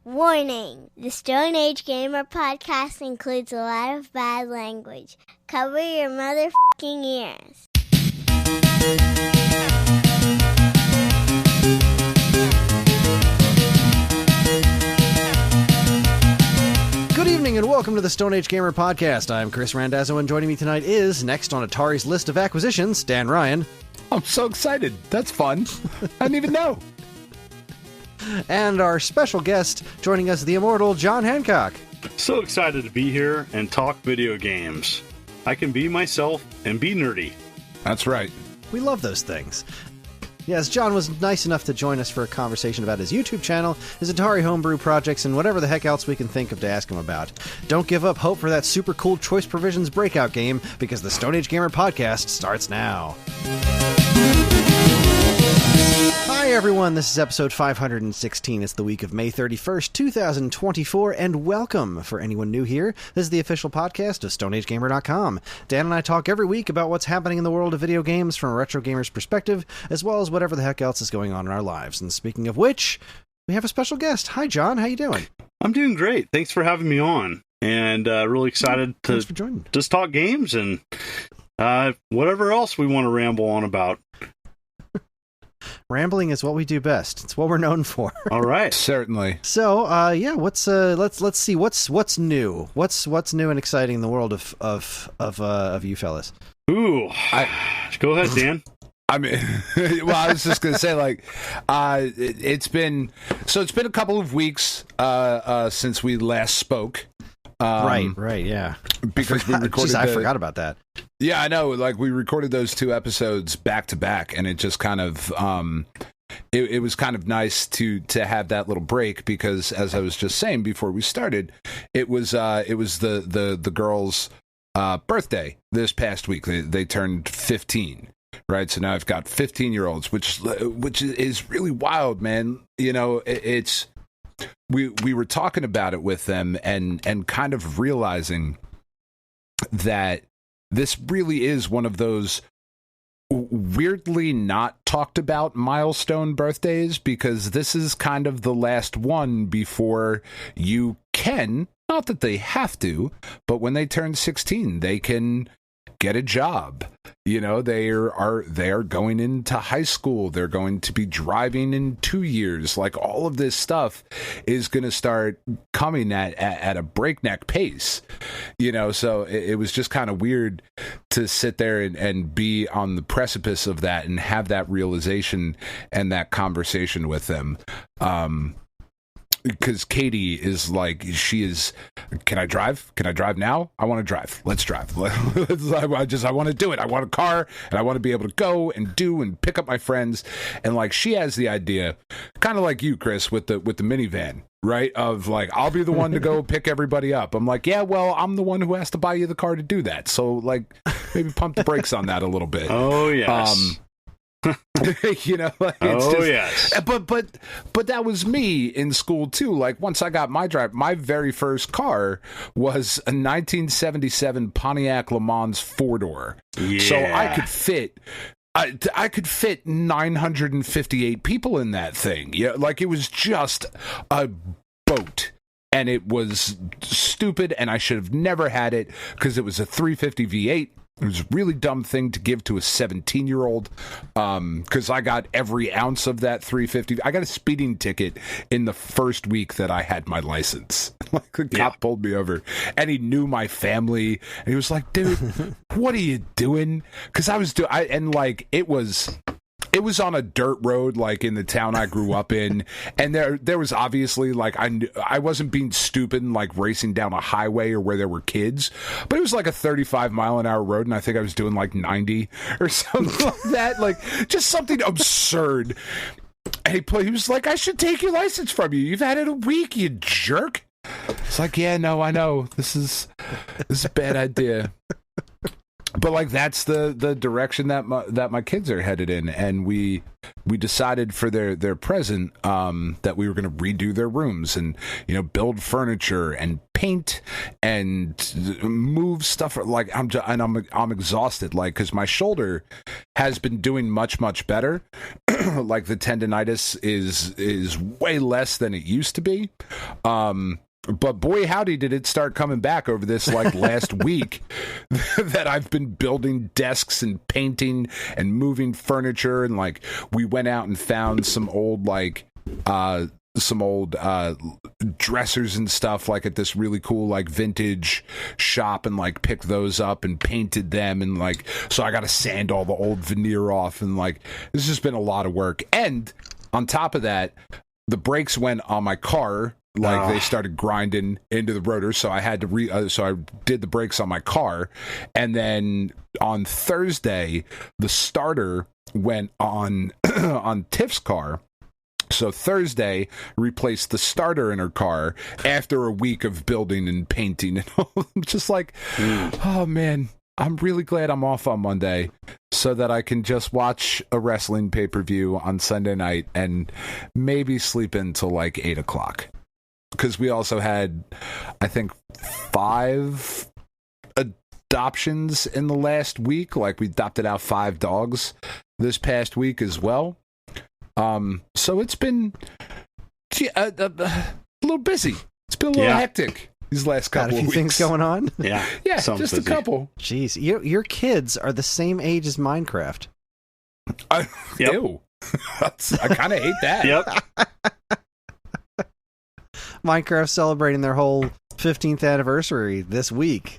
Warning! The Stone Age Gamer podcast includes a lot of bad language. Cover your motherfucking ears. Good evening and welcome to the Stone Age Gamer podcast. I'm Chris Randazzo and joining me tonight is, next on Atari's list of acquisitions, Dan Ryan. I'm so excited. That's fun. I didn't even know. And our special guest joining us, the Immortal John Hancock. So excited to be here and talk video games. I can be myself and be nerdy. That's right. We love those things. Yes, John was nice enough to join us for a conversation about his YouTube channel, his Atari homebrew projects, and whatever the heck else we can think of to ask him about. Don't give up hope for that super cool Choice Provisions breakout game, because the Stone Age Gamer podcast starts now. Hi everyone, this is episode 516. It's the week of May 31st, 2024, and welcome for anyone new here. This is the official podcast of StoneAgeGamer.com. Dan and I talk every week about what's happening in the world of video games from a retro gamer's perspective, as well as whatever the heck else is going on in our lives. And speaking of which, we have a special guest. Hi John, how you doing? I'm doing great. Thanks for having me on. And really excited to just talk games and whatever else we want to ramble on about. Rambling is what we do best. It's what we're known for. All right, certainly. So, what's let's see what's new. What's new and exciting in the world of you fellas? Ooh, go ahead, Dan. I mean, well, I was just gonna say, it's been a couple of weeks since we last spoke. Right, yeah. Because we recorded. I forgot about that. Yeah, I know. Like, we recorded those two episodes back to back, and it just kind of it was kind of nice to have that little break, because, as I was just saying before we started, it was the girls' birthday this past week. They turned 15. Right, so now I've got 15-year-olds, which is really wild, man. You know, it's. We were talking about it with them and kind of realizing that this really is one of those weirdly not talked about milestone birthdays, because this is kind of the last one before you can, not that they have to, but when they turn 16, they can get a job. You know, they are going into high school. They're going to be driving in 2 years. Like, all of this stuff is going to start coming at a breakneck pace. You know, so it was just kind of weird to sit there and be on the precipice of that and have that realization and that conversation with them. Because Katie is like, can I drive? Can I drive now? I want to drive. Let's drive. I want to do it. I want a car, and I want to be able to go and do and pick up my friends. And like, she has the idea, kind of like you, Chris, with the minivan, right? Of like, I'll be the one to go pick everybody up. I'm like, yeah, well, I'm the one who has to buy you the car to do that. So like, maybe pump the brakes on that a little bit. Oh, yes. You know, like, it's yes. But that was me in school too. Like, once I got my very first car was a 1977 Pontiac Le Mans 4-door. Yeah. So I could fit 958 people in that thing. Yeah, like, it was just a boat. And it was stupid, and I should have never had it, because it was a 350 V8. It was a really dumb thing to give to a 17-year-old, because I got every ounce of that 350. I got a speeding ticket in the first week that I had my license. Like, the cop pulled me over, and he knew my family, and he was like, dude, what are you doing? Because it was on a dirt road, like, in the town I grew up in, and there was obviously, like, I wasn't being stupid and, like, racing down a highway or where there were kids, but it was like a 35-mile-an-hour road, and I think I was doing like 90 or something like that, like, just something absurd. And he was like, I should take your license from you. You've had it a week, you jerk. It's like, yeah, no, I know. This is a bad idea. But like, that's the direction that my kids are headed in, and we decided for their present that we were going to redo their rooms and, you know, build furniture and paint paint and move stuff. Like I'm exhausted. Like, because my shoulder has been doing much better. Like the tendonitis is way less than it used to be. But boy, howdy, did it start coming back over this like last week that I've been building desks and painting and moving furniture. And like, we went out and found some old dressers and stuff like at this really cool like vintage shop, and like picked those up and painted them. And like, so I got to sand all the old veneer off, and like, it's just been a lot of work. And on top of that, the brakes went on my car. Like they started grinding into the rotor, so I had to so I did the brakes on my car, and then on Thursday the starter went on on Tiff's car. So Thursday replaced the starter in her car after a week of building and painting, and I'm just like, oh man, I'm really glad I'm off on Monday so that I can just watch a wrestling pay-per-view on Sunday night and maybe sleep until like 8:00. Because we also had, I think, 5 adoptions in the last week. Like, we adopted out 5 dogs this past week as well. So it's been a little busy. It's been a little hectic these last couple of weeks. Things going on? Yeah, just busy. A couple. Jeez, your kids are the same age as Minecraft. Ew. I kind of hate that. Yep. Minecraft celebrating their whole 15th anniversary this week.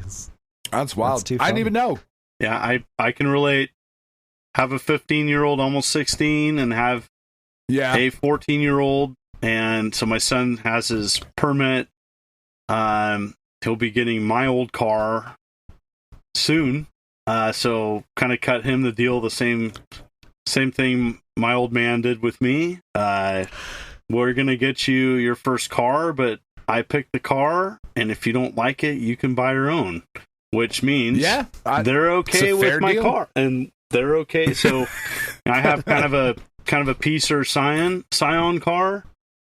That's wild. I didn't even know. Yeah, I can relate. Have a 15-year-old, almost 16, and have a 14-year-old. And so my son has his permit. He'll be getting my old car soon. So kind of cut him the deal, the same thing my old man did with me. We're going to get you your first car, but I picked the car, and if you don't like it, you can buy your own, which means they're okay with my car, and they're okay. So I have kind of a piece or scion car,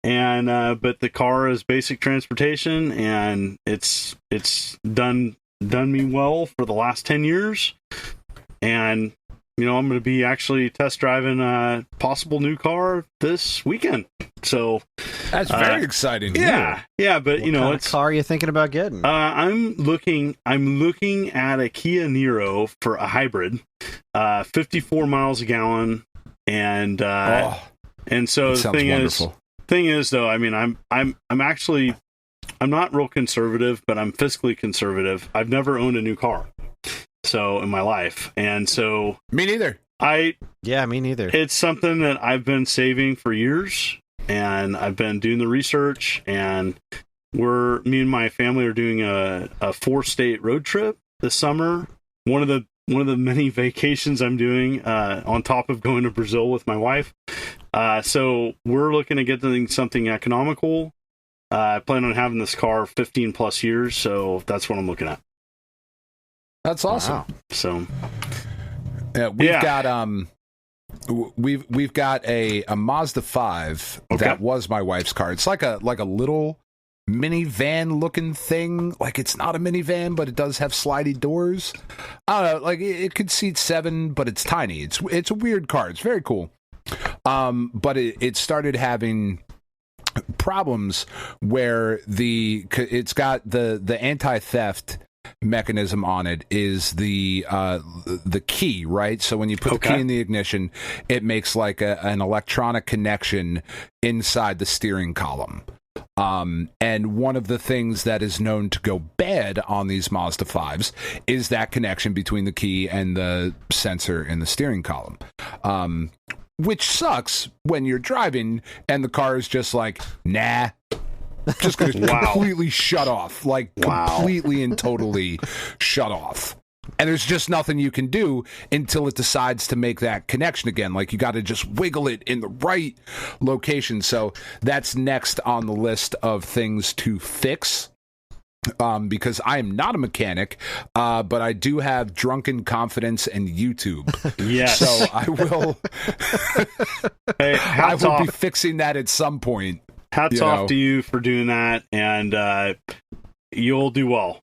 and but the car is basic transportation, and it's done me well for the last 10 years. And I'm going to be actually test driving a possible new car this weekend. So that's very exciting. Yeah. But what kind of car are you thinking about getting? I'm looking at a Kia Niro for a hybrid, 54 miles a gallon, and so the thing is though, I mean, I'm not real conservative, but I'm fiscally conservative. I've never owned a new car. So in my life, and so me neither. Me neither. It's something that I've been saving for years, and I've been doing the research, and me and my family are doing a 4-state road trip this summer. One of the many vacations I'm doing on top of going to Brazil with my wife. So we're looking at getting something economical. I plan on having this car 15 plus years, so that's what I'm looking at. That's awesome. Wow. So, we've got a Mazda 5 that was my wife's car. It's like a little minivan looking thing. Like, it's not a minivan, but it does have slidey doors. I don't know. Like, it could seat 7, but it's tiny. It's a weird car. It's very cool. But it started having problems where it's got the anti-theft mechanism on it is the key, right? So when you put the key in the ignition, it makes like an electronic connection inside the steering column. And one of the things that is known to go bad on these Mazda 5s is that connection between the key and the sensor in the steering column. Which sucks when you're driving and the car is just like, nah, just going to completely shut off, like completely and totally shut off. And there's just nothing you can do until it decides to make that connection again. Like, you got to just wiggle it in the right location. So that's next on the list of things to fix. Because I am not a mechanic, but I do have drunken confidence and YouTube. Yes. So I will. Hey, I will be fixing that at some point. Hats off to you for doing that, and you'll do well.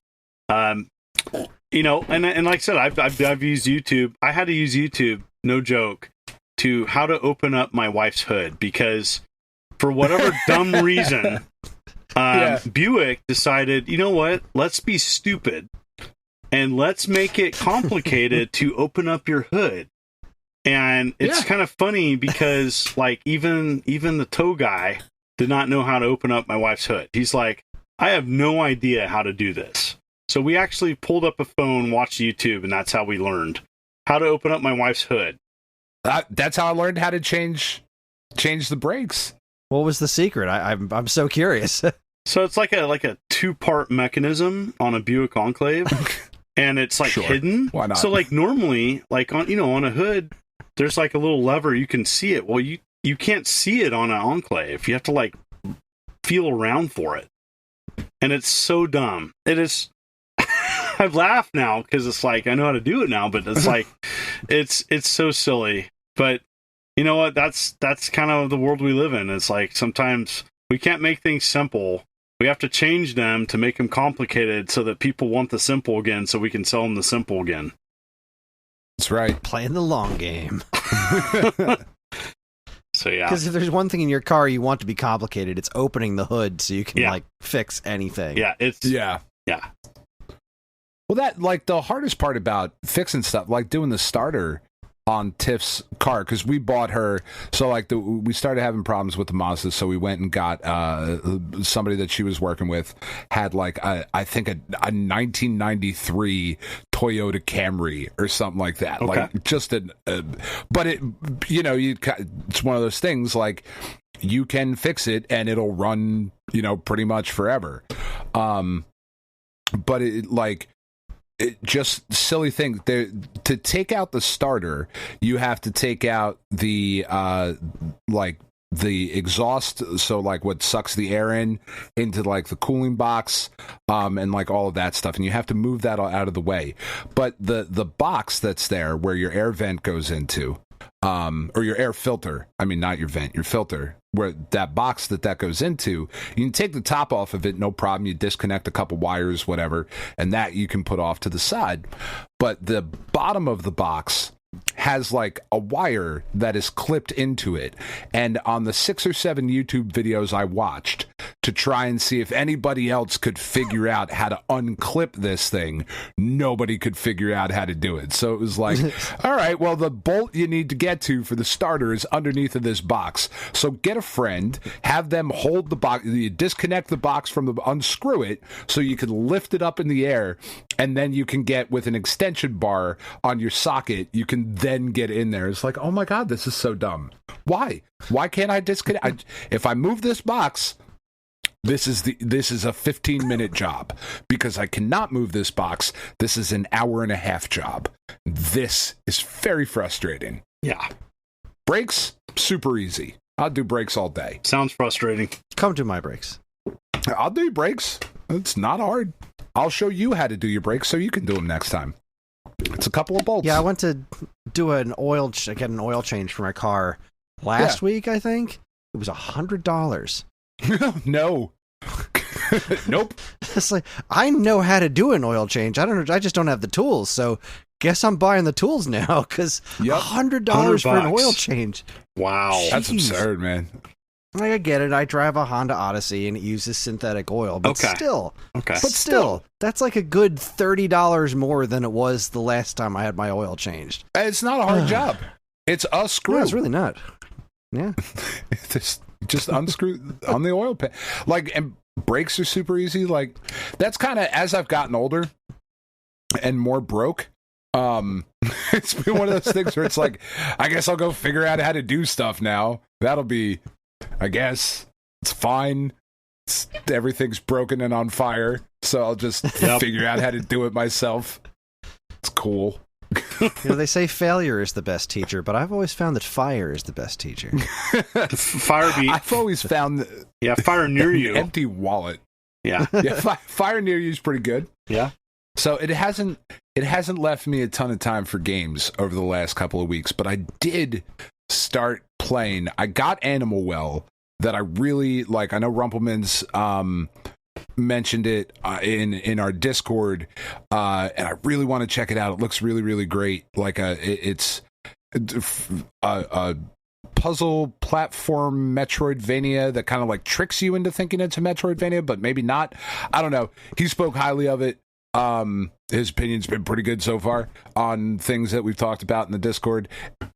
You know, and like I said, I've used YouTube. I had to use YouTube, no joke, to how to open up my wife's hood because for whatever dumb reason, Buick decided, you know what? Let's be stupid and let's make it complicated to open up your hood. And it's kind of funny because like even the tow guy did not know how to open up my wife's hood. He's like, I have no idea how to do this. So we actually pulled up a phone, watched YouTube, and that's how we learned how to open up my wife's hood. That's how I learned how to change the brakes. What was the secret? I'm so curious. So it's like a 2-part mechanism on a Buick Enclave, and it's like hidden. Why not? So like normally, like on a hood, there's like a little lever you can see it. Well, you can't see it on an Enclave. You have to like feel around for it, and it's so dumb. It is. I've laughed now because it's like I know how to do it now, but it's like it's so silly. But you know what? That's kind of the world we live in. It's like sometimes we can't make things simple. We have to change them to make them complicated so that people want the simple again, so we can sell them the simple again. That's right. Playing the long game. So yeah, because if there's one thing in your car you want to be complicated, it's opening the hood so you can like fix anything. Yeah, yeah. Well, that like the hardest part about fixing stuff, like doing the starter on Tiff's car, because we bought her. So like we started having problems with the Mazda, so we went and got somebody that she was working with had like I think a 1993 Toyota Camry or something like that. Okay. Like just but it, you know, it's one of those things like you can fix it and it'll run, you know, pretty much forever. But it like. It just silly thing. To take out the starter, you have to take out the like the exhaust, so like what sucks the air into like the cooling box, and like all of that stuff, and you have to move that all out of the way. But the box that's there where your air vent goes into, or your air filter, I mean not your vent, your filter, where that box that goes into, you can take the top off of it, no problem. You disconnect a couple wires, whatever, and that you can put off to the side. But the bottom of the box has like a wire that is clipped into it. And on the 6 or 7 YouTube videos I watched to try and see if anybody else could figure out how to unclip this thing, nobody could figure out how to do it. So it was like, all right, well, the bolt you need to get to for the starter is underneath of this box. So get a friend, have them hold the box, you disconnect the box from unscrew it so you can lift it up in the air, and then you can get with an extension bar on your socket, you can then get in there. It's like, oh my God, this is so dumb. Why can't I disconnect? If I move this box, this is a 15-minute job. Because I cannot move this box, this is an hour-and-a-half job. This is very frustrating. Yeah. Brakes, super easy. I'll do brakes all day. Sounds frustrating. Come to my brakes. I'll do your brakes. It's not hard. I'll show you how to do your brakes so you can do them next time. It's a couple of bolts. Yeah, I went to do get an oil change for my car last week, I think. It was $100. No. Nope. It's like, I know how to do an oil change. I just don't have the tools. So guess I'm buying the tools now, because $100 for an oil change. Wow. Jeez. That's absurd, man. Like, I get it. I drive a Honda Odyssey and it uses synthetic oil, but still, that's like a good $30 more than it was the last time I had my oil changed. It's not a hard job. It's a screw. No, it's really not. Yeah. just unscrew on the oil pan. Like, and brakes are super easy. Like, that's kind of, as I've gotten older and more broke, it's been one of those things where it's like, I guess I'll go figure out how to do stuff now. That'll be, I guess, it's fine. Everything's broken and on fire, so I'll just figure out how to do it myself. It's cool. You know, they say failure is the best teacher, but I've always found that fire is the best teacher. I've always found fire near you. Empty wallet. Yeah. Fire near you is pretty good. Yeah. So it hasn't left me a ton of time for games over the last couple of weeks, but I did start playing. I got Animal Well that I really like. I know Rumpelman's mentioned it in our Discord, and I really want to check it out. It looks really, really great. Like it's a puzzle platform Metroidvania that kind of like tricks you into thinking it's a Metroidvania, but maybe not. I don't know. He spoke highly of it. His opinion's been pretty good so far on things that we've talked about in the Discord,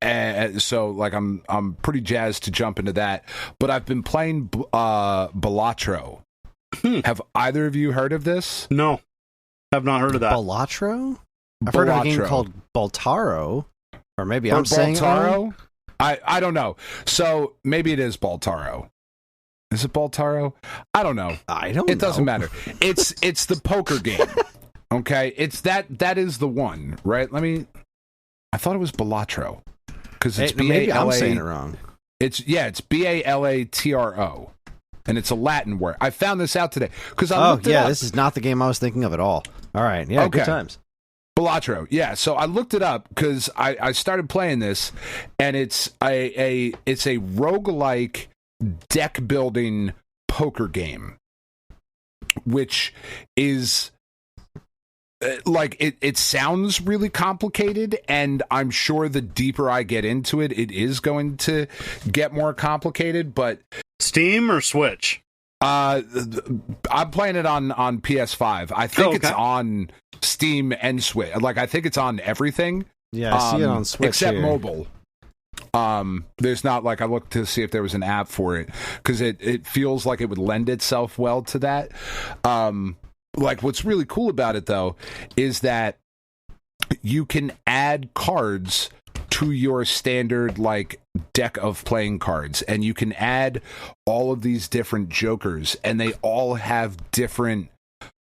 and so like I'm pretty jazzed to jump into that. But I've been playing Balatro. Have either of you heard of this? No, have not heard of that. Balatro? I've heard of a game called Baltaro, or maybe I'm saying Baltaro. I don't know. So maybe it is Baltaro. Is it Baltaro? I don't know. It doesn't matter. It's the poker game. Okay, it's that is the one, right? I thought it was Balatro because it's B-A-L-A. Maybe I'm saying it wrong. It's Balatro, and it's a Latin word. I found this out today because I looked it up. This is not the game I was thinking of at all. All right, yeah, okay. Good times. Balatro, yeah. So I looked it up because I started playing this, and it's a roguelike deck building poker game, which is like it sounds really complicated, and I'm sure the deeper I get into it, it is going to get more complicated. But Steam or Switch? I'm playing it on PS5. I think it's on Steam and Switch. Like I think it's on everything. Yeah, I see it on Switch except here. Mobile. There's not like I looked to see if there was an app for it because it feels like it would lend itself well to that. Like what's really cool about it though is that you can add cards to your standard like deck of playing cards, and you can add all of these different jokers, and they all have different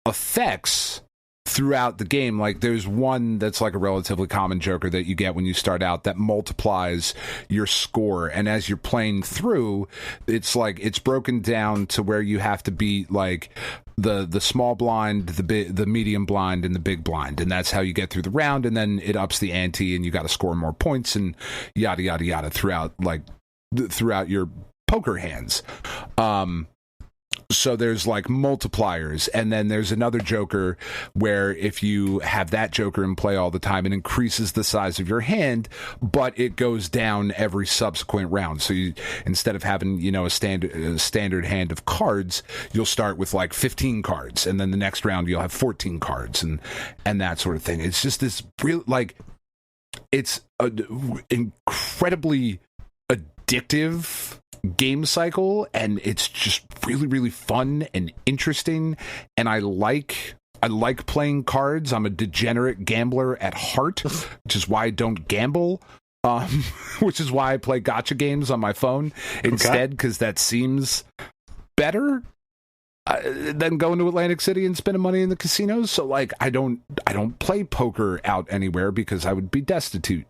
effects throughout the game. Like there's one that's like a relatively common joker that you get when you start out that multiplies your score, and as you're playing through, it's like it's broken down to where you have to beat like the small blind, the medium blind, and the big blind, and that's how you get through the round, and then it ups the ante and you got to score more points and yada yada yada throughout your poker hands. So there's like multipliers, and then there's another joker where if you have that joker in play all the time, it increases the size of your hand, but it goes down every subsequent round. So you, instead of having, a standard hand of cards, you'll start with like 15 cards, and then the next round you'll have 14 cards, and that sort of thing. It's just this real, like, it's an incredibly addictive game cycle, and it's just really, really fun and interesting, and I like playing cards. I'm a degenerate gambler at heart, which is why I don't gamble, which is why I play gacha games on my phone instead, because that seems better than going to Atlantic City and spending money in the casinos. So like I don't play poker out anywhere because I would be destitute.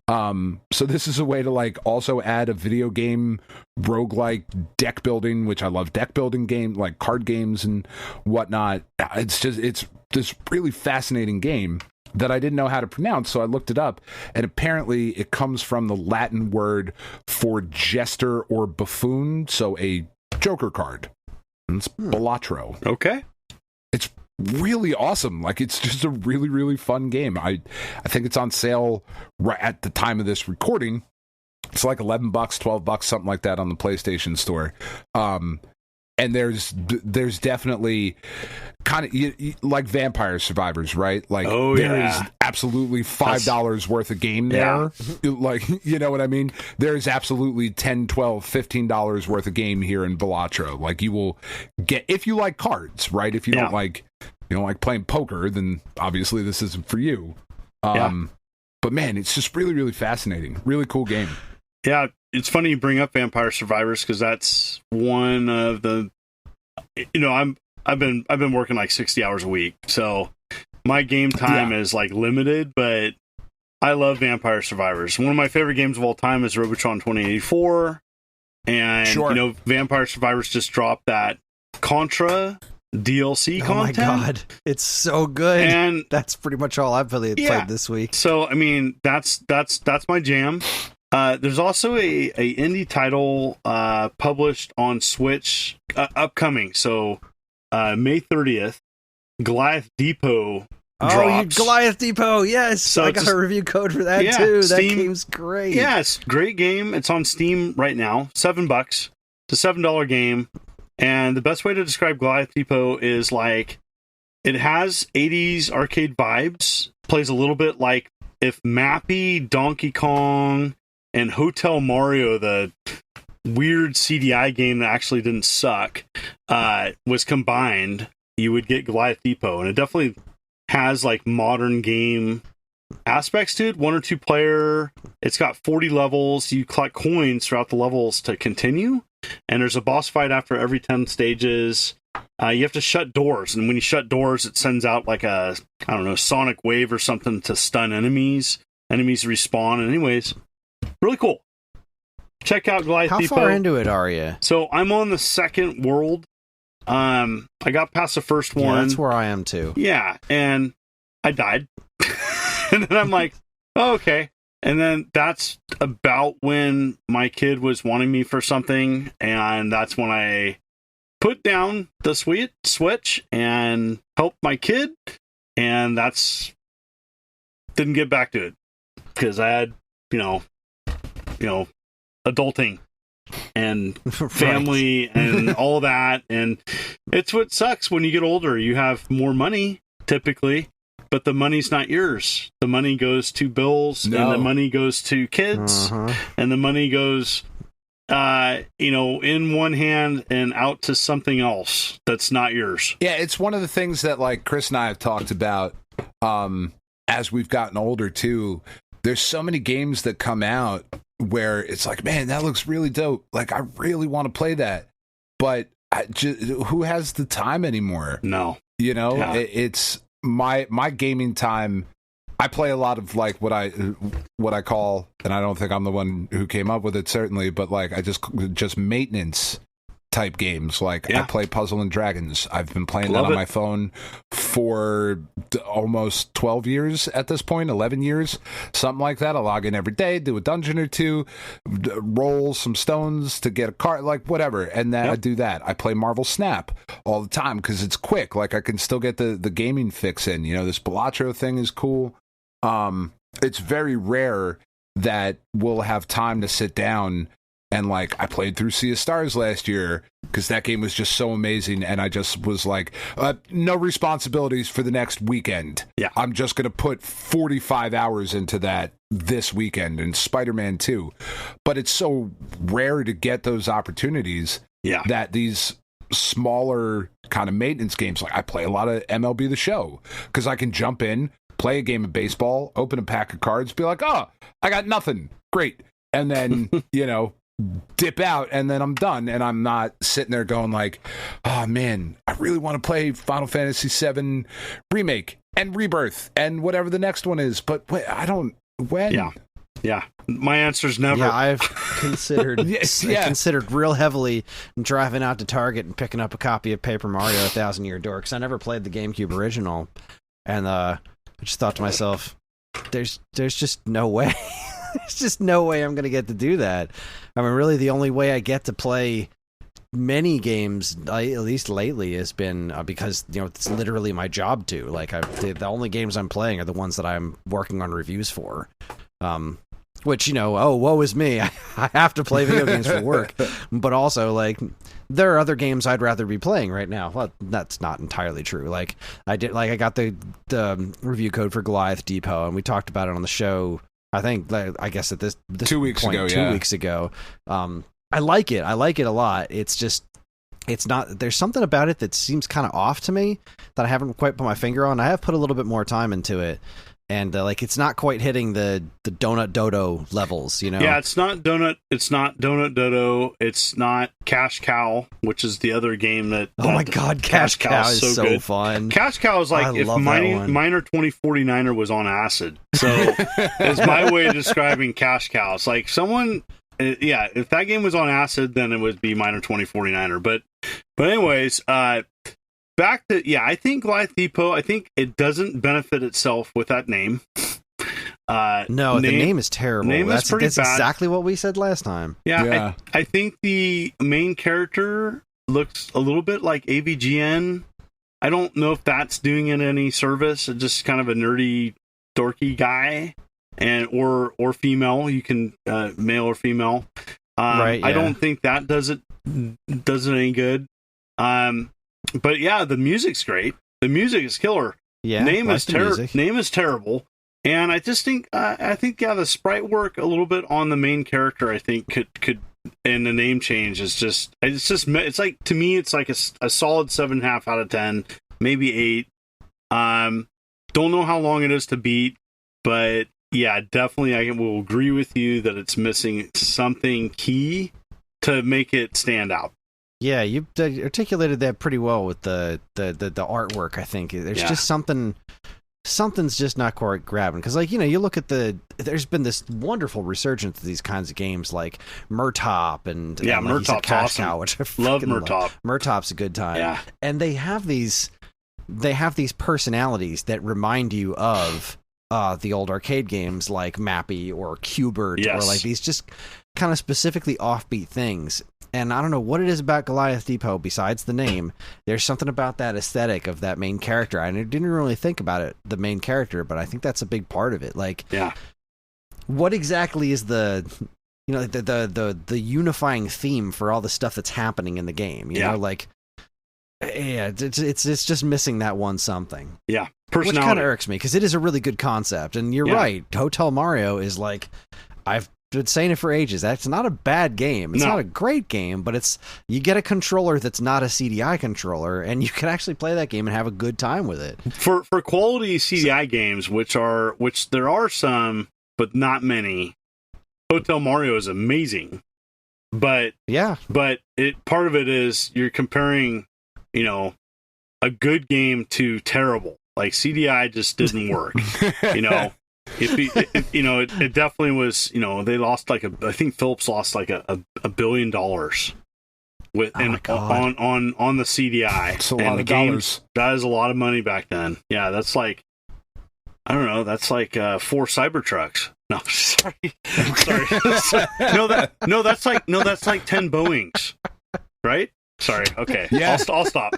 So this is a way to like also add a video game roguelike deck building, which I love deck building game, like card games and whatnot. It's this really fascinating game that I didn't know how to pronounce, so I looked it up, and apparently it comes from the Latin word for jester or buffoon, so a joker card. It's Balatro. Okay. It's really awesome. Like, it's just a really, really fun game. I think it's on sale right at the time of this recording. It's like $11, $12, something like that on the PlayStation Store. And there's definitely kind of like Vampire Survivors, right? Like, there is absolutely $5 worth of game there. Yeah. Like, you know what I mean? There's absolutely $10, $12, $15 worth of game here in Balatro. Like, you will get, if you like cards, right? If you don't like playing poker, then obviously this isn't for you. But man, it's just really, really fascinating. Really cool game. Yeah, it's funny you bring up Vampire Survivors because that's one of the, I've been working like 60 hours a week, so my game time is like limited. But I love Vampire Survivors. One of my favorite games of all time is Robotron 2084, and Vampire Survivors just dropped that Contra DLC content. Oh my god, it's so good! And that's pretty much all I've played this week. So I mean, that's my jam. There's also a indie title published on Switch upcoming. So May 30th, Goliath Depot drops. Goliath Depot, yes. So I got a review code for that too. Steam, that game's great. Yeah, it's a great game. It's on Steam right now, $7. It's a $7 game. And the best way to describe Goliath Depot is like, it has 80s arcade vibes. Plays a little bit like if Mappy, Donkey Kong, and Hotel Mario, the weird CDI game that actually didn't suck, was combined, you would get Goliath Depot. And it definitely has like modern game aspects to it. 1 or 2 player. It's got 40 levels. You collect coins throughout the levels to continue. And there's a boss fight after every 10 stages. You have to shut doors. And when you shut doors, it sends out like a, I don't know, sonic wave or something to stun enemies. Enemies respawn. And anyways, really cool. Check out Goliath Depot. How far into it are you? So I'm on the second world. I got past the first one. Yeah, that's where I am too. Yeah, and I died. And then I'm like, oh, okay. And then that's about when my kid was wanting me for something, and that's when I put down the Switch and helped my kid, and didn't get back to it because I had, adulting and family and all that. And it's what sucks when you get older. You have more money typically, but the money's not yours. The money goes to bills, and the money goes to kids, and the money goes in one hand and out to something else that's not yours. Yeah, it's one of the things that like Kris and I have talked about as we've gotten older too. There's so many games that come out where it's like, man, that looks really dope. Like, I really want to play that. But who has the time anymore? No. It's my gaming time. I play a lot of like what I call, and I don't think I'm the one who came up with it, certainly, but like I just maintenance type games. Like I play Puzzle and Dragons. I've been playing that on my phone for almost 12 years at this point, 11 years, something like that. I log in every day, do a dungeon or two, roll some stones to get a card, like whatever, and then I do that. I play Marvel Snap all the time because it's quick. Like I can still get the gaming fix in. This Balatro thing is cool. It's very rare that we'll have time to sit down. And like I played through Sea of Stars last year because that game was just so amazing, and I just was like, no responsibilities for the next weekend. Yeah, I'm just gonna put 45 hours into that this weekend, and Spider-Man 2. But it's so rare to get those opportunities. Yeah, that these smaller kind of maintenance games, like I play a lot of MLB The Show because I can jump in, play a game of baseball, open a pack of cards, be like, oh, I got nothing, great, and then dip out, and then I'm done, and I'm not sitting there going like, oh man, I really want to play Final Fantasy VII Remake and Rebirth and whatever the next one is, but wait, I don't, when? Yeah, my answer's never. Yeah, I've considered considered real heavily driving out to Target and picking up a copy of Paper Mario: A Thousand Year Door, because I never played the GameCube original, and I just thought to myself, there's just no way. There's just no way I'm going to get to do that. I mean, really, the only way I get to play many games, at least lately, has been because it's literally my job to. Like, the only games I'm playing are the ones that I'm working on reviews for. Which woe is me. I have to play video games for work, but also like there are other games I'd rather be playing right now. Well, that's not entirely true. Like I got the review code for Goliath Depot, and we talked about it on the show. I guess at this 2 weeks point, ago, 2 weeks ago. I like it. I like it a lot. It's just, it's not, there's something about it that seems kind of off to me that I haven't quite put my finger on. I have put a little bit more time into it, and it's not quite hitting the Donut Dodo levels, Yeah, it's not Donut Dodo. It's not Cash Cow, which is the other game that. Oh my God, Cash Cow is so fun. Cash Cow is like if Miner 2049er was on acid. So it's my way of describing Cash Cow. It's like someone. Yeah, if that game was on acid, then it would be Miner 2049er. But anyways, back to I think Goliath Depot. I think it doesn't benefit itself with that name. No, the name is terrible. That's exactly what we said last time. Yeah. I think the main character looks a little bit like AVGN. I don't know if that's doing it any service. It's just kind of a nerdy, dorky guy, and or female. You can male or female. Right. Yeah. I don't think that does it any good. But yeah, the music's great. The music is killer. Yeah. Name is terrible. And I just think the sprite work a little bit on the main character. I think could and the name change is it's like, to me it's like a solid 7.5 out of 10, maybe 8. Don't know how long it is to beat, but yeah, definitely I will agree with you that it's missing something key to make it stand out. Yeah, you articulated that pretty well with the artwork. I think there's just something's just not quite grabbing, because you look at there's been this wonderful resurgence of these kinds of games like Murtop and Murtop's Cash awesome. Cow, which I love Murtop. Murtop's a good time. Yeah, and they have these personalities that remind you of the old arcade games like Mappy or Q*bert, or like these just kind of specifically offbeat things. And I don't know what it is about Goliath Depot besides the name. There's something about that aesthetic of that main character. I didn't really think about it, the main character, but I think that's a big part of it. Like, what exactly is the unifying theme for all the stuff that's happening in the game? You know, like, it's just missing that one something. Yeah, personality. Which kind of irks me, because it is a really good concept. And you're right, Hotel Mario is like, I've been saying it for ages. That's not a bad game. It's not a great game, but you get a controller that's not a CDI controller, and you can actually play that game and have a good time with it. For quality CDI games, which there are some, but not many. Hotel Mario is amazing, but part of it is you're comparing, a good game to terrible. Like CDI just didn't work, It definitely was. They lost I think Philips lost like a $1 billion with on the CDI. That's a lot of dollars. That is a lot of money back then. Yeah, that's like, I don't know. That's like 4 Cybertrucks. No, sorry. That's like 10 Boeings, right? Sorry. Okay. Yeah. I'll stop.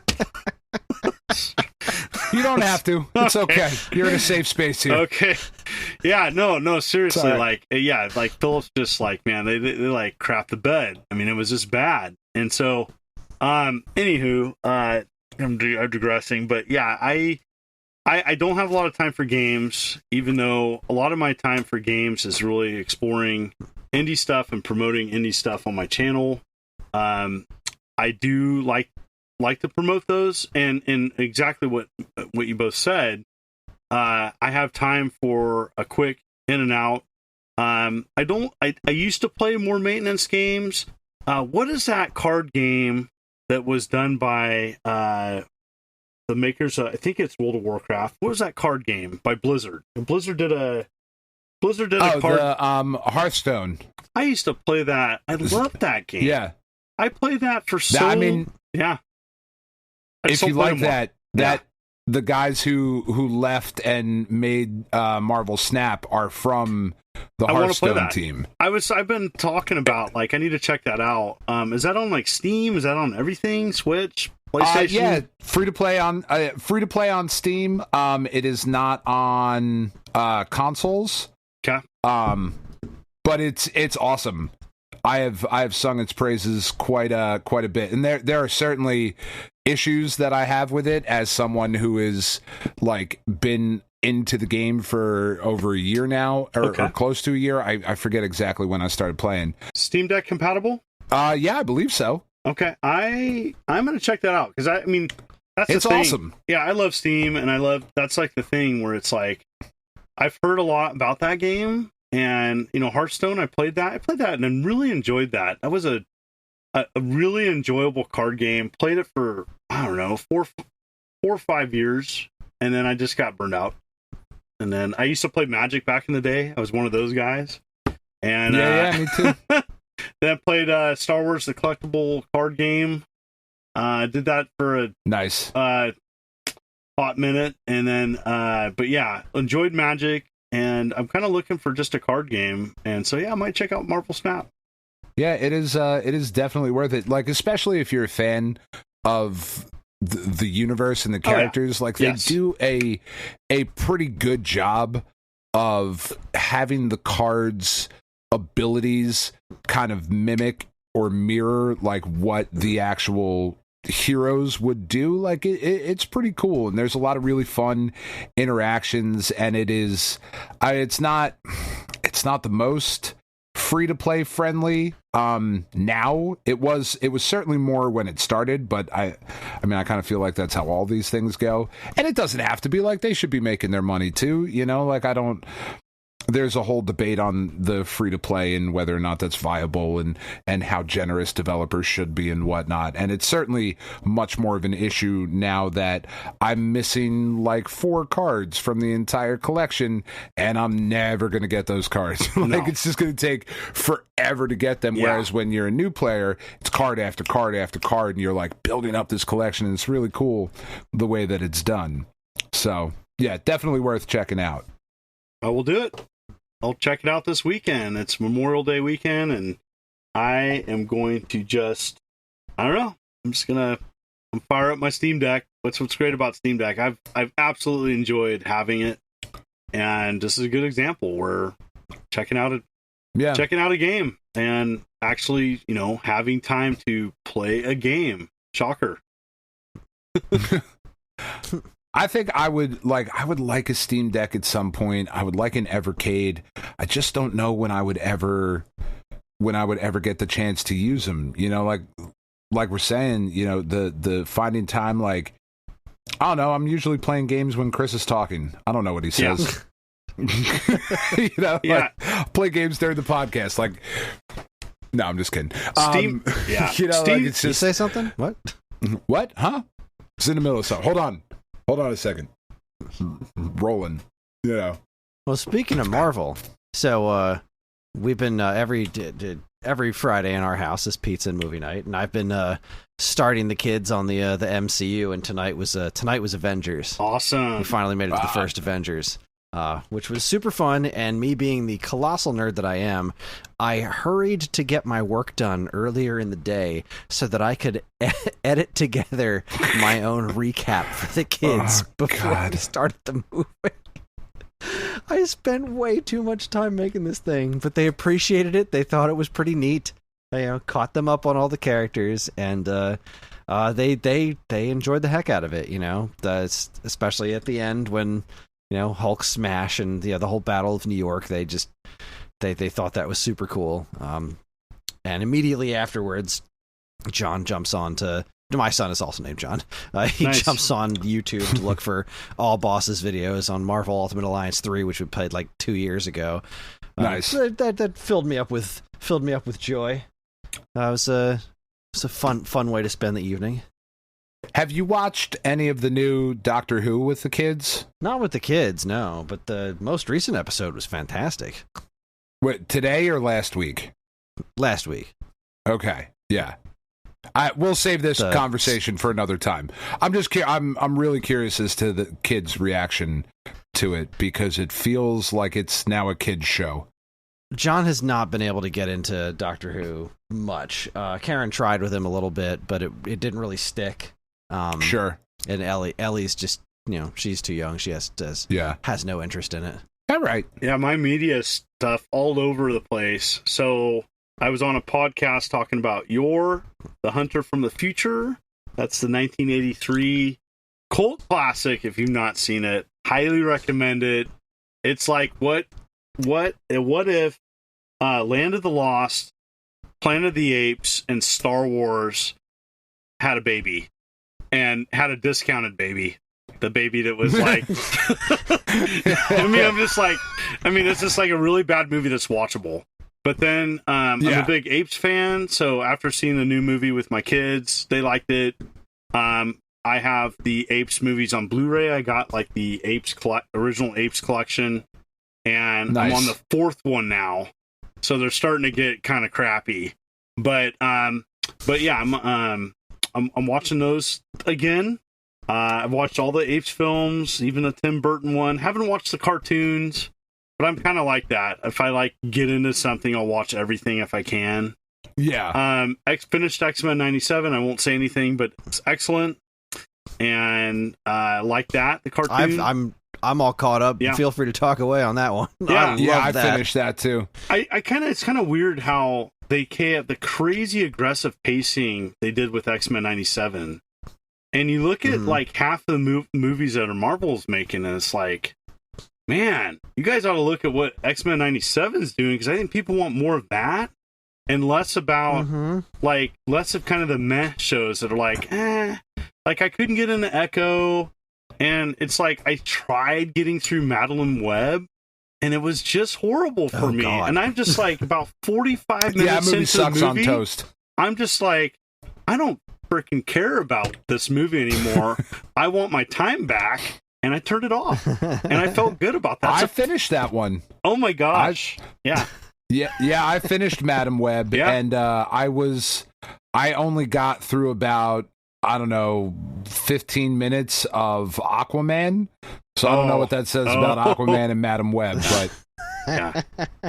You don't have to. It's okay. You're in a safe space here. Okay. Yeah, no, seriously. Sorry. Like Phillips just man, they like crap the bed. I mean, it was just bad. And so, anywho, I'm digressing, but yeah, I don't have a lot of time for games, even though a lot of my time for games is really exploring indie stuff and promoting indie stuff on my channel. I do like to promote those, and exactly what you both said. I have time for a quick in and out. I used to play more maintenance games. What is that card game that was done by the makers? I think it's World of Warcraft. What was that card game by Blizzard? Blizzard did a card. Hearthstone. I used to play that. I loved that game. Yeah, I played that for so. Yeah. If you like that, the guys who left and made Marvel Snap are from the Hearthstone team. I've been talking about I need to check that out. Is that on Steam? Is that on everything? Switch, PlayStation? Yeah, free to play on Steam. It is not on consoles. Okay. But it's awesome. I have sung its praises quite a bit, and there are certainly issues that I have with it as someone who is been into the game for over a year now, or close to a year. I forget exactly when I started playing. Steam Deck compatible? Yeah, I believe so. Okay, I'm gonna check that out, because it's awesome. Yeah, I love Steam, and that's the thing where it's I've heard a lot about that game. And Hearthstone, I played that and I really enjoyed that. That was a really enjoyable card game. Played it for, I don't know, 4 or 5 years, and then I just got burned out. And then I used to play Magic back in the day. I was one of those guys. And me too. Then I played Star Wars: The Collectible Card Game. Did that for a nice hot minute, and then but yeah, enjoyed Magic. And I'm kind of looking for just a card game. And so, yeah, I might check out Marvel Snap. Yeah, it is. It is definitely worth it. Like, especially if you're a fan of the universe and the characters. Like, they do a pretty good job of having the cards' abilities kind of mimic or mirror like what the actual heroes would do. Like, it's pretty cool, and there's a lot of really fun interactions, and it is it's not the most free to play friendly now. It was certainly more when it started, but I mean, I kind of feel like that's how all these things go, and it doesn't have to be. Like, they should be making their money too, you know. Like, there's a whole debate on the free to play and whether or not that's viable, and how generous developers should be and whatnot. And it's certainly much more of an issue now that I'm missing like 4 cards from the entire collection, and I'm never going to get those cards. It's just going to take forever to get them. Whereas when you're a new player, it's card after card after card, and you're like building up this collection, and it's really cool the way that it's done. So yeah, definitely worth checking out. I will do it. I'll check it out this weekend. It's Memorial Day weekend, and I am going to I don't know. I'm fire up my Steam Deck. What's great about Steam Deck? I've absolutely enjoyed having it, and this is a good example where checking out a game and actually, you know, having time to play a game. Shocker. I think I would like a Steam Deck at some point. I would like an Evercade. I just don't know when I would ever get the chance to use them. You know, like we're saying, you know, the finding time, like, I don't know, I'm usually playing games when Kris is talking. I don't know what he says. You know, like, play games during the podcast. Like, no, I'm just kidding. Steam, you know, Steam, like, it's just, you say something? What? Huh? It's in the middle of something. Hold on a second. Rolling. You know. Well, speaking of Marvel, so we've been every Friday in our house is pizza and movie night, and I've been starting the kids on the MCU, and tonight was Avengers. Awesome. We finally made it to the first Avengers, which was super fun. And me being the colossal nerd that I am, I hurried to get my work done earlier in the day so that I could edit together my own recap for the kids before we started the movie. I spent way too much time making this thing, but they appreciated it. They thought it was pretty neat. I caught them up on all the characters, and they enjoyed the heck out of it. You know, especially at the end when, you know, Hulk smash and the whole Battle of New York. They thought that was super cool. And immediately afterwards, John jumps on to. My son is also named John. He jumps on YouTube to look for All Bosses videos on Marvel Ultimate Alliance 3, which we played like 2 years ago. Nice. That filled me up with joy. It was a fun way to spend the evening. Have you watched any of the new Doctor Who with the kids? Not with the kids, no. But the most recent episode was fantastic. What, today or last week? Last week. Okay. Yeah. We'll save this conversation for another time. I'm really curious as to the kids' reaction to it, because it feels like it's now a kids' show. John has not been able to get into Doctor Who much. Karen tried with him a little bit, but it didn't really stick. Sure. And Ellie's just, you know, she's too young. She has no interest in it. All right. Yeah, my media stuff all over the place. So I was on a podcast talking about The Hunter from the Future. That's the 1983 cult classic. If you've not seen it, highly recommend it. It's like what if Land of the Lost, Planet of the Apes, and Star Wars had a baby, and had a discounted baby. The baby that was like, it's just like a really bad movie that's watchable. But then I'm a big Apes fan, so after seeing the new movie with my kids, they liked it. I have the Apes movies on Blu-ray. I got like the original Apes collection, and nice. I'm on the 4th one now, so they're starting to get kind of crappy. But yeah, I'm watching those again. I've watched all the Apes films, even the Tim Burton one. Haven't watched the cartoons. But I'm kind of like that. If I get into something, I'll watch everything if I can. Yeah. Finished X-Men 97. I won't say anything, but it's excellent. And like that, the cartoon. I'm all caught up. Yeah. Feel free to talk away on that one. Yeah, I that. finished that too. It's kind of weird how they have the crazy aggressive pacing they did with X-Men 97. And you look at like half the movies that Marvel's making, and it's like, man, you guys ought to look at what X-Men 97 is doing, because I think people want more of that and less about less of kind of the meh shows that are like, like I couldn't get into Echo. And it's like I tried getting through Madeline Webb, and it was just horrible for me. God. And I'm just like about 45 minutes movie into sucks the movie, on toast. I'm just like, I don't freaking care about this movie anymore. I want my time back, and I turned it off. And I felt good about that. I finished that one. Oh my gosh! Yeah. I finished Madam Web, and I only got through about, I don't know, 15 minutes of Aquaman. So I don't know what that says about Aquaman and Madam Web, but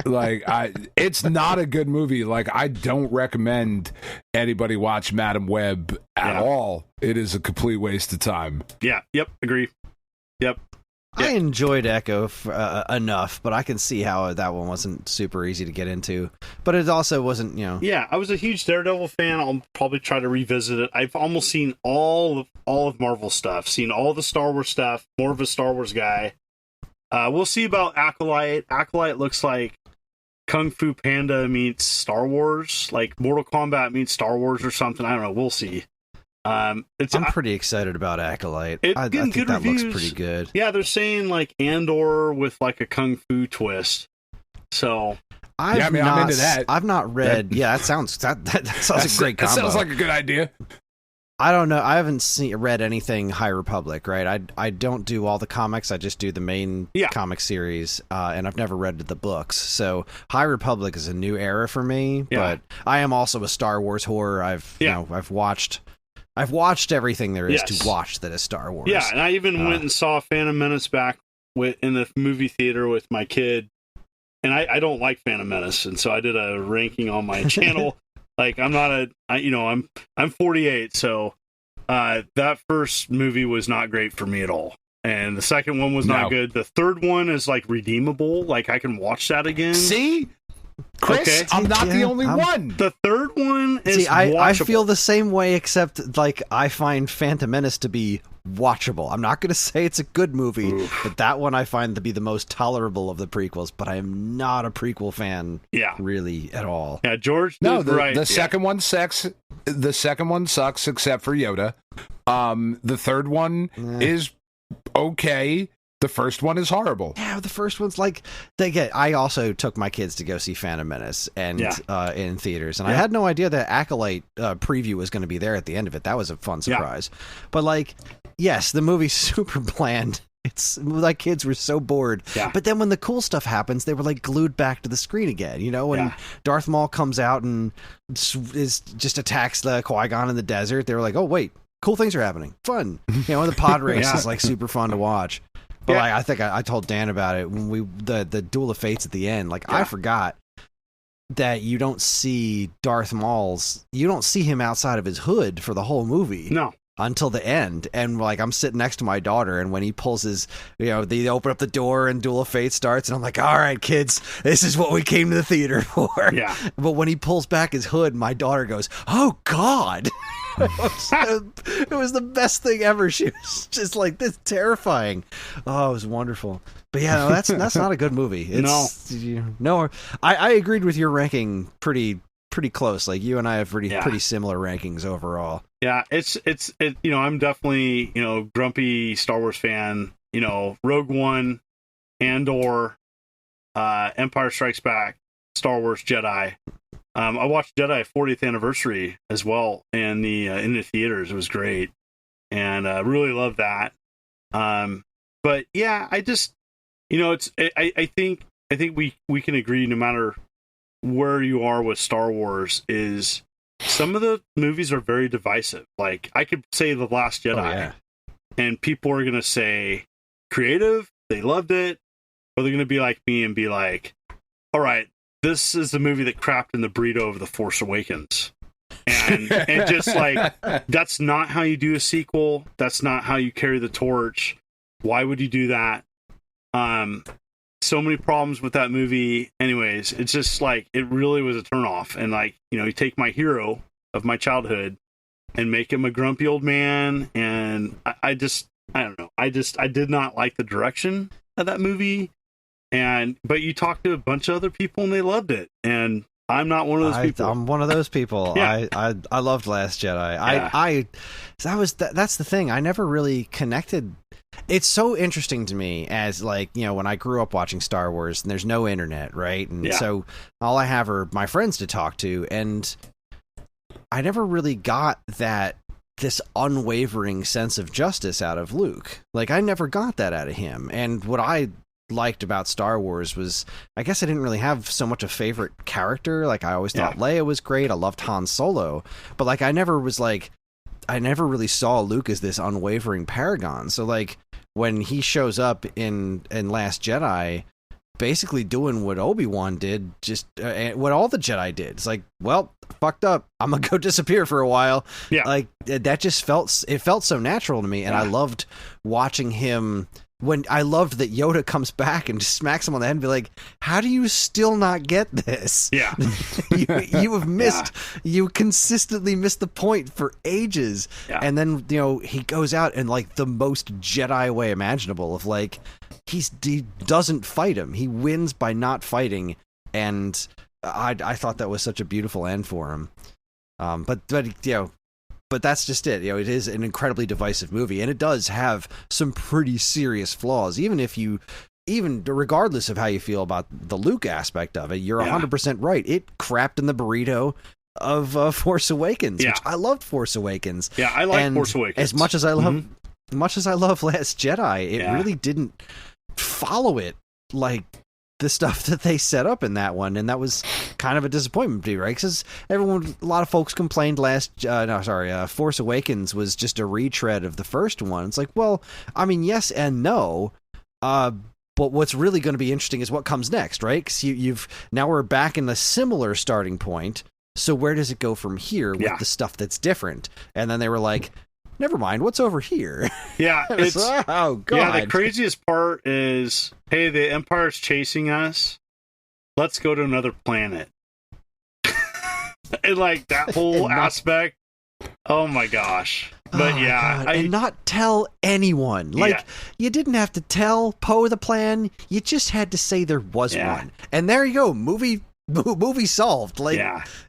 like it's not a good movie. Like, I don't recommend anybody watch Madam Web at all. It is a complete waste of time. Yeah. Yep. Agree. Yep. I enjoyed Echo enough, but I can see how that one wasn't super easy to get into. But it also wasn't, Yeah, I was a huge Daredevil fan. I'll probably try to revisit it. I've almost seen all of Marvel stuff, seen all the Star Wars stuff, more of a Star Wars guy. We'll see about Acolyte. Acolyte looks like Kung Fu Panda meets Star Wars, like Mortal Kombat meets Star Wars or something. I don't know. We'll see. I'm pretty excited about Acolyte. I think that reviews. Looks pretty good. Yeah, they're saying like Andor with like a Kung Fu twist. So I'm into that. I've not read. That sounds that sounds a great combo. That sounds like a good idea. I don't know. I haven't read anything High Republic, right? I don't do all the comics. I just do the main comic series, and I've never read the books. So High Republic is a new era for me. But I am also a Star Wars whore. I've watched everything there is to watch that is Star Wars. Yeah, and I even went and saw Phantom Menace back in the movie theater with my kid. And I don't like Phantom Menace, and so I did a ranking on my channel. Like, I'm 48, so that first movie was not great for me at all. And the second one was not good. The third one is like redeemable. Like, I can watch that again. See? Chris, I'm not the only one. The third one is watchable. I feel the same way, except like I find Phantom Menace to be watchable. I'm not going to say it's a good movie, but that one I find to be the most tolerable of the prequels. But I am not a prequel fan, really at all. Yeah, George. The second one sucks. The second one sucks, except for Yoda. The third one is okay. The first one is horrible. Yeah, the first one's like I also took my kids to go see Phantom Menace and in theaters, and I had no idea that Acolyte preview was going to be there at the end of it. That was a fun surprise. But like, yes, the movie's super bland. It's like kids were so bored. Yeah. But then when the cool stuff happens, they were like glued back to the screen again. When Darth Maul comes out and just attacks the Qui-Gon in the desert, they were like, oh wait, cool things are happening. Fun. The pod race is like super fun to watch. But like, I think I told Dan about it when the Duel of Fates at the end. Like, I forgot that you don't see Darth Maul's. You don't see him outside of his hood for the whole movie. No. Until the end. And like, I'm sitting next to my daughter, and when he pulls his, they open up the door and Duel of Fate starts, and I'm like, all right, kids, this is what we came to the theater for. Yeah. But when he pulls back his hood, my daughter goes, oh God. It was the best thing ever. She was just like, this terrifying. Oh, it was wonderful. But yeah, no, that's not a good movie. No, I agreed with your ranking pretty close. Like, you and I have pretty similar rankings overall. Yeah, it's I'm definitely, grumpy Star Wars fan. Rogue One, Andor, Empire Strikes Back, Star Wars Jedi. I watched Jedi 40th anniversary as well in the theaters. It was great, and I really loved that. But yeah, I just I think we can agree, no matter where you are with Star Wars, is some of the movies are very divisive. Like, I could say The Last Jedi, and people are gonna say creative, they loved it, or they're gonna be like me and be like, all right, this is the movie that crapped in the burrito of The Force Awakens. And just like, that's not how you do a sequel. That's not how you carry the torch. Why would you do that? So many problems with that movie. Anyways, it's just like, it really was a turnoff. And like, you take my hero of my childhood and make him a grumpy old man. And I don't know. I did not like the direction of that movie. But you talked to a bunch of other people and they loved it. And I'm not one of those people. I'm one of those people. Yeah. I loved Last Jedi. Yeah. That's the thing. I never really connected. It's so interesting to me as like, when I grew up watching Star Wars and there's no internet, right? And so all I have are my friends to talk to. And I never really got this unwavering sense of justice out of Luke. Like, I never got that out of him. And what I liked about Star Wars was, I guess I didn't really have so much a favorite character. Like, I always thought Leia was great. I loved Han Solo, but like I never really saw Luke as this unwavering paragon. So like when he shows up in Last Jedi, basically doing what Obi-Wan did, just what all the Jedi did. It's like, well, fucked up, I'm gonna go disappear for a while. Like that just felt so natural to me. And I loved watching him. When I loved that Yoda comes back and just smacks him on the head and be like, how do you still not get this? Yeah. you have missed, you consistently missed the point for ages. Yeah. And then, he goes out in like the most Jedi way imaginable of like, he doesn't fight him. He wins by not fighting. And I thought that was such a beautiful end for him. But that's just it. It is an incredibly divisive movie, and it does have some pretty serious flaws. Even regardless of how you feel about the Luke aspect of it, you're 100% right. It crapped in the burrito of Force Awakens, which I loved Force Awakens. Yeah, I like Force Awakens. As much as I love Last Jedi, it really didn't follow it like the stuff that they set up in that one, and that was kind of a disappointment to me, right? Because a lot of folks complained Force Awakens was just a retread of the first one. It's like, well, I mean, yes and no, but what's really going to be interesting is what comes next, right? Because now we're back in a similar starting point, so where does it go from here with the stuff that's different? And then they were like, never mind, what's over here? Yeah, oh god. Yeah, the craziest part is, hey, the Empire's chasing us. Let's go to another planet. And like that whole aspect. Oh my gosh. But and not tell anyone. Like, you didn't have to tell Poe the plan. You just had to say there was one. And there you go. Movie solved. Like,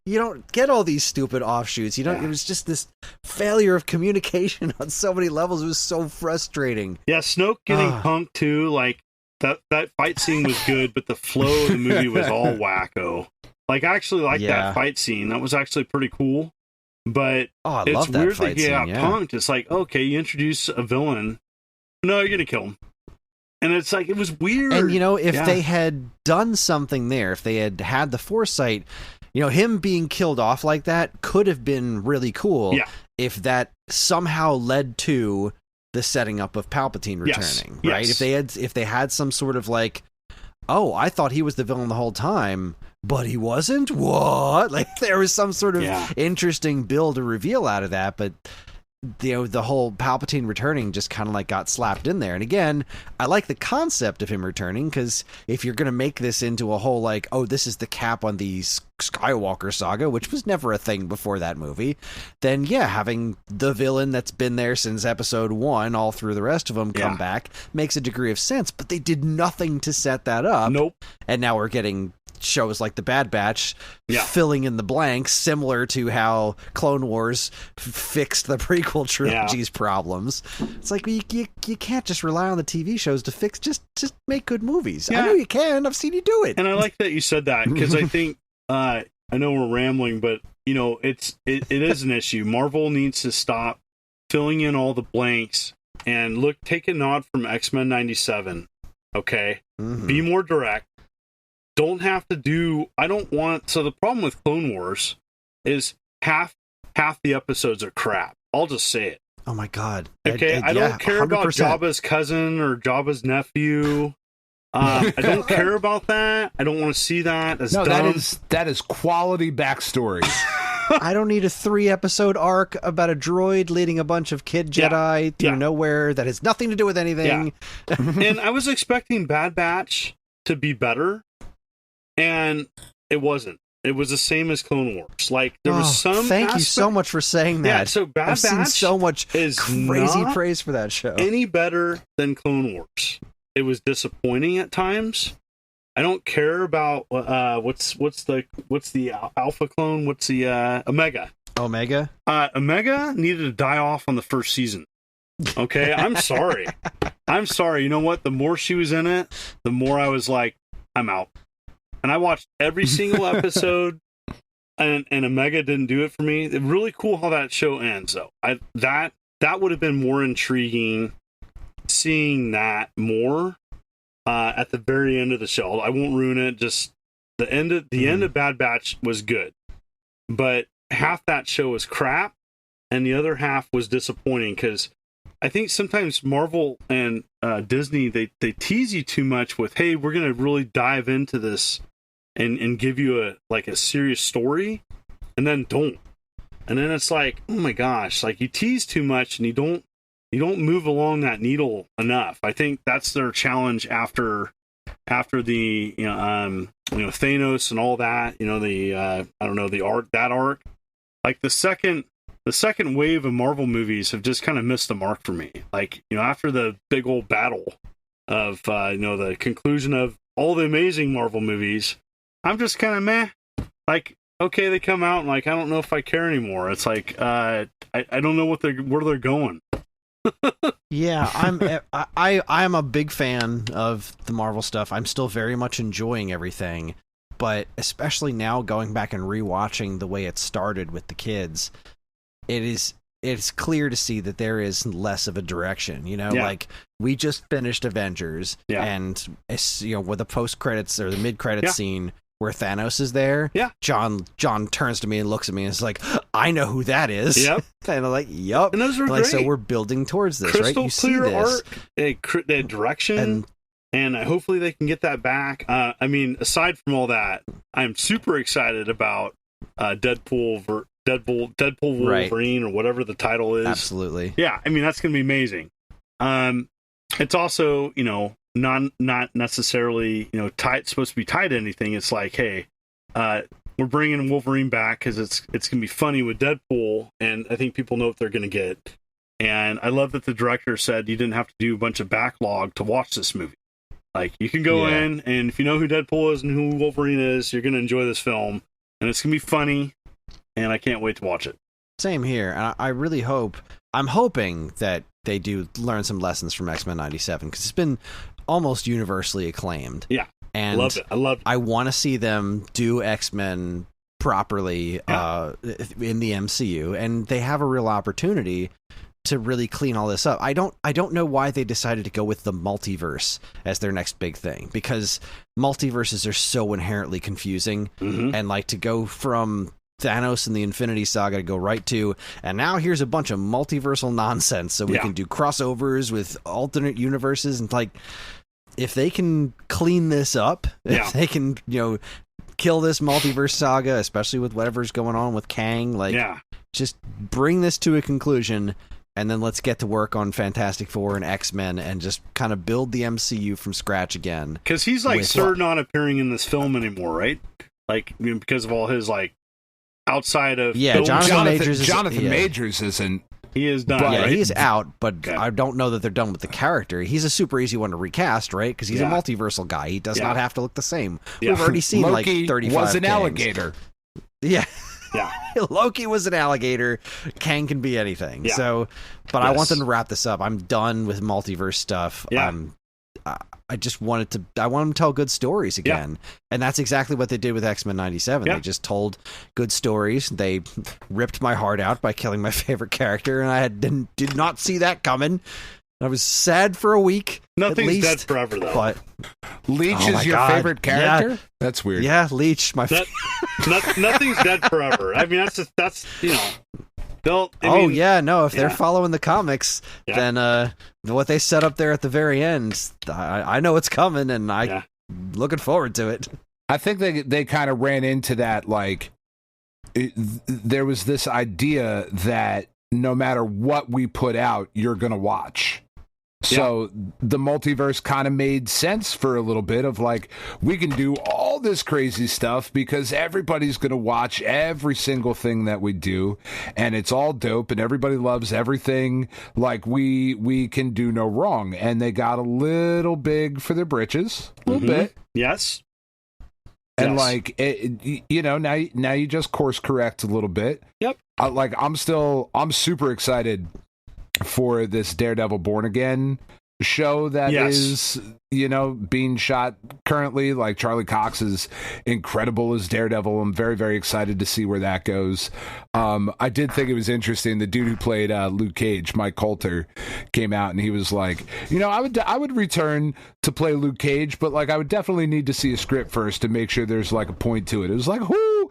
you don't get all these stupid offshoots. You don't. It was just this failure of communication on so many levels. It was so frustrating. Yeah, Snoke getting punked too. Like that fight scene was good, but the flow of the movie was all wacko. Like, I actually liked that fight scene. That was actually pretty cool. But it's weird that he got punked. It's like, okay, you introduce a villain. No, you're gonna kill him. And it's like, it was weird. And, if they had done something there, if they had the foresight, him being killed off like that could have been really cool if that somehow led to the setting up of Palpatine returning, right? Yes. If they had some sort of like, oh, I thought he was the villain the whole time, but he wasn't? What? Like, there was some sort of interesting build or reveal out of that, but the whole Palpatine returning just kind of like got slapped in there. And again, I like the concept of him returning, because if you're going to make this into a whole like, oh, this is the cap on the Skywalker saga, which was never a thing before that movie, then having the villain that's been there since episode 1 all through the rest of them come back makes a degree of sense. But they did nothing to set that up. Nope. And now we're getting shows like The Bad Batch filling in the blanks, similar to how Clone Wars fixed the prequel trilogy's problems. It's like, you can't just rely on the TV shows to fix, just make good movies. I know you can. I've seen you do it. And I like that you said that, because I think I know we're rambling, but it is an issue. Marvel needs to stop filling in all the blanks and take a nod from X-Men 97. Okay, be more direct. Don't have to do. So the problem with Clone Wars is half the episodes are crap. I'll just say it. Oh my god. Okay, I don't care 100%. About Jabba's cousin or Jabba's nephew. I don't care about that. I don't want to see that. That's dumb. That is quality backstory. I don't need a 3-episode arc about a droid leading a bunch of kid Jedi through nowhere that has nothing to do with anything. Yeah. And I was expecting Bad Batch to be better, and it wasn't. It was the same as Clone Wars. Like, there was some Thank you so much for saying that. Yeah, so Bad I've Batch seen so much is crazy praise for that show. Any better than Clone Wars. It was disappointing at times. I don't care about what's the Alpha clone? What's the Omega? Omega? Omega needed to die off on the first season. Okay, I'm sorry. I'm sorry. You know what? The more she was in it, the more I was like, I'm out. And I watched every single episode, and Omega didn't do it for me. It's really cool how that show ends, though. That would have been more intriguing, seeing that more at the very end of the show. I won't ruin it. Just the end of Bad Batch was good, but half that show was crap, and the other half was disappointing because I think sometimes Marvel and Disney they tease you too much with, hey, we're gonna really dive into this and give you a serious story, and then don't. And then it's like, oh my gosh, like you tease too much and you don't move along that needle enough. I think that's their challenge after the Thanos and all that, the arc. Like the second wave of Marvel movies have just kind of missed the mark for me. Like, after the big old battle of the conclusion of all the amazing Marvel movies, I'm just kind of meh. Like, okay, they come out and like I don't know if I care anymore. It's like I don't know where they're going. Yeah, I'm a big fan of the Marvel stuff. I'm still very much enjoying everything, but especially now going back and rewatching the way it started with the kids, it's clear to see that there is less of a direction. Like we just finished Avengers, and with the post credits or the mid credits scene where Thanos is there, John turns to me and looks at me and is like, I know who that is. Yep. And I'm like, yup. And those were great. So we're building towards this, crystal right? You clear see this. Art, they had direction, and hopefully they can get that back. Aside from all that, I'm super excited about Deadpool Wolverine, or whatever the title is. Absolutely. Yeah, that's going to be amazing. It's also, not necessarily, supposed to be tied to anything. It's like, hey, we're bringing Wolverine back because it's going to be funny with Deadpool, and I think people know what they're going to get. And I love that the director said you didn't have to do a bunch of backlog to watch this movie. Like, you can go in, and if you know who Deadpool is and who Wolverine is, you're going to enjoy this film, and it's going to be funny, and I can't wait to watch it. Same here, and I really I'm hoping that they do learn some lessons from X-Men 97, because it's been almost universally acclaimed. Yeah, and I love it. I want to see them do X-Men properly in the MCU, and they have a real opportunity to really clean all this up. I don't know why they decided to go with the multiverse as their next big thing, because multiverses are so inherently confusing, and like to go from Thanos and the Infinity Saga to go right to, and now here's a bunch of multiversal nonsense so we can do crossovers with alternate universes, and like, if they can clean this up, if they can, kill this multiverse saga, especially with whatever's going on with Kang, just bring this to a conclusion, and then let's get to work on Fantastic Four and X-Men and just kind of build the MCU from scratch again. Because he's like not appearing in this film anymore, right? Like, because of all his like outside of Jonathan Majors isn't. He is done. Yeah, right? he's out, but I don't know that they're done with the character. He's a super easy one to recast, right? Because he's a multiversal guy. He does not have to look the same. We've already seen Loki 35 was an Kangs. alligator. Yeah. Yeah. Loki was an alligator. Kang can be anything. Yeah. So, but I want them to wrap this up. I'm done with multiverse stuff. Yeah. I just wanted to. I want them to tell good stories again, and that's exactly what they did with X-Men '97. Yeah. They just told good stories. They ripped my heart out by killing my favorite character, and I did not see that coming. I was sad for a week. Nothing's dead forever, though. But Leech is your favorite character? Yeah. That's weird. Yeah, Leech, nothing's dead forever. That's If they're following the comics, then what they set up there at the very end, I know it's coming, and I'm looking forward to it. I think they kind of ran into that, like, there was this idea that no matter what we put out, you're going to watch. So the multiverse kind of made sense for a little bit of like, we can do all this crazy stuff because everybody's going to watch every single thing that we do, and it's all dope, and everybody loves everything. Like, we can do no wrong. And they got a little big for their britches, a little bit. Yes. And like, now you just course correct a little bit. Yep. I'm super excited for this Daredevil Born Again show that is, being shot currently. Like, Charlie Cox is incredible as Daredevil. I'm very, very excited to see where that goes. I did think it was interesting. The dude who played Luke Cage, Mike Coulter, came out and he was like, I would return to play Luke Cage, but like, I would definitely need to see a script first to make sure there's like a point to it. It was like, who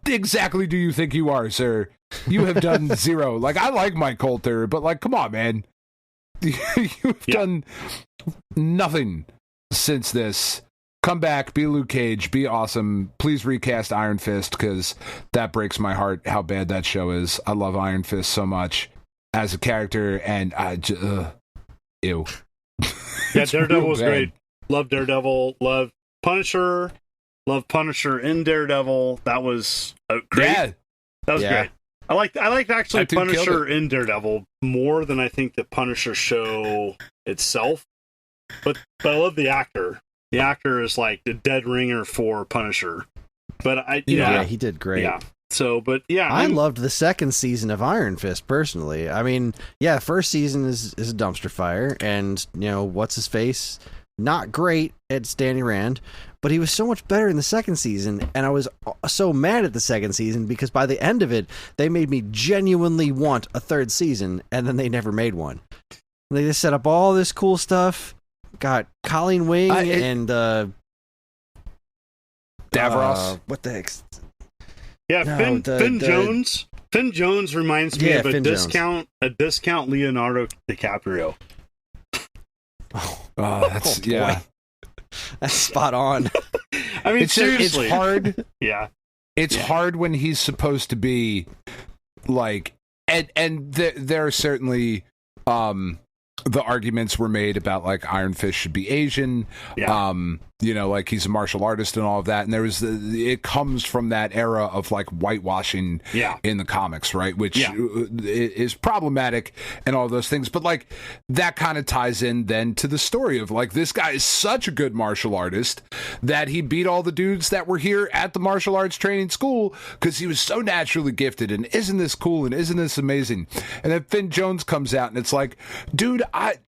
exactly do you think you are, sir? You have done zero. Like, I like Mike Coulter, but like, come on, man. You've done nothing since this. Come back, be Luke Cage, be awesome. Please recast Iron Fist, because that breaks my heart how bad that show is. I love Iron Fist so much as a character, and I just, ew. Yeah, Daredevil was great. Love Daredevil. Love Punisher. Love Punisher in Daredevil. That was great. Yeah. That was great. I like actually Punisher in Daredevil more than I think the Punisher show itself. But I love the actor. The actor is like the dead ringer for Punisher. But he did great. Yeah. So, but I loved the second season of Iron Fist personally. I mean, first season is a dumpster fire, and what's his face? Not great. It's Danny Rand. But he was so much better in the second season, and I was so mad at the second season because by the end of it, they made me genuinely want a third season, and then they never made one. They just set up all this cool stuff. Got Colleen Wing and Davros. What the heck? Yeah, Finn Jones. Finn Jones reminds me of a discount Leonardo DiCaprio. That's That's spot on. I mean, seriously. It's hard. Yeah. It's hard when he's supposed to be like, and there are certainly the arguments were made about like Iron Fist should be Asian. Yeah. Like he's a martial artist and all of that. And there was it comes from that era of like whitewashing in the comics, right? Which is problematic and all those things. But like that kind of ties in then to the story of like, this guy is such a good martial artist that he beat all the dudes that were here at the martial arts training school because he was so naturally gifted. And isn't this cool? And isn't this amazing? And then Finn Jones comes out and it's like, dude,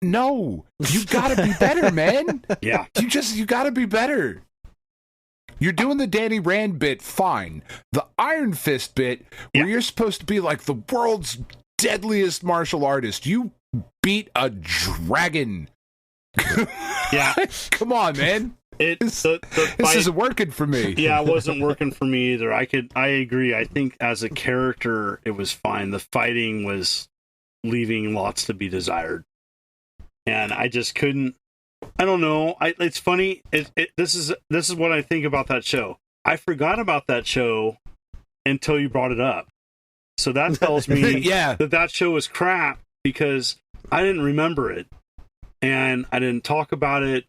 no, you gotta be better, man. Yeah. You gotta be better. You're doing the Danny Rand bit, fine. The Iron Fist bit, where you're supposed to be like the world's deadliest martial artist. You beat a dragon. Yeah. Come on, man. This isn't working for me. Yeah, it wasn't working for me either. I agree. I think as a character, it was fine. The fighting was leaving lots to be desired. And I just couldn't. I don't know. It's funny. This is what I think about that show. I forgot about that show until you brought it up. So that tells me that show was crap because I didn't remember it and I didn't talk about it.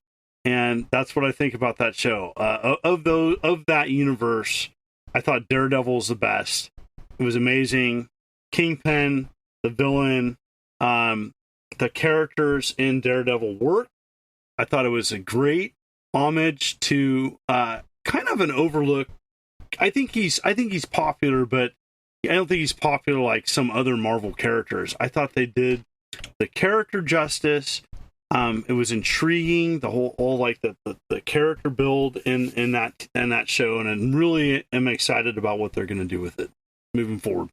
And that's what I think about that show. Of that universe, I thought Daredevil's the best. It was amazing. Kingpin, the villain, the characters in Daredevil work. I thought it was a great homage to kind of an overlooked. I think he's popular, but I don't think he's popular like some other Marvel characters. I thought they did the character justice. It was intriguing. The character build in that show, and I really am excited about what they're going to do with it moving forward.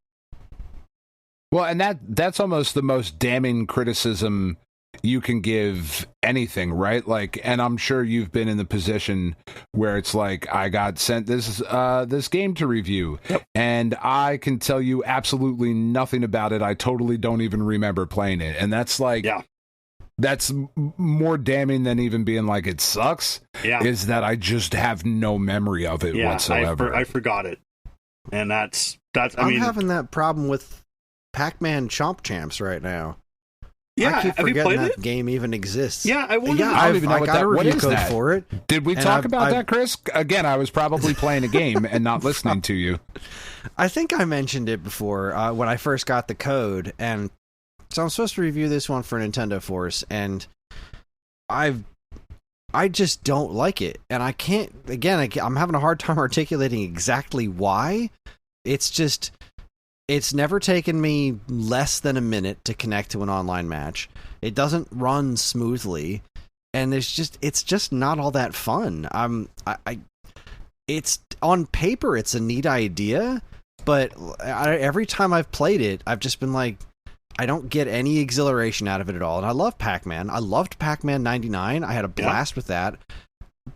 Well, and that's almost the most damning criticism you can give anything, right? Like, and I'm sure you've been in the position where it's like, I got sent this game to review, and I can tell you absolutely nothing about it. I totally don't even remember playing it, and that's like, that's more damning than even being like it sucks. Is that I just have no memory of it whatsoever. I forgot it, and that's. I'm having that problem with Pac-Man Chomp Champs right now. Yeah, I keep forgetting that game even exists. Yeah, I wonder. I don't even know what review code for it. Did we talk about that, Chris? Again, I was probably playing a game and not listening to you. I think I mentioned it before when I first got the code, and so I'm supposed to review this one for Nintendo Force, and I just don't like it, and I can't. Again, I'm having a hard time articulating exactly why. It's just. It's never taken me less than a minute to connect to an online match. It doesn't run smoothly, and it's just not all that fun. It's on paper, it's a neat idea, but every time I've played it, I've just been like, I don't get any exhilaration out of it at all. And I love Pac-Man. I loved Pac-Man 99. I had a blast with that,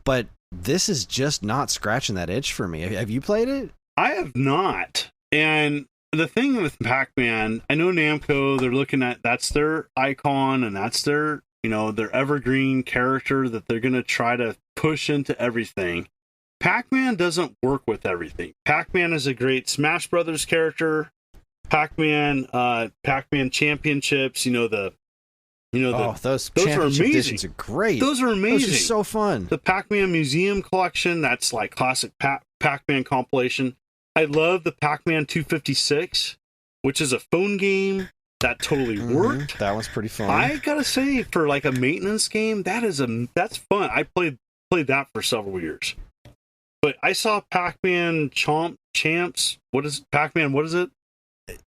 but this is just not scratching that itch for me. Have you played it? I have not, and the thing with Pac-Man, I know Namco, they're looking at, that's their icon and that's their, their evergreen character that they're going to try to push into everything. Pac-Man doesn't work with everything. Pac-Man is a great Smash Brothers character. Pac-Man Championships, those championship editions are great. Those are amazing. Those are so fun. The Pac-Man Museum Collection, that's like classic Pac-Man compilation. I love the Pac-Man 256, which is a phone game that totally worked. That one's pretty fun. I gotta say, for like a maintenance game, that's fun. I played that for several years. But I saw Pac-Man Champs. What is Pac-Man? What is it?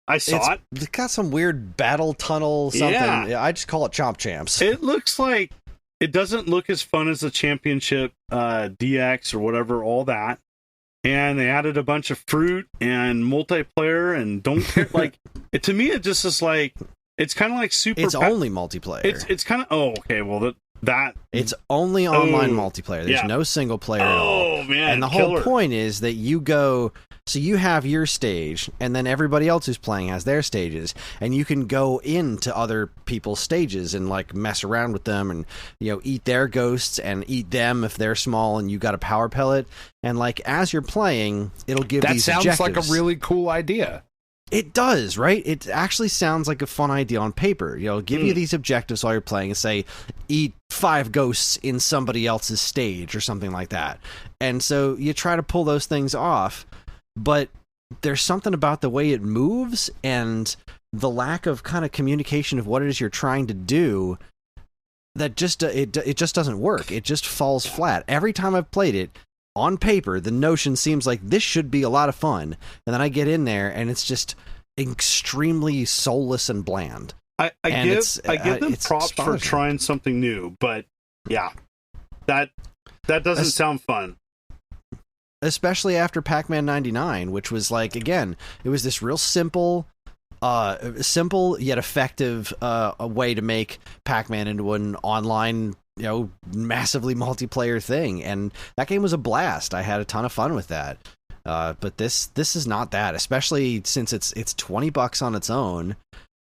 I saw it. It's got some weird battle tunnel something. Yeah, I just call it Chomp Champs. It looks like it doesn't look as fun as the Championship DX or whatever. All that. And they added a bunch of fruit and multiplayer and don't care. Like, to me, it just is like, it's kind of like Super. It's only multiplayer. It's kind of, okay, well, that. It's only online multiplayer. There's no single player at all. Oh, man. And the whole point is that you go, so you have your stage, and then everybody else who's playing has their stages, and you can go into other people's stages and, like, mess around with them and, eat their ghosts and eat them if they're small and you got a power pellet. And, like, as you're playing, it'll give these objectives. That sounds like a really cool idea. It does, right? It actually sounds like a fun idea on paper. Give you these objectives while you're playing and say, eat 5 ghosts in somebody else's stage or something like that. And so you try to pull those things off, but there's something about the way it moves and the lack of kind of communication of what it is you're trying to do that just it just doesn't work. It just falls flat. Every time I've played it, on paper, the notion seems like this should be a lot of fun, and then I get in there, and it's just extremely soulless and bland. I give them props for trying something new, but yeah, that doesn't sound fun. Especially after Pac-Man 99, which was like, again, it was this real simple yet effective a way to make Pac-Man into an online, massively multiplayer thing, and that game was a blast. I had a ton of fun with that. But this is not that, especially since it's $20 on its own,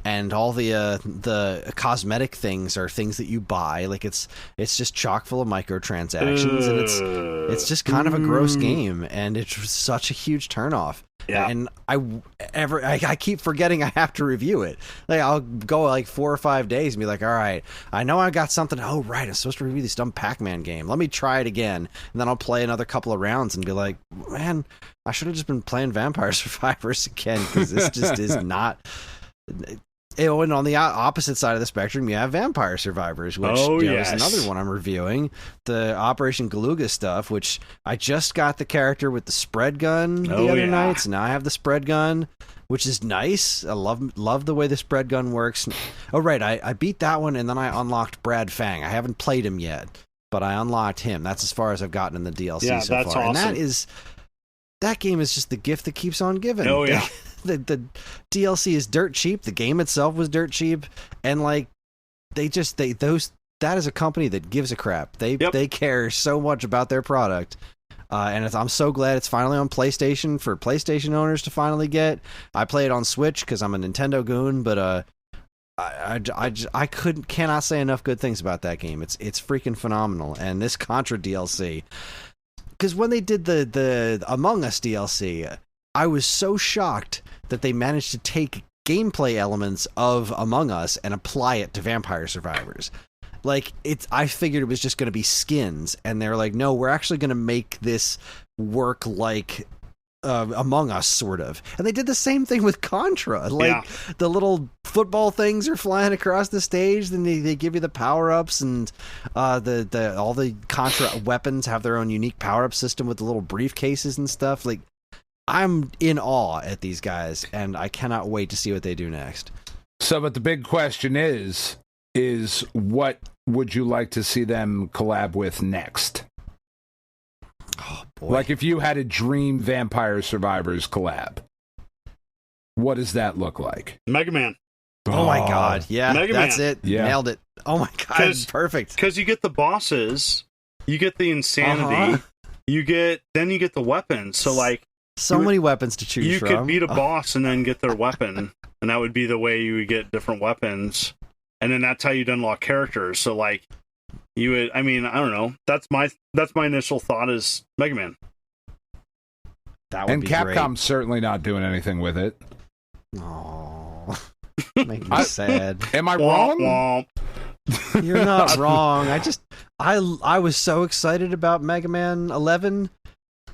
and all the cosmetic things are things that you buy. Like it's just chock full of microtransactions, and it's just kind of a gross game, and it's such a huge turnoff. Yeah. And I keep forgetting I have to review it. Like I'll go like 4 or 5 days and be like, all right, I know I got something. Oh, right, I'm supposed to review this dumb Pac-Man game. Let me try it again. And then I'll play another couple of rounds and be like, man, I should have just been playing Vampire Survivors again, because this just is not... And on the opposite side of the spectrum, you have Vampire Survivors, which is another one I'm reviewing. The Operation Galuga stuff, which I just got the character with the spread gun the other night, so now I have the spread gun, which is nice. I love the way the spread gun works. Oh, right, I beat that one, and then I unlocked Brad Fang. I haven't played him yet, but I unlocked him. That's as far as I've gotten in the DLC so far. Awesome. And that game is just the gift that keeps on giving. Oh, yeah. The DLC is dirt cheap. The game itself was dirt cheap, and like those that is a company that gives a crap. They care so much about their product. And I'm so glad it's finally on PlayStation for PlayStation owners to finally get. I play it on Switch because I'm a Nintendo goon, but I cannot say enough good things about that game. It's freaking phenomenal. And this Contra DLC, because when they did the Among Us DLC, I was so shocked that they managed to take gameplay elements of Among Us and apply it to Vampire Survivors. Like, I figured it was just going to be skins, and they're like, no, we're actually going to make this work like Among Us, sort of. And they did the same thing with Contra. Like, the little football things are flying across the stage, then they give you the power-ups, and all the Contra weapons have their own unique power-up system with the little briefcases and stuff. Like, I'm in awe at these guys, and I cannot wait to see what they do next. So, but the big question is what would you like to see them collab with next? Oh, boy. Like, if you had a dream Vampire Survivors collab, what does that look like? Mega Man. Oh my God. Yeah, Mega that's Man. it. Yeah. Nailed it. Oh my God. Perfect. Because you get the bosses, you get the insanity, you get the weapons. So, like, so many weapons to choose from. You could beat a boss and then get their weapon, and that would be the way you would get different weapons. And then that's how you'd unlock characters. So, like, you would, I mean, I don't know. That's my initial thought is Mega Man. That would and be Capcom's great. certainly not doing anything with it. Oh, make me sad. Am I wrong? You're not wrong. I was so excited about Mega Man 11.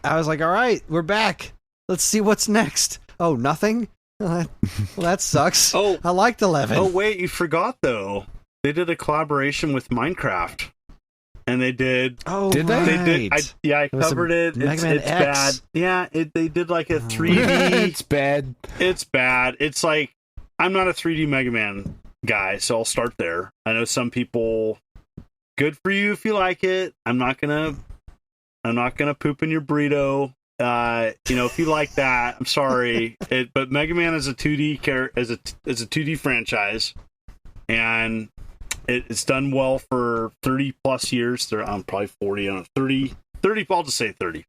I was like, all right, we're back. Let's see what's next. Oh, nothing? Well, that sucks. Oh, I liked 11. Oh, wait, you forgot, though. They did a collaboration with Minecraft. And they did... Oh, did they? Right. They did. I covered it. Mega Man it's X. bad. Yeah, they did like a 3D... It's bad. It's bad. It's like... I'm not a 3D Mega Man guy, so I'll start there. I know some people... Good for you if you like it. I'm not gonna poop in your burrito. If you like that, I'm sorry. But Mega Man is a 2D is a 2D franchise, and it's done well for 30 plus years. I'm probably 40. I don't know, 30. I'll just say 30.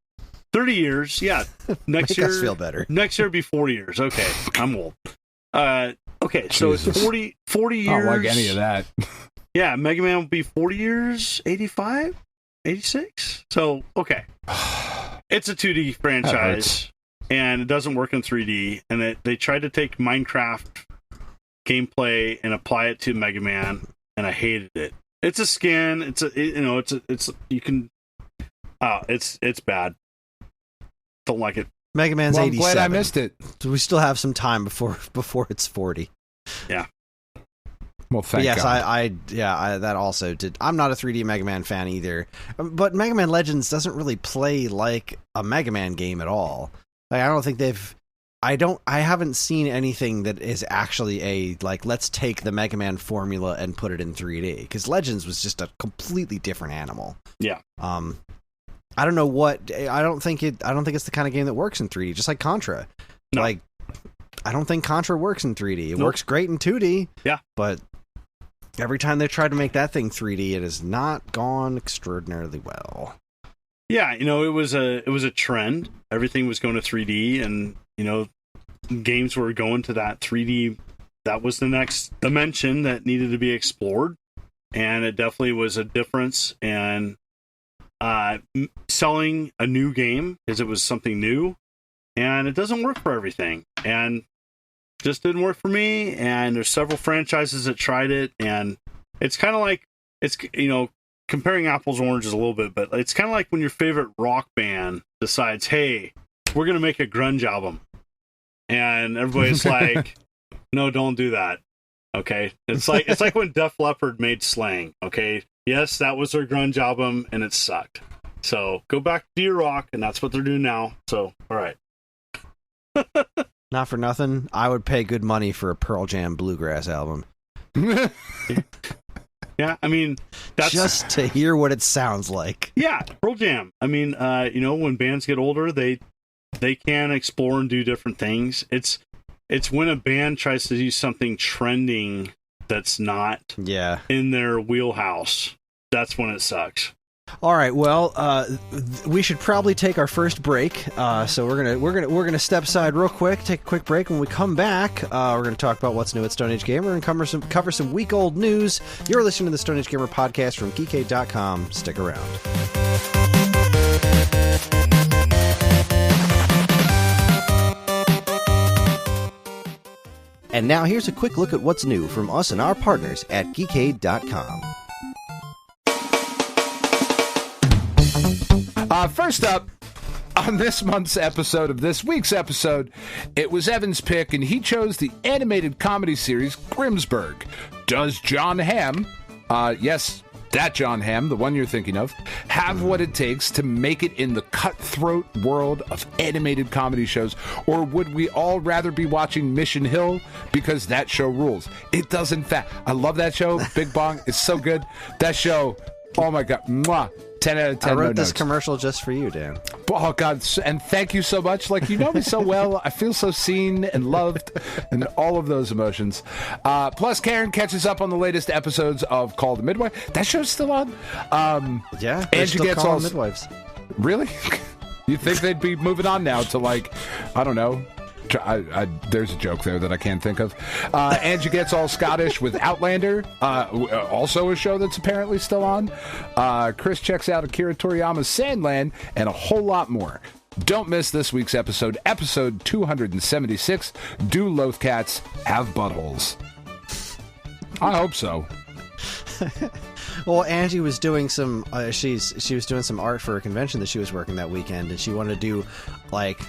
30 years. Yeah. Next Make year, us feel better. Next year will be 40 years. Okay, I'm old. Okay, so Jesus. it's 40 years. I don't like any of that. Yeah, Mega Man will be 40 years, 85, 86. So, okay. It's a 2D franchise, and it doesn't work in 3D. And they tried to take Minecraft gameplay and apply it to Mega Man, and I hated it. It's a skin. It's bad. Don't like it. Mega Man's 87. I'm glad I missed it. So we still have some time before it's 40. Yeah. Well, thank yes, God. that also did. I'm not a 3D Mega Man fan either, but Mega Man Legends doesn't really play like a Mega Man game at all. Like, I don't think I haven't seen anything that is actually let's take the Mega Man formula and put it in 3D, because Legends was just a completely different animal. Yeah. I don't know what. I don't think it's the kind of game that works in 3D, just like Contra. No. Like, I don't think Contra works in 3D. It works great in 2D. Yeah. But every time they tried to make that thing 3D, it has not gone extraordinarily well. Yeah, it was a trend. Everything was going to 3D, and games were going to that 3D. That was the next dimension that needed to be explored, and it definitely was a difference. And selling a new game because it was something new, and it doesn't work for everything, and just didn't work for me. And there's several franchises that tried it, and it's kind of like comparing apples and oranges a little bit, but it's kind of like when your favorite rock band decides, hey, we're going to make a grunge album. And everybody's like, no, don't do that. Okay. It's like when Def Leppard made Slang. Okay. Yes, that was their grunge album and it sucked. So go back to your rock, and that's what they're doing now. So, all right. Not for nothing, I would pay good money for a Pearl Jam bluegrass album. Yeah, I mean, that's just to hear what it sounds like. Yeah, Pearl Jam. I mean, when bands get older, they can explore and do different things. It's when a band tries to do something trending that's not in their wheelhouse, that's when it sucks. All right, well, we should probably take our first break. So we're gonna step aside real quick, take a quick break. When we come back, we're gonna talk about what's new at Stone Age Gamer and cover some week-old news. You're listening to the Stone Age Gamer podcast from Geekade.com. Stick around. And now here's a quick look at what's new from us and our partners at Geekade.com. First up, on this month's episode of this week's episode, it was Evan's pick, and he chose the animated comedy series Grimmsburg. Does John Hamm, yes, that John Hamm, the one you're thinking of, have what it takes to make it in the cutthroat world of animated comedy shows? Or would we all rather be watching Mission Hill because that show rules? It does, in fact. I love that show. Big Bong. It's so good. That show, oh my God. Mwah. 10 out of 10. I wrote this commercial just for you, Dan. Oh, God. And thank you so much. Like, you know me so well. I feel so seen and loved and all of those emotions. Plus, Karen catches up on the latest episodes of Call the Midwife. That show's still on? Yeah. And she gets all midwives. Really? You'd think they'd be moving on now to, like, I don't know. There's a joke there that I can't think of. Angie gets all Scottish with Outlander, also a show that's apparently still on. Chris checks out Akira Toriyama's Sandland, and a whole lot more. Don't miss this week's episode 276. Do Lothcats have buttholes? I hope so. Well, Angie was doing some. She was doing some art for a convention that she was working that weekend, and she wanted to do like.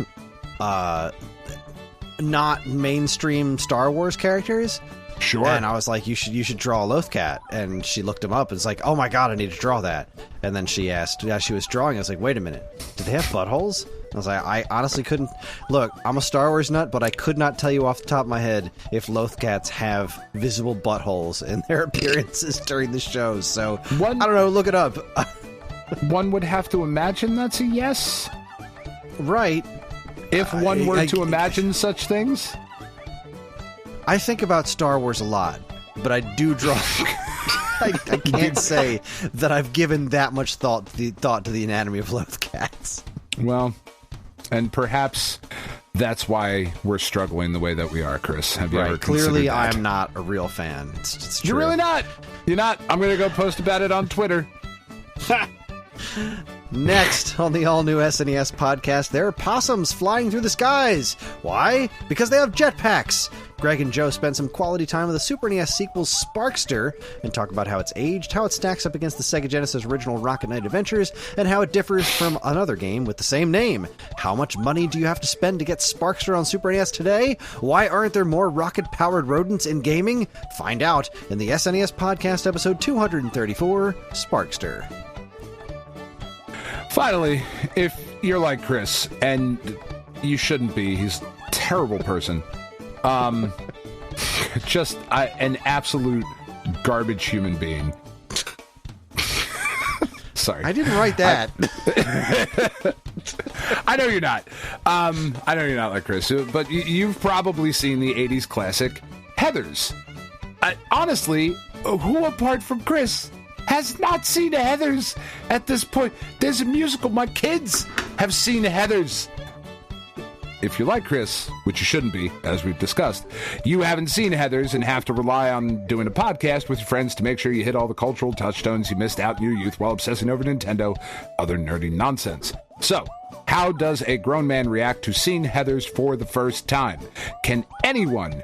Not mainstream Star Wars characters. Sure. And I was like, you should draw a Lothcat. And she looked him up and was like, oh my God, I need to draw that. And then she asked, as she was drawing, I was like, wait a minute, do they have buttholes? I was like, I honestly couldn't. Look, I'm a Star Wars nut, but I could not tell you off the top of my head if Lothcats have visible buttholes in their appearances during the shows. So, I don't know, look it up. One would have to imagine that's a yes. Right. If one were to imagine such things? I think about Star Wars a lot, but I do draw... I can't say that I've given that much thought to the anatomy of Lothcats. Well, and perhaps that's why we're struggling the way that we are, Chris. Have you ever considered Clearly, that? I'm not a real fan. It's true. You're really not? You're not? I'm going to go post about it on Twitter. Next on the all-new SNES podcast, there are possums flying through the skies. Why? Because they have jetpacks. Greg and Joe spend some quality time with the Super NES sequel Sparkster and talk about how it's aged, how it stacks up against the Sega Genesis original Rocket Knight Adventures, and how it differs from another game with the same name. How much money do you have to spend to get Sparkster on Super NES today? Why aren't there more rocket-powered rodents in gaming? Find out in the SNES podcast episode 234, Sparkster. Finally, if you're like Chris, and you shouldn't be, he's a terrible person, just an absolute garbage human being. Sorry. I didn't write that. I know you're not. I know you're not like Chris, but you've probably seen the 80s classic Heathers. Honestly, who apart from Chris has not seen Heathers at this point? There's a musical. My kids have seen Heathers. If you're like Chris, which you shouldn't be, as we've discussed, you haven't seen Heathers and have to rely on doing a podcast with your friends to make sure you hit all the cultural touchstones you missed out in your youth while obsessing over Nintendo, other nerdy nonsense. So, how does a grown man react to seeing Heathers for the first time? Can anyone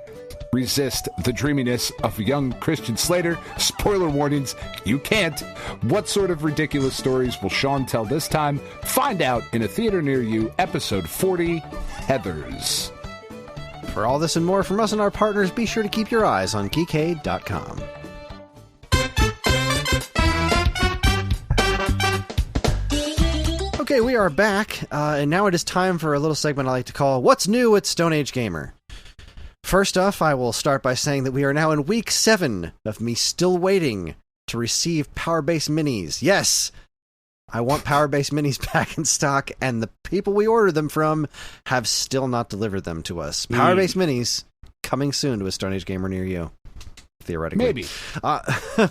resist the dreaminess of young Christian Slater? Spoiler warnings, you can't. What sort of ridiculous stories will Sean tell this time? Find out in a theater near you, episode 40, Heathers. For all this and more from us and our partners, be sure to keep your eyes on Geekade.com. Okay, we are back, and now it is time for a little segment I like to call What's New at Stone Age Gamer. First off, I will start by saying that we are now in week 7 of me still waiting to receive Power Base Minis. Yes, I want Power Base Minis back in stock, and the people we ordered them from have still not delivered them to us. Power Base Minis coming soon to a Stone Age Gamer near you. theoretically. Maybe.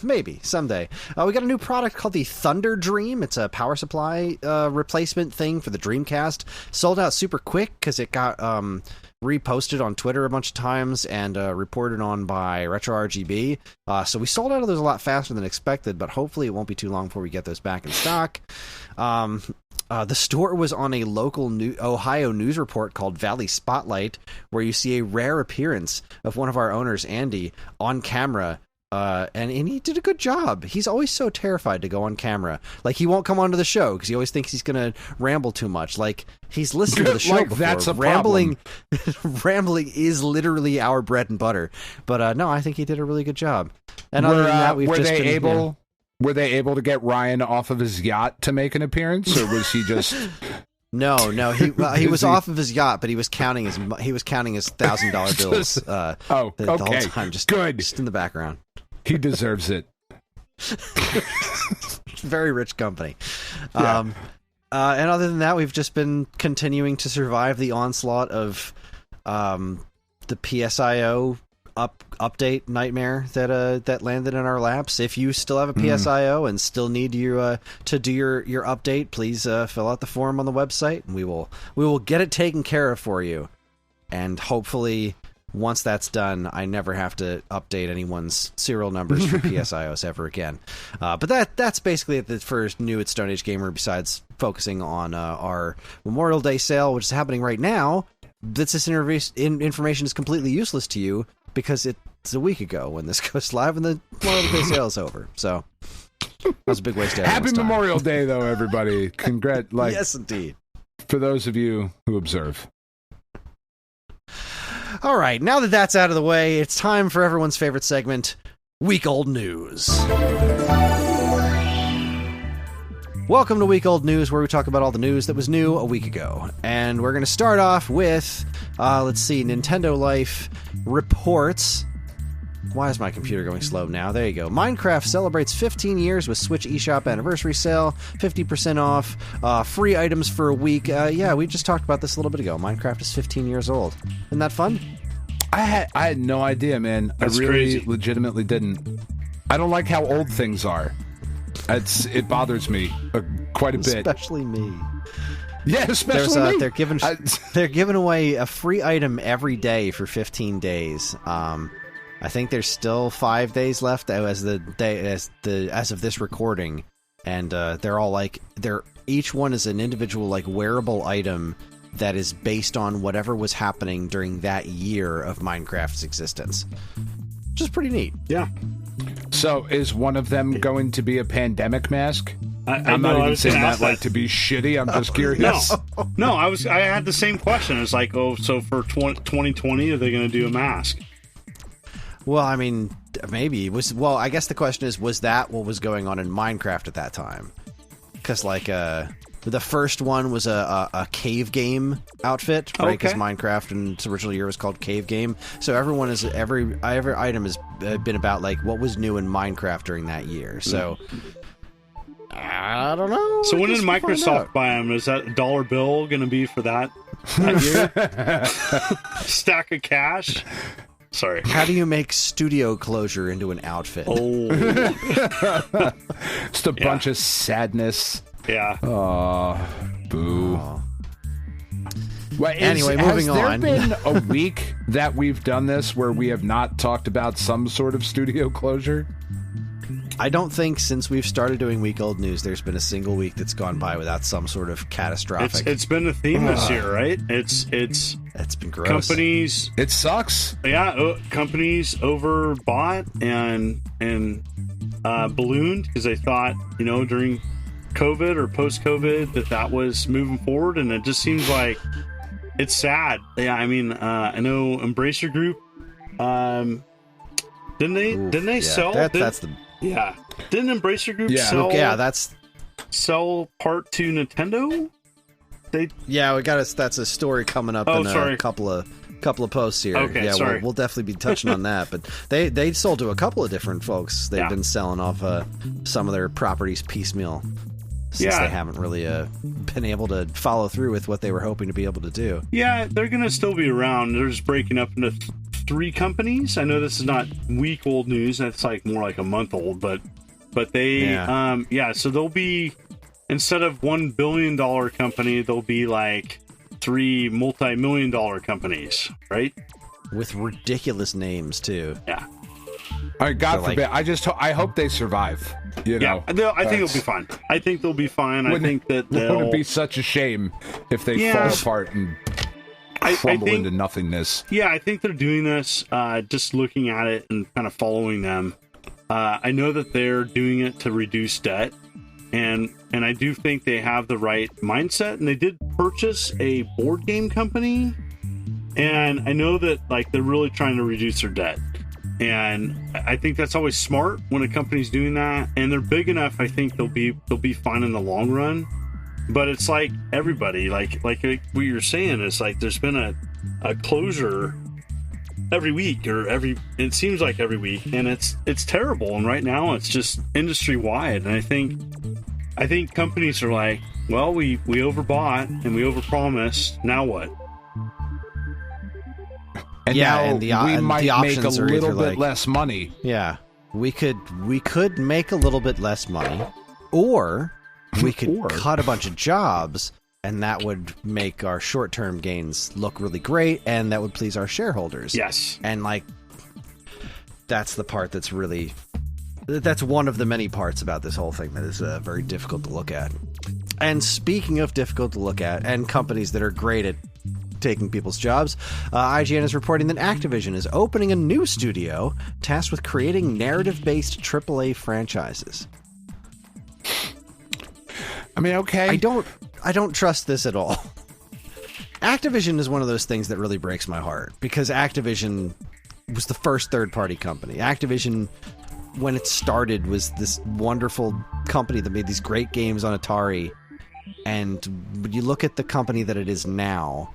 Maybe someday. We got a new product called the Thunder Dream. It's a power supply replacement thing for the Dreamcast. Sold out super quick because it got reposted on Twitter a bunch of times and reported on by RetroRGB. So we sold out of those a lot faster than expected, but hopefully it won't be too long before we get those back in stock. The store was on a local Ohio news report called Valley Spotlight, where you see a rare appearance of one of our owners, Andy, on camera. And he did a good job. He's always so terrified to go on camera. Like, he won't come onto the show because he always thinks he's going to ramble too much. Like, he's listened to the show before. That's a rambling is literally our bread and butter. But no, I think he did a really good job. And other than that, we've just been able. Were they able to get Ryan off of his yacht to make an appearance, or was he just? No. He was off of his yacht, but he was counting his $1,000 bills. The whole time, just in the background. He deserves it. Very rich company. Yeah. And other than that, we've just been continuing to survive the onslaught of the PSIO update nightmare that landed in our laps. If you still have a PSIO and still need you to do your update, please fill out the form on the website, and we will get it taken care of for you. And hopefully, once that's done, I never have to update anyone's serial numbers for PSIOs ever again. But that's basically it for new at Stone Age Gamer, besides focusing on our Memorial Day sale, which is happening right now. This information is completely useless to you because it's a week ago when this goes live and the Memorial Day sale is over. So that was a big waste of Happy time. Memorial Day, though, everybody. Yes, indeed. For those of you who observe. All right, now that that's out of the way, it's time for everyone's favorite segment, Week Old News. Welcome to Week Old News, where we talk about all the news that was new a week ago. And we're going to start off with, Nintendo Life reports. Why is my computer going slow now? There you go. Minecraft celebrates 15 years with Switch eShop anniversary sale, 50% off, free items for a week. We just talked about this a little bit ago. Minecraft is 15 years old. Isn't that fun? I had no idea, man. That's I really crazy. Legitimately didn't. I don't like how old things are. It bothers me quite a bit. Especially me. Yeah, especially me. They're giving away a free item every day for 15 days. I think there's still 5 days left as of this recording, and they're all each one is an individual wearable item that is based on whatever was happening during that year of Minecraft's existence, which is pretty neat. Yeah. So is one of them going to be a pandemic mask? I'm not even saying that to be shitty. I'm just curious. No. I had the same question. It's like, so for 2020, are they going to do a mask? Well, I mean, maybe. I guess the question is, was that what was going on in Minecraft at that time? Because, the first one was a cave game outfit, right? Because Minecraft in its original year was called Cave Game. So every item has been about, what was new in Minecraft during that year. So, I don't know. So when did Microsoft buy them? Is that $1 bill going to be for that year? Stack of cash? Sorry. How do you make studio closure into an outfit? Just a bunch of sadness. Yeah. Oh, boo. Oh. Well, anyway, moving on. Has there been a week that we've done this where we have not talked about some sort of studio closure? I don't think since we've started doing Week Old News, there's been a single week that's gone by without some sort of catastrophic. It's been a theme this year, right? It's been gross. Companies. It sucks. Yeah, companies overbought and ballooned because they thought, during COVID or post-COVID that was moving forward, and it just seems like it's sad. Yeah, I mean, I know Embracer Group. Didn't they sell? Yeah. Didn't Embracer Group sell? Yeah, sell part to Nintendo. That's a story coming up in a couple of posts here. Okay, yeah, sorry. We'll definitely be touching on that. But they sold to a couple of different folks. They've been selling off some of their properties piecemeal since they haven't really been able to follow through with what they were hoping to be able to do. Yeah, they're going to still be around. They're just breaking up into 3 companies. I know this is not week-old news. That's like more like a month old, but they, so they'll be, instead of $1 billion company, they'll be like 3 multi-million-dollar companies, right? With ridiculous names too. Yeah. All right, God forbid. I hope they survive. You know, I think it'll be fine. I think they'll be fine. I think that they'll... Wouldn't it be such a shame if they fall apart and crumble into nothingness? Yeah, I think they're doing this, just looking at it and kind of following them. I know that they're doing it to reduce debt, and I do think they have the right mindset. And they did purchase a board game company, and I know that like they're really trying to reduce their debt. And I think that's always smart when a company's doing that. And they're big enough. I think they'll be fine in the long run. But it's like everybody, like what you're saying is like there's been a closure every week it seems like every week, and it's terrible. And right now it's just industry wide. And I think companies are like, well, we overbought and we overpromised. Now what? And now we might make a little bit less money. Yeah, we could make a little bit less money, or we could cut a bunch of jobs, and that would make our short-term gains look really great, and that would please our shareholders. Yes. And, like, that's the part that's one of the many parts about this whole thing that is very difficult to look at. And speaking of difficult to look at, and companies that are great at taking people's jobs, IGN is reporting that Activision is opening a new studio tasked with creating narrative-based AAA franchises. I mean, okay. I don't trust this at all. Activision is one of those things that really breaks my heart, because Activision was the first third-party company. Activision, when it started, was this wonderful company that made these great games on Atari. And when you look at the company that it is now,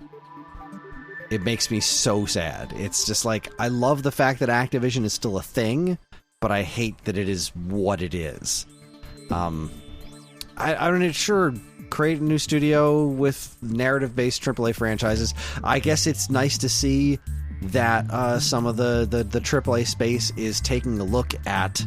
it makes me so sad. It's just like, I love the fact that Activision is still a thing, but I hate that it is what it is. I don't know, sure, create a new studio with narrative-based AAA franchises. I guess it's nice to see that some of the AAA space is taking a look at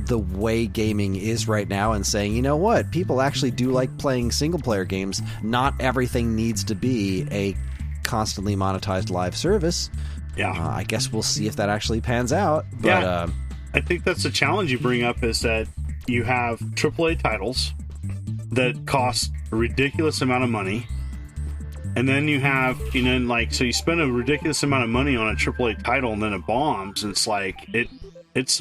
the way gaming is right now and saying, you know what, people actually do like playing single-player games. Not everything needs to be a constantly monetized live service. Yeah. I guess we'll see if that actually pans out. But, I think that's the challenge you bring up, is that you have AAA titles that cost a ridiculous amount of money, and then you have, so you spend a ridiculous amount of money on a AAA title, and then it bombs, and it's like it's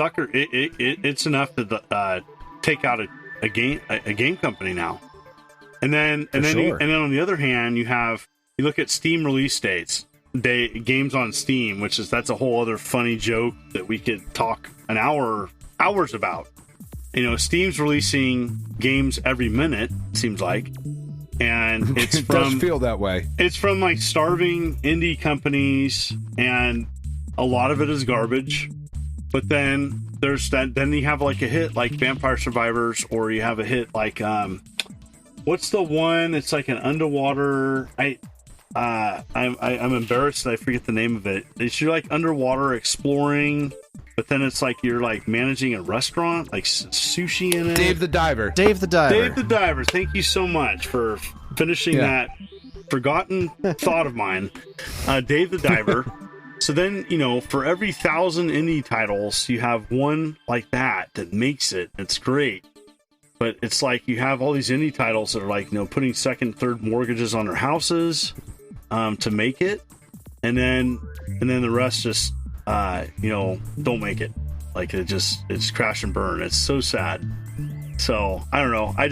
enough to take out a game company now. And then on the other hand, you look at Steam release dates, games on Steam, that's a whole other funny joke that we could talk hours about. Steam's releasing games every minute, seems like, and it does feel that way. It's from like starving indie companies, and a lot of it is garbage. But then there's that. Then you have like a hit like Vampire Survivors, or you have a hit like what's the one? It's like an underwater. I'm embarrassed that I forget the name of it. It's you're like underwater exploring. But then it's like you're like managing a restaurant, like sushi in it. Dave the Diver. Thank you so much for finishing that forgotten thought of mine. Dave the Diver. So then, for every 1,000 indie titles, you have one like that makes it. It's great. But it's like you have all these indie titles that are like, putting second, third mortgages on their houses to make it. And then the rest just... don't make it. Like it's crash and burn. It's so sad. So I don't know. I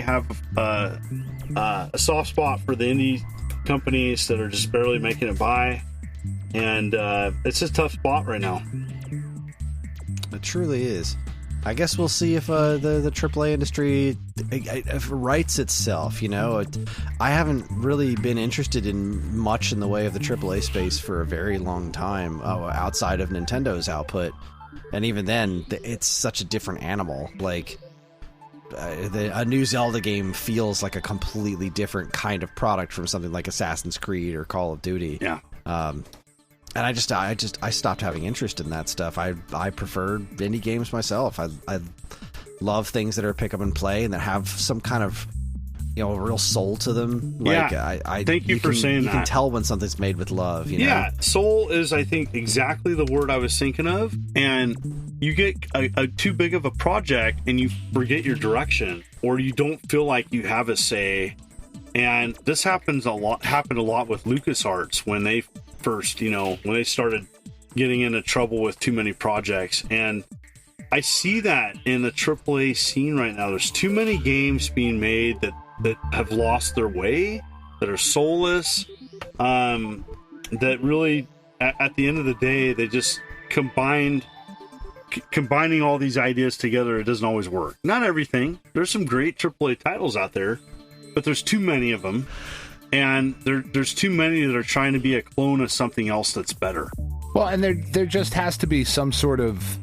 have a soft spot for the indie companies that are just barely making it by, and it's a tough spot right now. It truly is. I guess we'll see if the AAA industry if it rights itself. I haven't really been interested in much in the way of the AAA space for a very long time, outside of Nintendo's output, and even then, it's such a different animal. Like a new Zelda game feels like a completely different kind of product from something like Assassin's Creed or Call of Duty. Yeah. And I stopped having interest in that stuff. I prefer indie games myself. I love things that are pick up and play and that have some kind of, a real soul to them. Like, yeah. Thank you for saying that. You can tell when something's made with love. Yeah, soul is, I think, exactly the word I was thinking of. And you get a too big of a project and you forget your direction, or you don't feel like you have a say. And this happened a lot with LucasArts when they first, when they started getting into trouble with too many projects. And I see that in the AAA scene right now. There's too many games being made that have lost their way, that are soulless, that really, at the end of the day, they just combining all these ideas together, it doesn't always work. Not everything. There's some great AAA titles out there, but there's too many of them. And there's too many that are trying to be a clone of something else that's better. Well, and there just has to be some sort of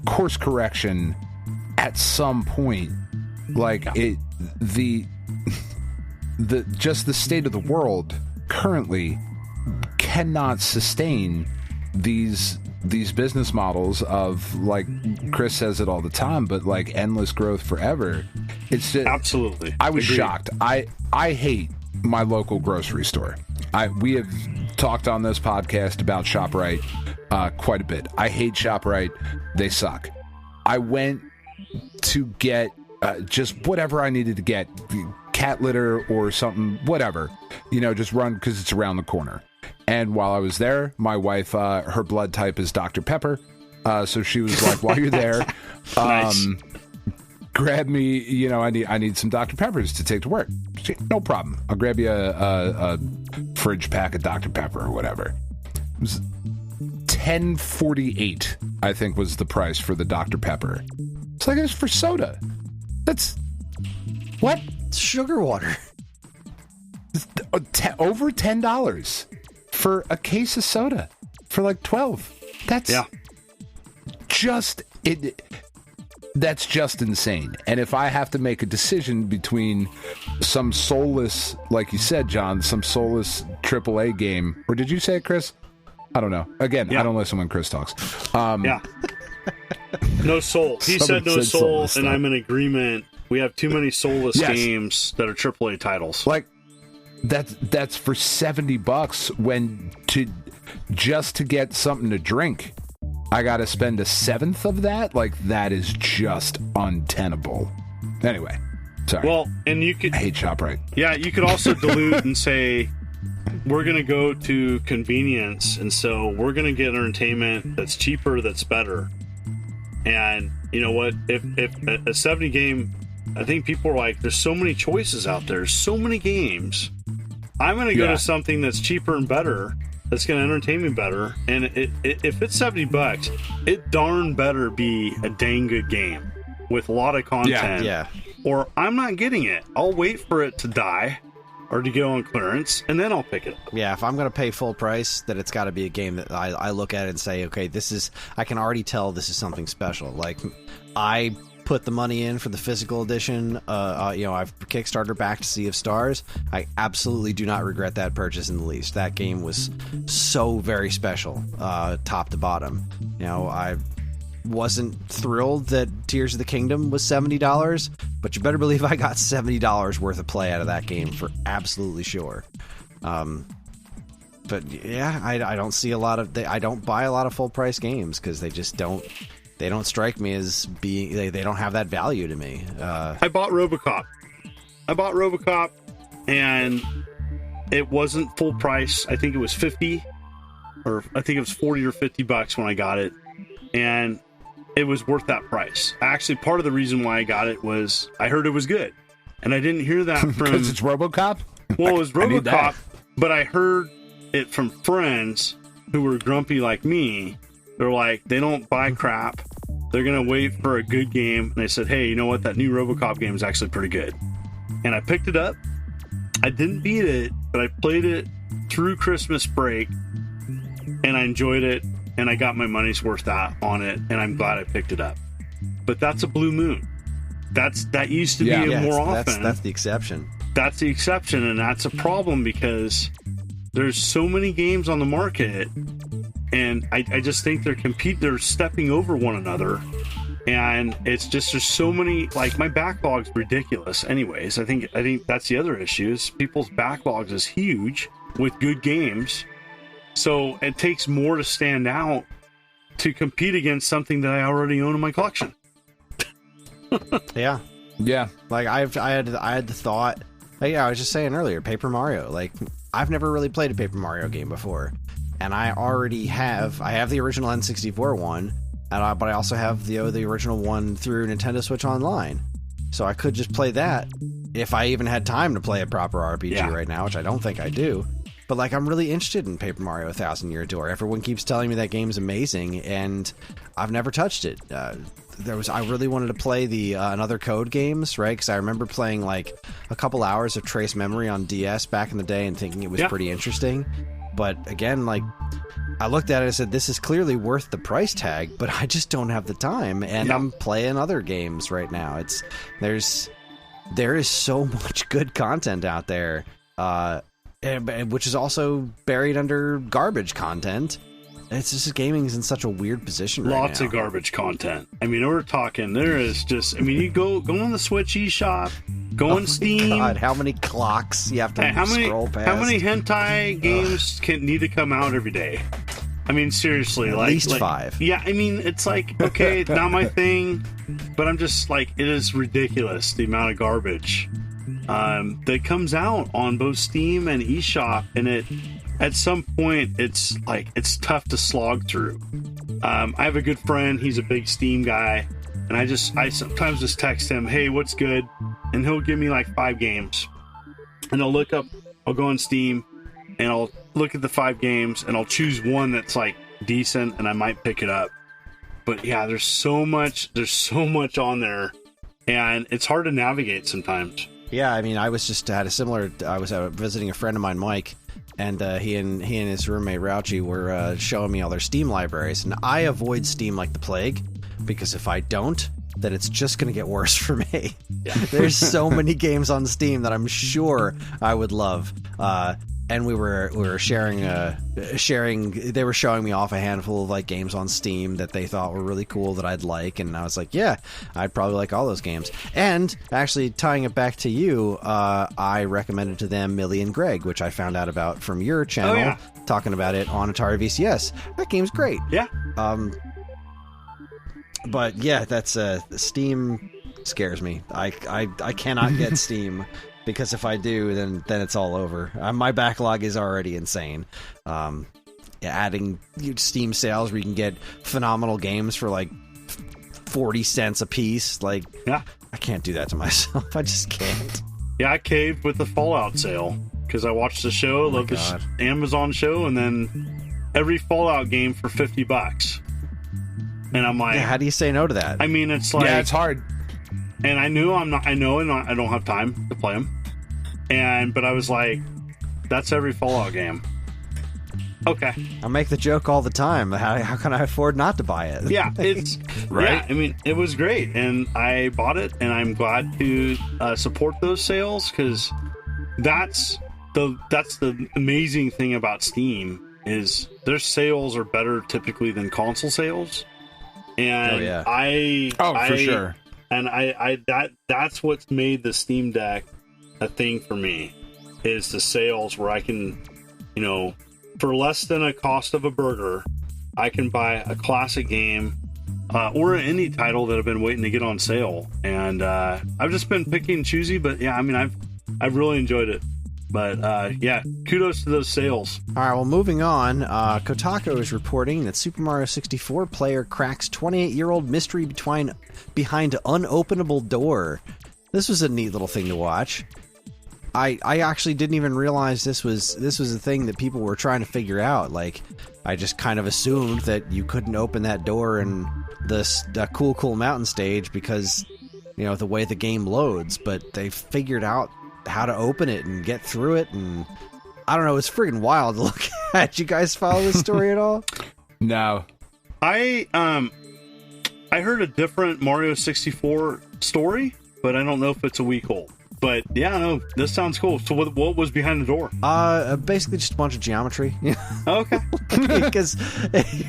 course correction at some point. Like the state of the world currently cannot sustain these business models of, like Chris says it all the time, but like endless growth forever. It's just, absolutely. I was shocked. I hate my local grocery store. We have talked on this podcast about ShopRite quite a bit. I hate ShopRite. They suck. I went to get just whatever I needed to get, cat litter or something, whatever, just run because it's around the corner. And while I was there, my wife, her blood type is Dr. Pepper. So she was like, while you're there, nice. Grab me, I need some Dr. Peppers to take to work. No problem. I'll grab you a fridge pack of Dr. Pepper or whatever. It was $10.48, I think, was the price for the Dr. Pepper. It's like it's for soda. That's what? It's sugar water. Over $10 for a case of soda for like 12. That's just it. That's just insane. And if I have to make a decision between some soulless, like you said, John, some soulless AAA game, or did you say it, Chris? I don't know. Again, I don't listen when Chris talks. No soul. He said no soul, and I'm in agreement. We have too many soulless games that are AAA titles. Like that's for $70 when just to get something to drink, I got to spend a seventh of that. Like, that is just untenable. Anyway, sorry. Well, and you could, I hate ShopRite. Yeah, you could also dilute and say, we're going to go to convenience, and so we're going to get entertainment that's cheaper, that's better. And you know what? If a 70 game, I think people are like, there's so many choices out there, so many games. I'm going to go to something that's cheaper and better, that's going to entertain me better. And if it's $70, it darn better be a dang good game with a lot of content. Yeah. Or I'm not getting it. I'll wait for it to die or to go on clearance, and then I'll pick it up. Yeah, if I'm going to pay full price, then it's got to be a game that I look at and say, okay, I can already tell this is something special. Like, I put the money in for the physical edition. I've Kickstarter backed Sea of Stars. I absolutely do not regret that purchase in the least. That game was so very special, top to bottom. I wasn't thrilled that Tears of the Kingdom was $70, but you better believe I got $70 worth of play out of that game for absolutely sure. But yeah, I don't see a lot of I don't buy a lot of full price games because they just don't strike me as being they don't have that value to me. I bought RoboCop, and it wasn't full price. I think it was $50, or I think it was $40 or $50 when I got it, and it was worth that price. Actually, part of the reason why I got it was I heard it was good, and I didn't hear that from because it's RoboCop. Well, it was RoboCop, but I heard it from friends who were grumpy like me. They're like, they don't buy crap. They're going to wait for a good game. And I said, hey, you know what? That new RoboCop game is actually pretty good. And I picked it up. I didn't beat it, but I played it through Christmas break, and I enjoyed it, and I got my money's worth on it, and I'm glad I picked it up. But that's a blue moon. That used to be more often. That's the exception. That's the exception, and that's a problem because There's so many games on the market, and I just think they're stepping over one another. And it's just, there's so many, like, my backlog's ridiculous anyways. I think that's the other issue, is people's backlogs is huge with good games. So it takes more to stand out to compete against something that I already own in my collection. Yeah. Like I had the thought. Like, I was just saying earlier, Paper Mario. Like, I've never really played a Paper Mario game before, and I have the original N64 one, but I also have the original one through Nintendo Switch Online. So I could just play that if I even had time to play a proper RPG right now, which I don't think I do. But, like, I'm really interested in Paper Mario 1,000 Year Door. Everyone keeps telling me that game's amazing, and I've never touched it. I really wanted to play the Another Code games, right? Because I remember playing, like, a couple hours of Trace Memory on DS back in the day and thinking it was pretty interesting. But, again, like, I looked at it and said, this is clearly worth the price tag, but I just don't have the time, and I'm playing other games right now. There is so much good content out there, which is also buried under garbage content. It's just gaming's in such a weird position right now. Lots of garbage content. I mean, we're talking, there is just, I mean, you go on the Switch eShop, go on Steam. God, how many clocks you have to scroll past? How many hentai games need to come out every day? I mean, seriously. At least 5. Yeah, I mean, it's like, okay, it's not my thing, but I'm just like, it is ridiculous, the amount of garbage that comes out on both Steam and eShop, and at some point it's tough to slog through. I have a good friend, he's a big Steam guy, and I sometimes just text him, hey, what's good? And he'll give me like 5 games, and I'll go on Steam and I'll look at the 5 games and I'll choose one that's like decent, and I might pick it up. But yeah, there's so much on there, and it's hard to navigate sometimes. Yeah, I mean, I was visiting a friend of mine, Mike, and he and his roommate Rauchi were showing me all their Steam libraries, and I avoid Steam like the plague, because if I don't, then it's just going to get worse for me. Yeah. There's so many games on Steam that I'm sure I would love. And we were sharing. They were showing me off a handful of like games on Steam that they thought were really cool that I'd like, and I was like, yeah, I'd probably like all those games. And actually, tying it back to you, I recommended to them Millie and Greg, which I found out about from your channel, talking about it on Atari VCS. That game's great. Yeah. But yeah, that's Steam scares me. I cannot get Steam. Because if I do, then it's all over. My backlog is already insane. Adding Steam sales where you can get phenomenal games for like 40 cents a piece. Like, I can't do that to myself. I just can't. Yeah, I caved with the Fallout sale because I watched the show, loved the Amazon show, and then every Fallout game for $50. And I'm like, how do you say no to that? I mean, it's like, it's hard. And I don't have time to play them. But I was like, that's every Fallout game. Okay. I make the joke all the time. How can I afford not to buy it? Yeah, it's right. Yeah, I mean, it was great, and I bought it, and I'm glad to support those sales, because that's the amazing thing about Steam is their sales are better typically than console sales. And for sure. And that's what's made the Steam Deck a thing for me, is the sales where I can, for less than a cost of a burger, I can buy a classic game or an indie title that I've been waiting to get on sale. And I've just been picky and choosy, but yeah, I mean, I've really enjoyed it. But kudos to those sales. All right, well, moving on, Kotaku is reporting that Super Mario 64 player cracks 28-year-old mystery behind unopenable door. This was a neat little thing to watch. I actually didn't even realize this was a thing that people were trying to figure out. Like, I just kind of assumed that you couldn't open that door in the Cool Mountain stage because, the way the game loads. But they figured out how to open it and get through it, and I don't know, it's freaking wild to look at. You guys follow this story at all? No. I heard a different Mario 64 story, but I don't know if it's a week old. But yeah, no, this sounds cool. So what was behind the door? Basically just a bunch of geometry. Okay. Because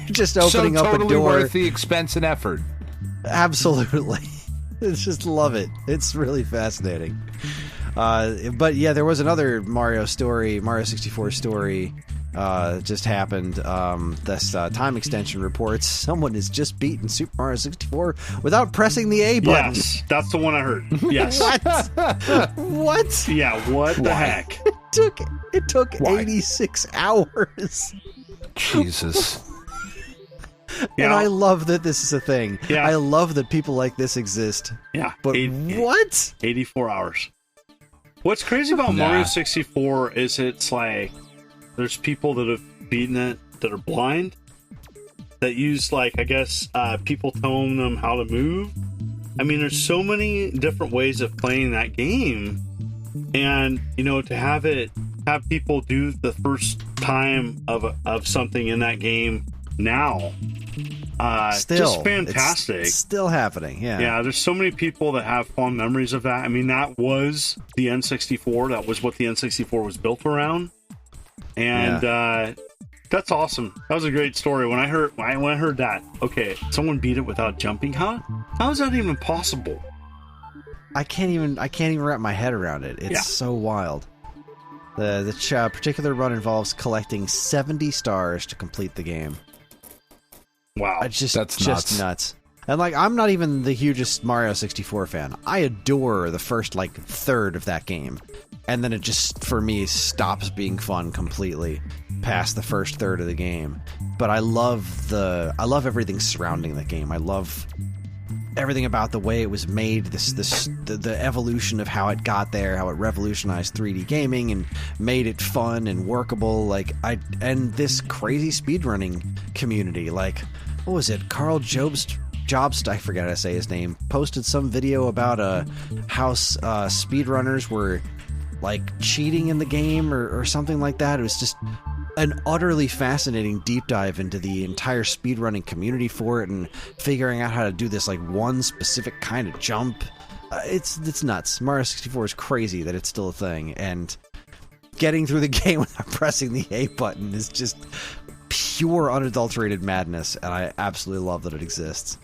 just opening up totally a door. Worth the expense and effort. Absolutely. It's just love it. It's really fascinating. But yeah, there was another Mario 64 story just happened. This time extension reports someone has just beaten Super Mario 64 without pressing the A button. Yes, that's the one I heard. Yes. What? Yeah, what the heck? It took 86 hours. Jesus. And I love that this is a thing. Yeah. I love that people like this exist. Yeah. But what? 84 hours. What's crazy about Mario 64 is it's like there's people that have beaten it that are blind that use, like, I guess, people telling them how to move. I mean, there's so many different ways of playing that game. And, to have people do the first time of something in that game now, just fantastic. It's still happening. Yeah, there's so many people that have fond memories of that. I mean, that was the N64. That was what the N64 was built around. And that's awesome. That was a great story. When I heard that, okay, someone beat it without jumping. How is that even possible? I can't even wrap my head around it. It's so wild. The particular run involves collecting 70 stars to complete the game. Wow. That's nuts. And, like, I'm not even the hugest Mario 64 fan. I adore the first, third of that game. And then it just, for me, stops being fun completely past the first third of the game. But I love everything surrounding the game. I love everything about the way it was made, the evolution of how it got there, how it revolutionized 3D gaming and made it fun and workable. And this crazy speedrunning community. Like, what was it? Carl Jobst, I forget how to say his name, posted some video about how speedrunners were cheating in the game or something like that. It was just an utterly fascinating deep dive into the entire speedrunning community for it and figuring out how to do this one specific kind of jump. It's nuts. Mario 64 is crazy that it's still a thing, and getting through the game without pressing the A button is just pure unadulterated madness, and I absolutely love that it exists.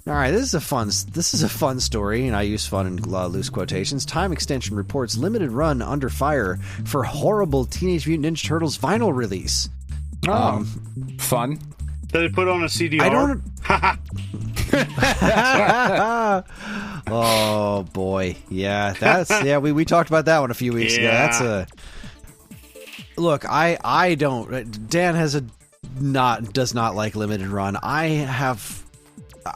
All right, this is a fun story, and I use fun in loose quotations. Time Extension reports limited run under fire for horrible Teenage Mutant Ninja Turtles vinyl release. Fun. Did they put on a CDR? I don't. Oh boy, yeah, we talked about that one a few weeks ago. That's look. I don't. Dan does not like limited run.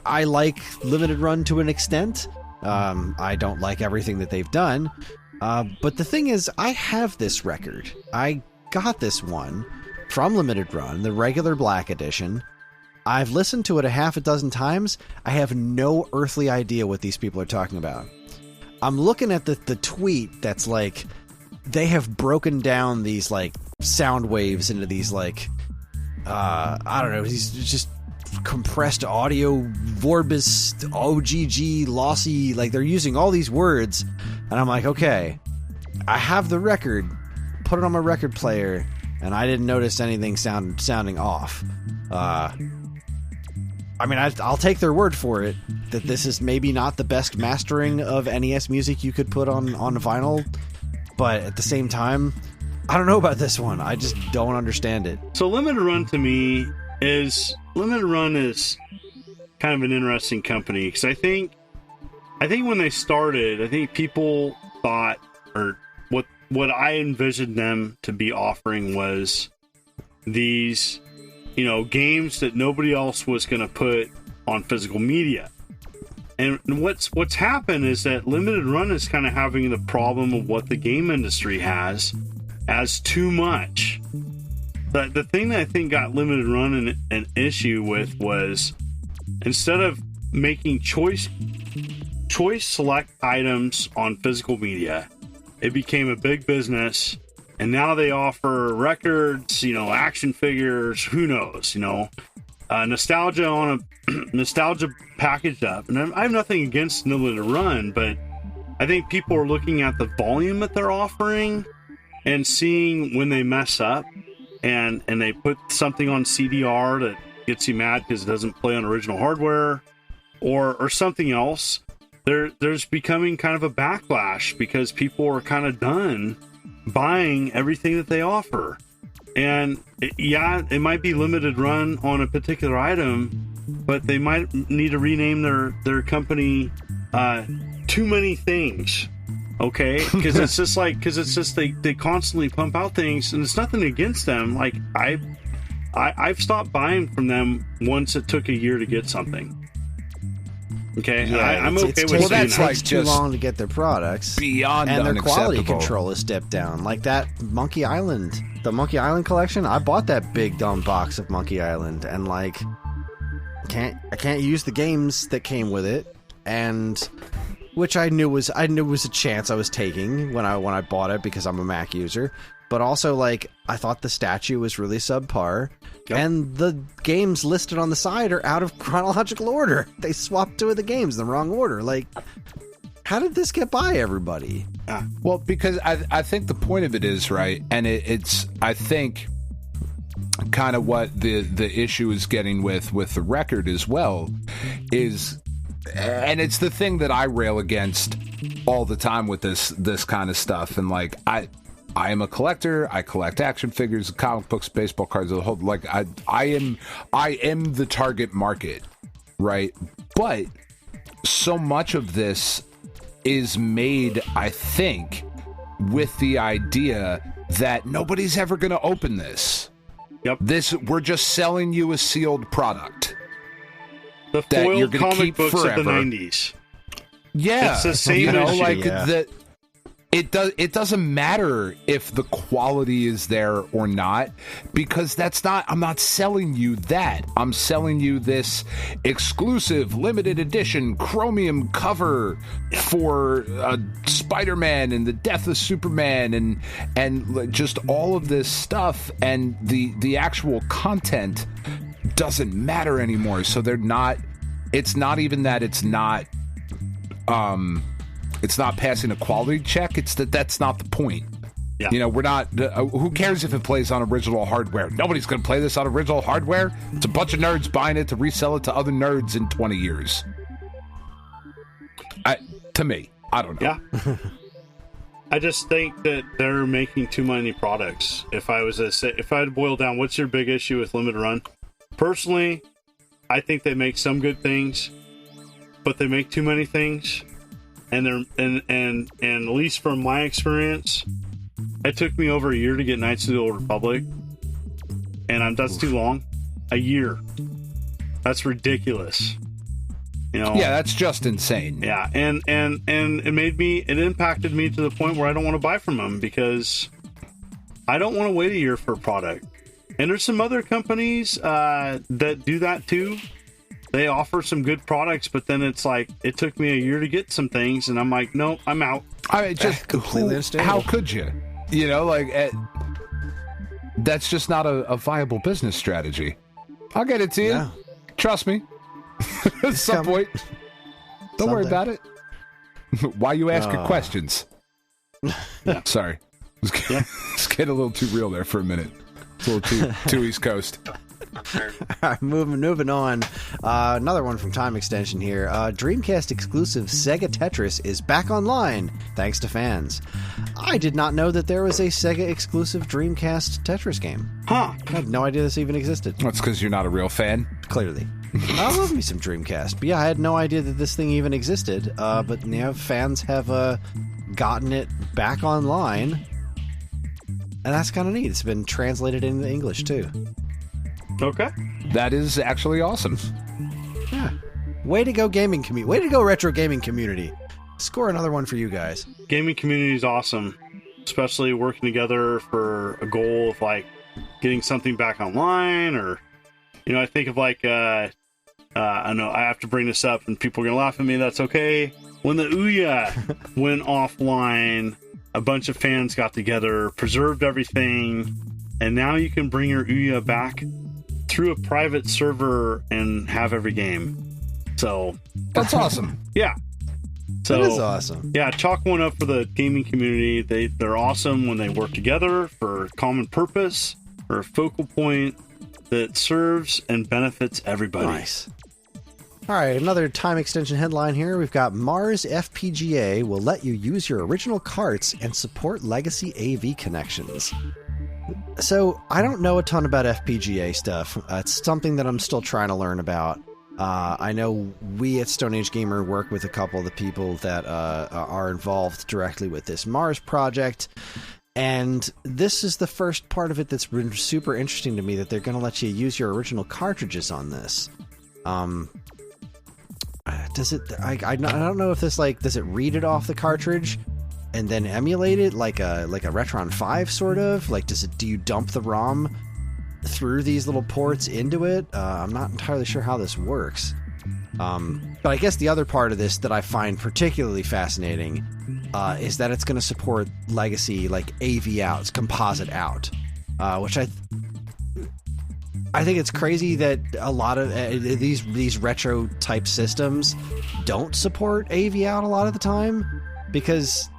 I like limited run to an extent. I don't like everything that they've done. But the thing is, I have this record. I got this one from limited run, the regular black edition. I've listened to it a half a dozen times. I have no earthly idea what these people are talking about. I'm looking at the tweet that's they have broken down these sound waves into these I don't know, these just compressed audio, Vorbis, OGG, lossy, they're using all these words, and I'm like, okay, I have the record, put it on my record player, and I didn't notice anything sounding off. I mean, I'll take their word for it that this is maybe not the best mastering of NES music you could put on vinyl, but at the same time, I don't know about this one. I just don't understand it. So limited run to me is kind of an interesting company, because I think when they started, I think people thought, or what I envisioned them to be offering was these, games that nobody else was going to put on physical media. And what's happened is that limited run is kind of having the problem of what the game industry has as too much. But the thing that I think got limited run an issue with was, instead of making choice select items on physical media, it became a big business, and now they offer records, action figures, who knows, nostalgia on a nostalgia packaged up. And I have nothing against limited run, but I think people are looking at the volume that they're offering and seeing when they mess up and they put something on CDR that gets you mad because it doesn't play on original hardware or something else. There's becoming kind of a backlash because people are kind of done buying everything that they offer. And it might be limited run on a particular item, but they might need to rename their company Too Many Things. Okay, because it's just they constantly pump out things, and it's nothing against them. Like I've stopped buying from them once it took a year to get something. Okay, yeah, I'm okay with that. It takes too long to get their products beyond and their unacceptable. Quality control is stepped down. Like that Monkey Island, the Monkey Island collection. I bought that big dumb box of Monkey Island, and like I can't use the games that came with it, and which I knew was a chance I was taking when I bought it because I'm a Mac user. But also, like, I thought the statue was really subpar, and the games listed on the side are out of chronological order. They swapped two of the games in the wrong order. Like, how did this get by everybody? Well, because I think the point of it is, right, and it's I think kind of what the issue is getting with the record as well is, and it's the thing that I rail against all the time with this kind of stuff, and like I am a collector. I collect action figures, comic books, baseball cards, the whole, like I am the target market, right? But so much of this is made, I think, with the idea that nobody's ever going to open this. Yep. We're just selling you a sealed product. The that you're foiled gonna comic keep books forever. of the 90s. Yeah, it's the same issue. Like that. It doesn't matter if the quality is there or not, because I'm not selling you that. I'm selling you this exclusive limited edition chromium cover for Spider-Man and the death of Superman and just all of this stuff, and the actual content doesn't matter anymore. So it's not even that it's not passing a quality check. It's that's not the point. Yeah. You know, we're not. Who cares if it plays on original hardware? Nobody's going to play this on original hardware. It's a bunch of nerds buying it to resell it to other nerds in 20 years. To me, I don't know. Yeah. I just think that they're making too many products. If I had to boil down, what's your big issue with limited run? Personally, I think they make some good things, but they make too many things. And at least from my experience, it took me over a year to get Knights of the Old Republic, and that's too long. A year. That's ridiculous. You know? Yeah, that's just insane. Yeah, and it impacted me to the point where I don't want to buy from them because I don't want to wait a year for a product. And there's some other companies that do that too. They offer some good products, but then it's like, it took me a year to get some things, and I'm like, no, I'm out. I just completely understand. How could you? You know, like, that's just not a viable business strategy. I'll get it to you. Yeah. Trust me. At some point. Don't worry about it. Why you ask your questions? Yeah. Sorry. It's getting a little too real there for a minute. It's a little too East Coast. All right, moving on. Another one from Time Extension here. Dreamcast exclusive Sega Tetris is back online, thanks to fans. I did not know that there was a Sega exclusive Dreamcast Tetris game. Huh. I had no idea this even existed. That's because you're not a real fan. Clearly. I love me some Dreamcast. But yeah, I had no idea that this thing even existed. But now fans have gotten it back online. And that's kind of neat. It's been translated into English, too. Okay. That is actually awesome. Yeah. Way to go, gaming community. Way to go, retro gaming community. Score another one for you guys. Gaming community is awesome. Especially working together for a goal of, like, getting something back online, or, you know, I think of, like, I know I have to bring this up and people are going to laugh at me. That's okay. When the Ouya went offline, a bunch of fans got together, preserved everything, and now you can bring your Ouya back through a private server and have every game. So that's awesome. Yeah. So, that is awesome. Yeah, chalk one up for the gaming community. They're awesome when they work together for a common purpose, for a focal point that serves and benefits everybody. Nice. All right, another time extension headline here. We've got Mars FPGA will let you use your original carts and support legacy AV connections. So, I don't know a ton about FPGA stuff. It's something that I'm still trying to learn about. I know we at Stone Age Gamer work with a couple of the people that are involved directly with this Mars project. And this is the first part of it that's been super interesting to me, that they're going to let you use your original cartridges on this. Does it? I don't know if this, like, does it read it off the cartridge and then emulate it like a Retron 5 sort of? Like, do you dump the ROM through these little ports into it? I'm not entirely sure how this works. But I guess the other part of this that I find particularly fascinating is that it's going to support legacy, like AV outs, composite out, which I think it's crazy that a lot of these retro type systems don't support AV out a lot of the time, because,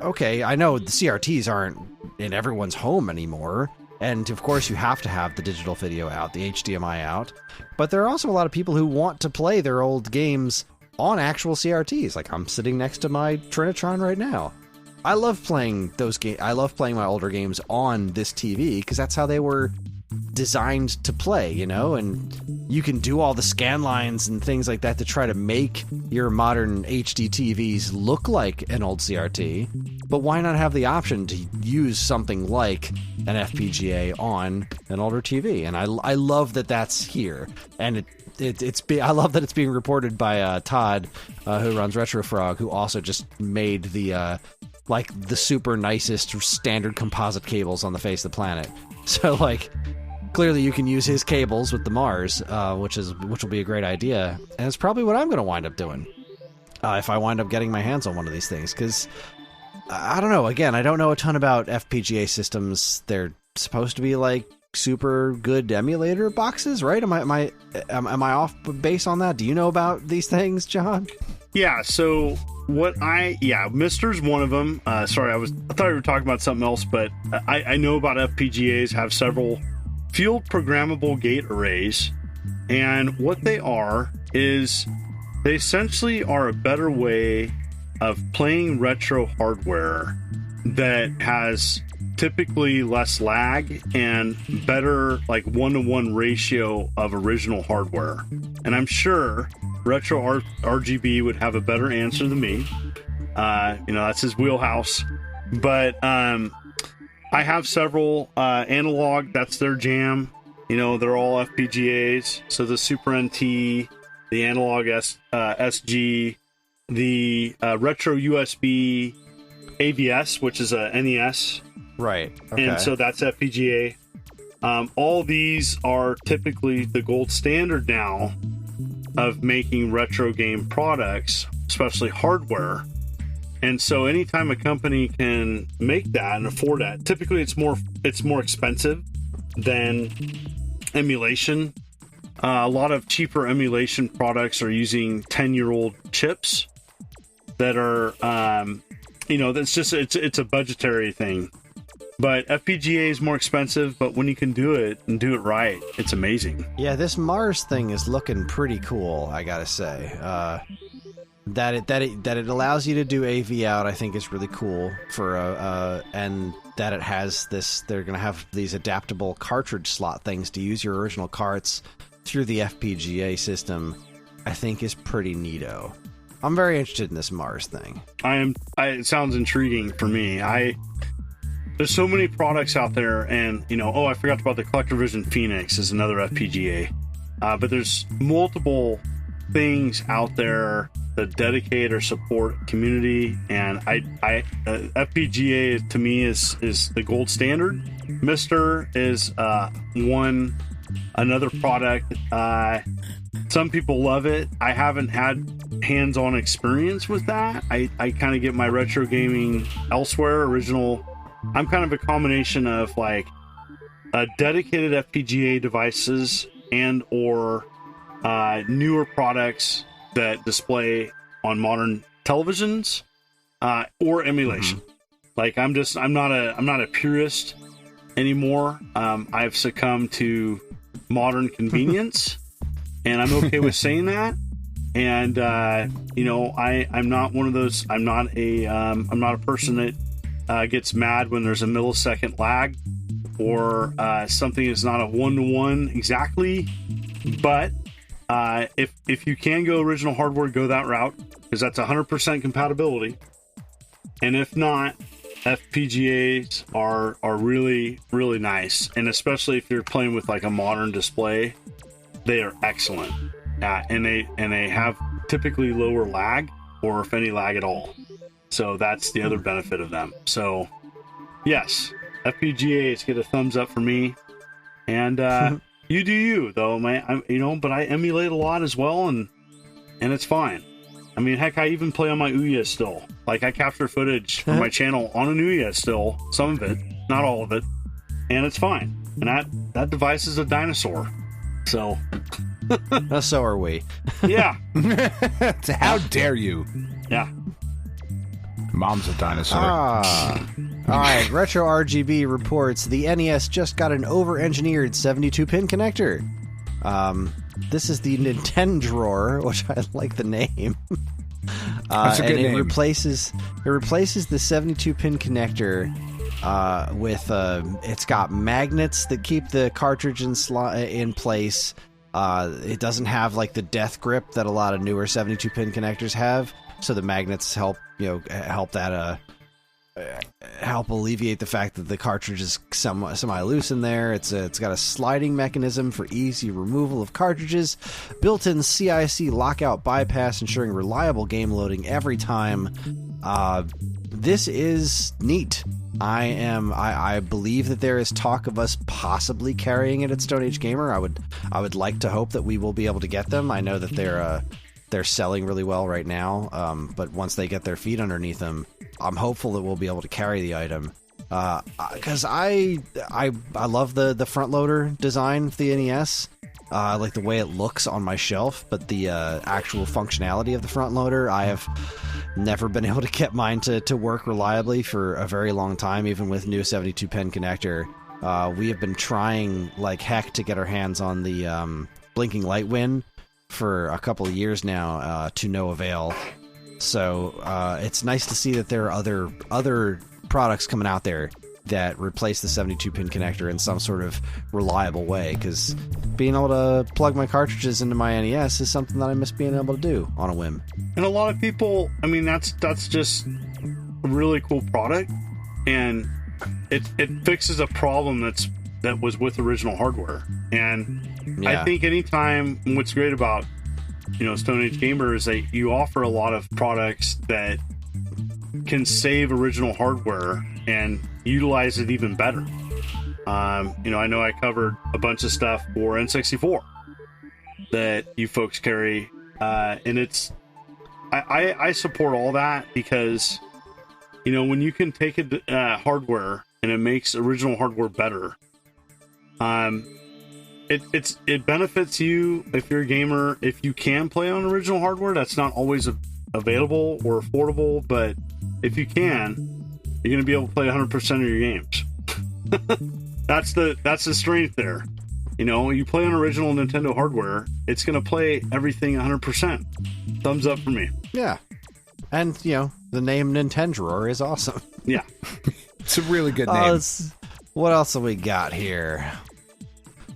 okay, I know the CRTs aren't in everyone's home anymore, and of course you have to have the digital video out, the HDMI out, but there are also a lot of people who want to play their old games on actual CRTs. Like, I'm sitting next to my Trinitron right now. I love playing those games. I love playing my older games on this TV because that's how they were designed to play, you know, and you can do all the scan lines and things like that to try to make your modern HD TVs look like an old CRT, but why not have the option to use something like an FPGA on an older TV? And I love that that's here, and I love that it's being reported by Todd, who runs RetroFrog, who also just made the super nicest standard composite cables on the face of the planet. So, like, clearly you can use his cables with the Mars, which will be a great idea, and it's probably what I'm going to wind up doing if I wind up getting my hands on one of these things, because I don't know. Again, I don't know a ton about FPGA systems. They're supposed to be like super good emulator boxes, right? Am I off base on that? Do you know about these things, John? Yeah. So Mister's one of them. Sorry, I thought we were talking about something else, but I know about FPGAs. Have several field programmable gate arrays, and what they are is they essentially are a better way of playing retro hardware that has typically less lag and better, like, 1-to-1 ratio of original hardware. And I'm sure Retro RGB would have a better answer than me. That's his wheelhouse. But I have several analog. That's their jam. They're all FPGAs. So the Super NT, the analog SG, the retro USB AVS, which is a NES. Right. Okay. And so that's FPGA. All these are typically the gold standard now of making retro game products, especially hardware. And so anytime a company can make that and afford that, typically it's more expensive than emulation. A lot of cheaper emulation products are using 10-year-old chips that are, that's just, it's a budgetary thing. But FPGA is more expensive, but when you can do it and do it right, it's amazing. Yeah, this Mars thing is looking pretty cool, I gotta say. That it allows you to do AV out, I think, is really cool and that it has this. They're gonna have these adaptable cartridge slot things to use your original carts through the FPGA system, I think, is pretty neato. I'm very interested in this Mars thing. It sounds intriguing for me. There's so many products out there, and I forgot about the CollectorVision Phoenix is another FPGA, but there's multiple things out there that dedicate or support community, and FPGA to me is the gold standard. Mister is another product. Some people love it. I haven't had hands-on experience with that. I kind of get my retro gaming elsewhere. I'm kind of a combination of like dedicated FPGA devices and or newer products that display on modern televisions or emulation. Like I'm not a purist anymore. I've succumbed to modern convenience, and I'm okay with saying that. And I'm not one of those. I'm not a person that gets mad when there's a millisecond lag or something is not a 1-to-1 exactly. But if you can go original hardware, go that route, because that's 100% compatibility. And if not, FPGAs are really, really nice, and especially if you're playing with like a modern display, they are excellent. And they have typically lower lag, or if any lag at all. So that's the other benefit of them. So yes, FPGAs get a thumbs up for me. And you do you though, man. But I emulate a lot as well, and it's fine. I mean, heck, I even play on my Ouya still. Like, I capture footage for my channel on an Ouya still. Some of it, not all of it. And it's fine. And that device is a dinosaur. So. So are we. Yeah. How dare you? Yeah. Mom's a dinosaur. All right. Retro RGB reports the NES just got an over-engineered 72-pin connector. This is the Nintendo drawer, which I like the name. That's a good name. It replaces the 72-pin connector with it's got magnets that keep the cartridge in place. It doesn't have like the death grip that a lot of newer 72-pin connectors have, so the magnets help help alleviate the fact that the cartridge is semi loose in there. It's got a sliding mechanism for easy removal of cartridges, built-in CIC lockout bypass, ensuring reliable game loading every time. This is neat. I believe that there is talk of us possibly carrying it at Stone Age Gamer. I would like to hope that we will be able to get them. I know that they're selling really well right now, but once they get their feet underneath them, I'm hopeful that we'll be able to carry the item. Because I love the front loader design of the NES. I like the way it looks on my shelf, but the actual functionality of the front loader, I have never been able to get mine to work reliably for a very long time, even with new 72-pin connector. We have been trying like heck to get our hands on the blinking light win for a couple of years now, to no avail. So it's nice to see that there are other products coming out there that replace the 72-pin connector in some sort of reliable way, because being able to plug my cartridges into my NES is something that I miss being able to do on a whim. And a lot of people, I mean, that's just a really cool product, and it fixes a problem that was with original hardware. And yeah. I think anytime, what's great about Stone Age Gamer is that you offer a lot of products that can save original hardware and utilize it even better. I know I covered a bunch of stuff for N64 that you folks carry, and it's I support all that, because when you can take hardware and it makes original hardware better, it benefits you if you're a gamer, if you can play on original hardware. That's not always available or affordable, but if you can, you're going to be able to play 100% of your games. That's the strength there. You play on original Nintendo hardware, it's going to play everything 100%. Thumbs up for me. Yeah. And, the name Nintendo drawer is awesome. Yeah. It's a really good name. What else have we got here?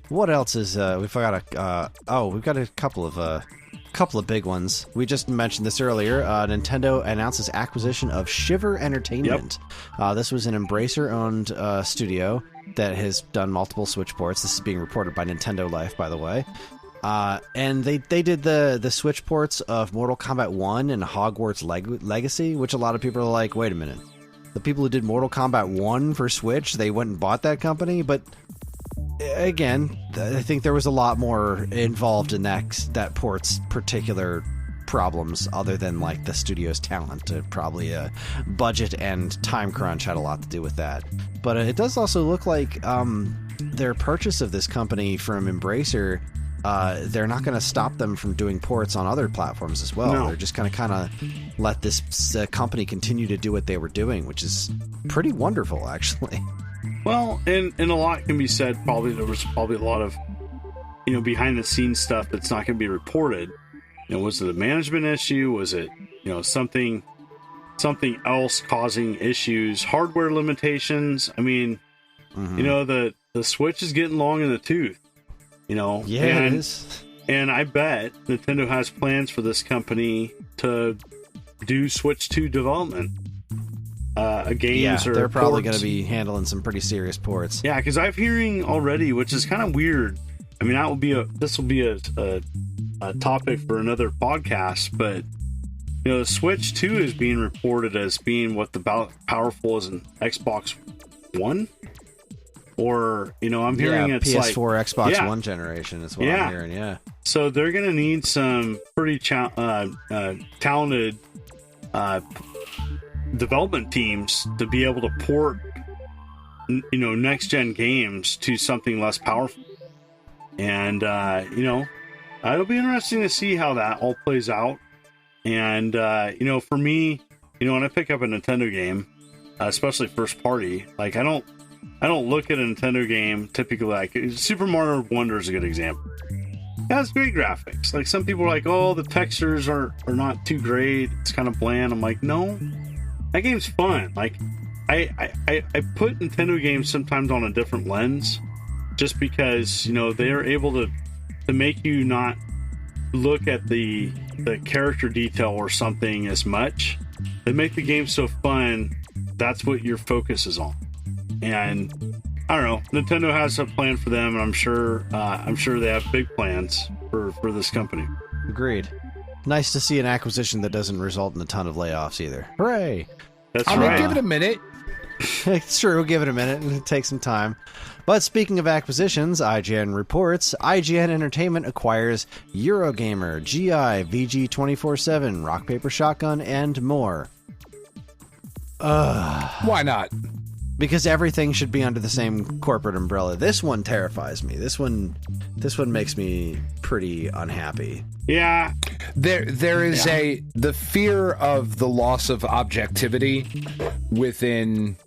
What else is we've got a couple of big ones. We just mentioned this earlier. Nintendo announces acquisition of Shiver Entertainment. Yep. This was an Embracer-owned studio that has done multiple Switch ports. This is being reported by Nintendo Life, by the way. And they did the Switch ports of Mortal Kombat 1 and Hogwarts Legacy, which a lot of people are like, wait a minute. The people who did Mortal Kombat 1 for Switch, they went and bought that company, but again, I think there was a lot more involved in that port's particular problems, other than like the studio's talent. Probably budget and time crunch had a lot to do with that. But it does also look like their purchase of this company from Embracer they're not going to stop them from doing ports on other platforms as well. No. They're just going to kind of let this company continue to do what they were doing, which is pretty wonderful, actually. Well, and a lot can be said. Probably there was probably a lot of, behind the scenes stuff that's not going to be reported. Was it a management issue? Was it, something else causing issues? Hardware limitations? I mean, the Switch is getting long in the tooth. Yeah, it is. And I bet Nintendo has plans for this company to do Switch 2 development. Games or they're probably going to be handling some pretty serious ports. Yeah, because I'm hearing already, which is kind of weird. I mean, this will be a topic for another podcast, but the Switch 2 is being reported as being what the powerful as an Xbox One. Or, I'm hearing it's PS4, like... Xbox One generation is what I'm hearing, yeah. So they're going to need some pretty talented development teams to be able to port, next-gen games to something less powerful. And, it'll be interesting to see how that all plays out. And, for me, when I pick up a Nintendo game, especially first party, like, I don't look at a Nintendo game typically like Super Mario Wonder is a good example. It has great graphics. Like some people are like, oh, the textures are not too great. It's kind of bland. I'm like, no, that game's fun. Like I put Nintendo games sometimes on a different lens just because, they're able to make you not look at the character detail or something as much. They make the game so fun. That's what your focus is on. And I don't know. Nintendo has a plan for them, and I'm sure they have big plans for this company. Agreed. Nice to see an acquisition that doesn't result in a ton of layoffs either. Hooray! That's right. right. Give it a minute. It's true. Give it a minute and take some time. But speaking of acquisitions, IGN reports IGN Entertainment acquires Eurogamer, GI, VG247, Rock Paper Shotgun, and more. Why not? Because everything should be under the same corporate umbrella. This one terrifies me. This one makes me pretty unhappy. Yeah. There is the fear of the loss of objectivity within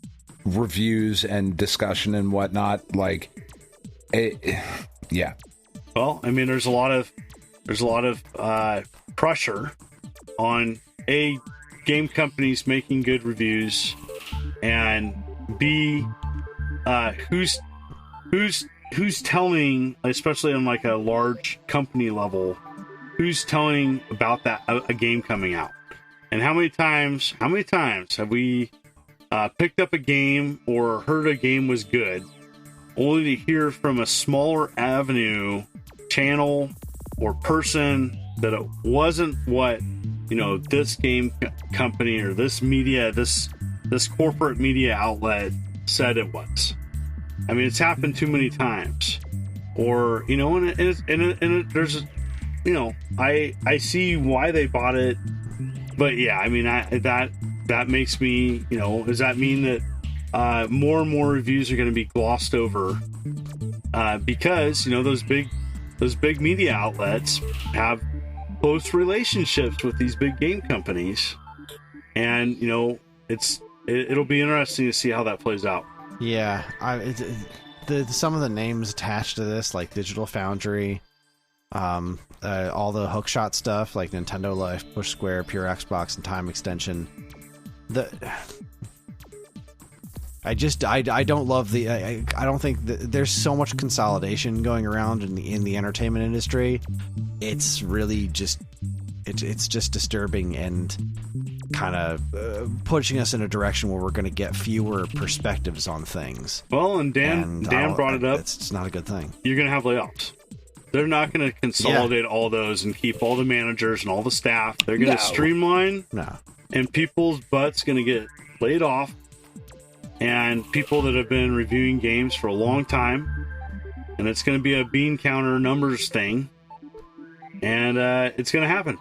reviews and discussion and whatnot. Like, yeah. Well, I mean, there's a lot of pressure on game companies making good reviews, and B, who's telling, especially on like a large company level, who's telling about that a game coming out, and how many times have we picked up a game or heard a game was good, only to hear from a smaller avenue, channel, or person that it wasn't what this game company or this media, this corporate media outlet said it was. I mean, it's happened too many times. Or, and there's, I see why they bought it. But yeah, I mean, that makes me, does that mean that more and more reviews are going to be glossed over? Because, those big media outlets have close relationships with these big game companies. And, it'll be interesting to see how that plays out. Yeah, some of the names attached to this, like Digital Foundry, all the hookshot stuff, like Nintendo Life, Push Square, Pure Xbox, and Time Extension. I don't love I don't think there's so much consolidation going around in the entertainment industry. It's really just it's just disturbing and kind of pushing us in a direction where we're going to get fewer perspectives on things. Well, and Dan brought it up. It's not a good thing. You're going to have layoffs. They're not going to consolidate all those and keep all the managers and all the staff. They're going to streamline. No. And people's butts going to get laid off. And people that have been reviewing games for a long time. And it's going to be a bean counter numbers thing. And it's going to happen.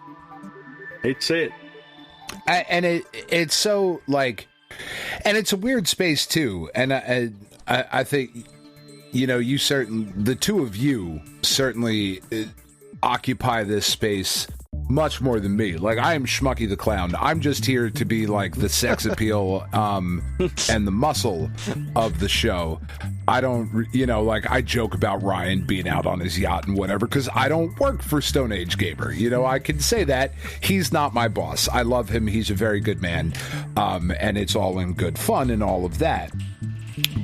Hate to say it. And it's so like, and it's a weird space too. And I think the two of you certainly occupy this space much more than me. Like, I am Schmucky the Clown. I'm just here to be like the sex appeal and the muscle of the show. I don't, I joke about Ryan being out on his yacht and whatever because I don't work for Stone Age Gamer. I can say that. He's not my boss. I love him. He's a very good man. And it's all in good fun and all of that.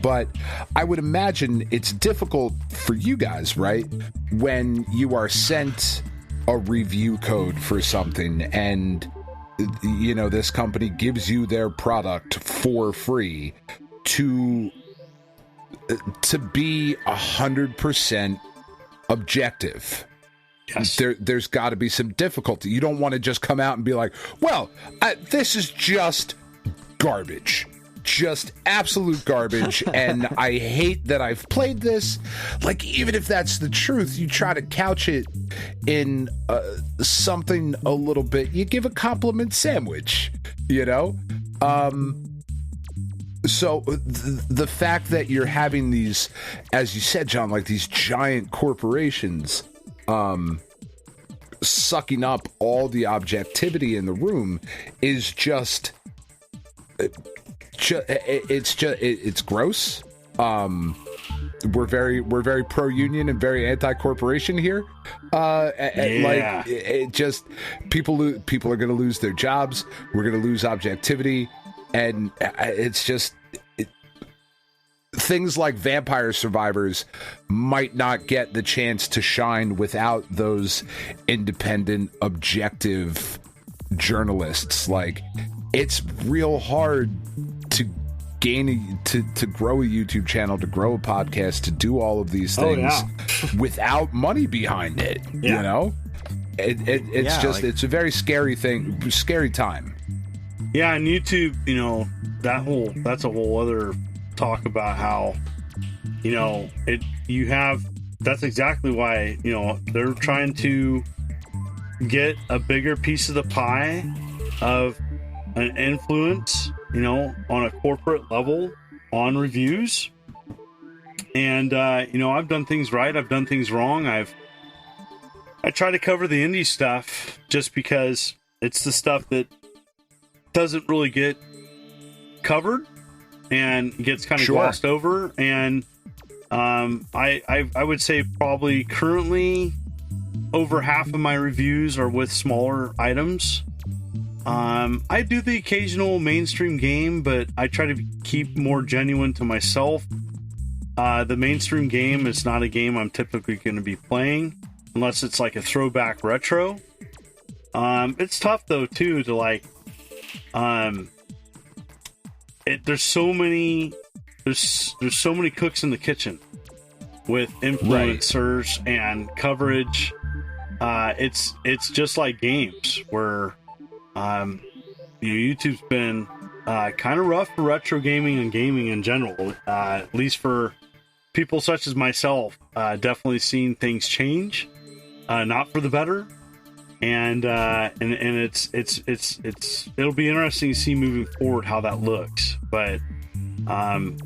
But I would imagine it's difficult for you guys, right? When you are sent a review code for something and, this company gives you their product for free to be 100% objective. Yes. There's got to be some difficulty. You don't want to just come out and be like, well, this is just garbage. Just absolute garbage, and I hate that I've played this. Like, even if that's the truth, you try to couch it in something a little bit. You give a compliment sandwich, So the fact that you're having these, as you said, John, like these giant corporations sucking up all the objectivity in the room is just... it's gross. We're very pro union and very anti corporation here. Like it just people are going to lose their jobs. We're going to lose objectivity, and it's just things like Vampire Survivors might not get the chance to shine without those independent, objective journalists. Like, it's real hard to grow a YouTube channel, to grow a podcast, to do all of these things without money behind it. It's a very scary time. Yeah, and YouTube, that's a whole other talk about how that's exactly why they're trying to get a bigger piece of the pie of an influence, on a corporate level on reviews. And, I've done things right. I've done things wrong. I try to cover the indie stuff just because it's the stuff that doesn't really get covered and gets kind of glossed over. And, I would say probably currently over half of my reviews are with smaller items. I do the occasional mainstream game, but I try to keep more genuine to myself. The mainstream game is not a game I'm typically going to be playing unless it's like a throwback retro. It's tough though too to there's so many cooks in the kitchen with influencers and coverage. It's just like games where YouTube's been kind of rough for retro gaming and gaming in general, at least for people such as myself. Definitely seen things change, not for the better, and it'll be interesting to see moving forward how that looks. But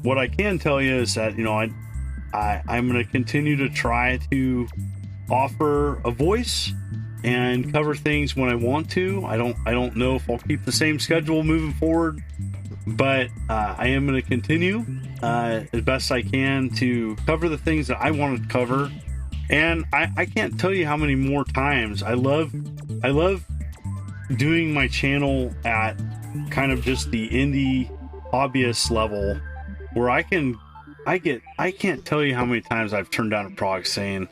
what I can tell you is that I'm going to continue to try to offer a voice and cover things when I want to. I don't know if I'll keep the same schedule moving forward, but I am going to continue as best I can to cover the things that I want to cover. And I can't tell you how many more times I love doing my channel at kind of just the indie hobbyist level, where I can't tell you how many times I've turned down a prog saying,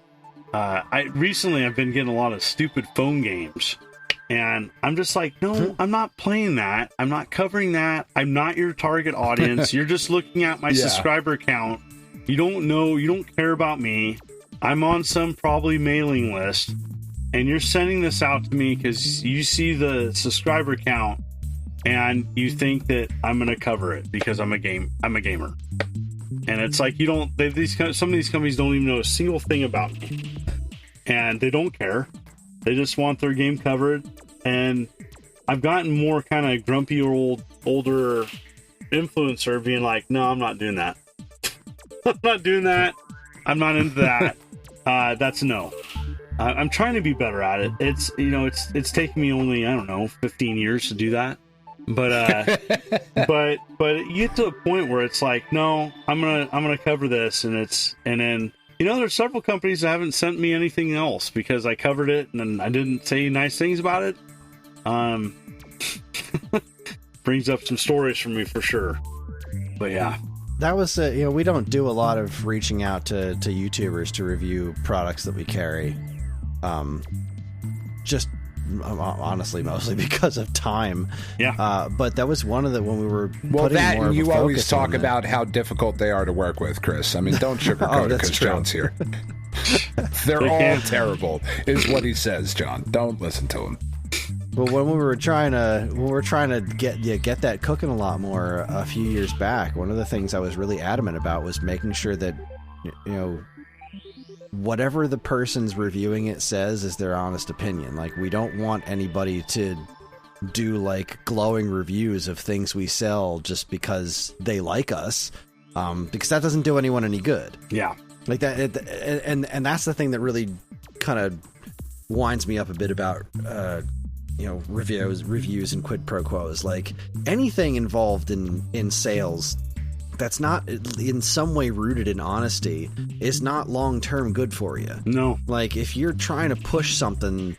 I've been getting a lot of stupid phone games, and I'm just like, no, I'm not playing that. I'm not covering that. I'm not your target audience. You're just looking at my subscriber count. You don't care about me. I'm on some probably mailing list, and you're sending this out to me because you see the subscriber count and you think that I'm going to cover it because I'm a gamer. And it's like, some of these companies don't even know a single thing about me, and they don't care. They just want their game covered. And I've gotten more kind of grumpy older influencer being like, no, I'm not doing that. I'm not doing that. I'm not into that. That's no. I'm trying to be better at it. It's taken me only, I don't know, 15 years to do that. But but you get to a point where it's like, no, I'm gonna cover this, and then there's several companies that haven't sent me anything else because I covered it and I didn't say nice things about it. Brings up some stories for me for sure. But yeah. That was, we don't do a lot of reaching out to YouTubers to review products that we carry. Just honestly, mostly because of time. Yeah. But that was one of the, when we were well, putting that more and you always talk on about how difficult they are to work with, Chris. I mean, don't sugarcoat it because John's here. They're all terrible, is what he says, John. Don't listen to him. But when we were trying to get that cooking a lot more a few years back, one of the things I was really adamant about was making sure that, whatever the person's reviewing it says is their honest opinion. Like, we don't want anybody to do like glowing reviews of things we sell just because they like us, because that doesn't do anyone any good. Yeah, like that, and that's the thing that really kind of winds me up a bit about reviews and quid pro quos. Like, anything involved in sales that's not in some way rooted in honesty is not long-term good for you. No. Like, if you're trying to push something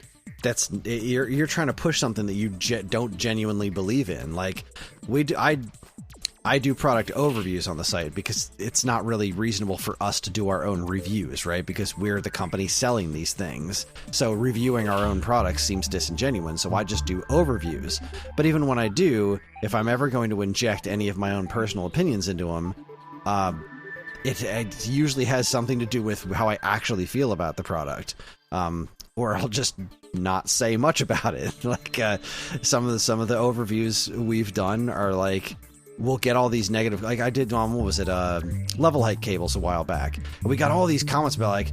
you're trying to push something that you don't genuinely believe in. Like, I do product overviews on the site because it's not really reasonable for us to do our own reviews, right? Because we're the company selling these things. So reviewing our own products seems disingenuous, so I just do overviews. But even when I do, if I'm ever going to inject any of my own personal opinions into them, it usually has something to do with how I actually feel about the product. Or I'll just not say much about it. Like, some of the overviews we've done are like, we'll get all these negative, like I did on, level height cables a while back. And we got all these comments about like,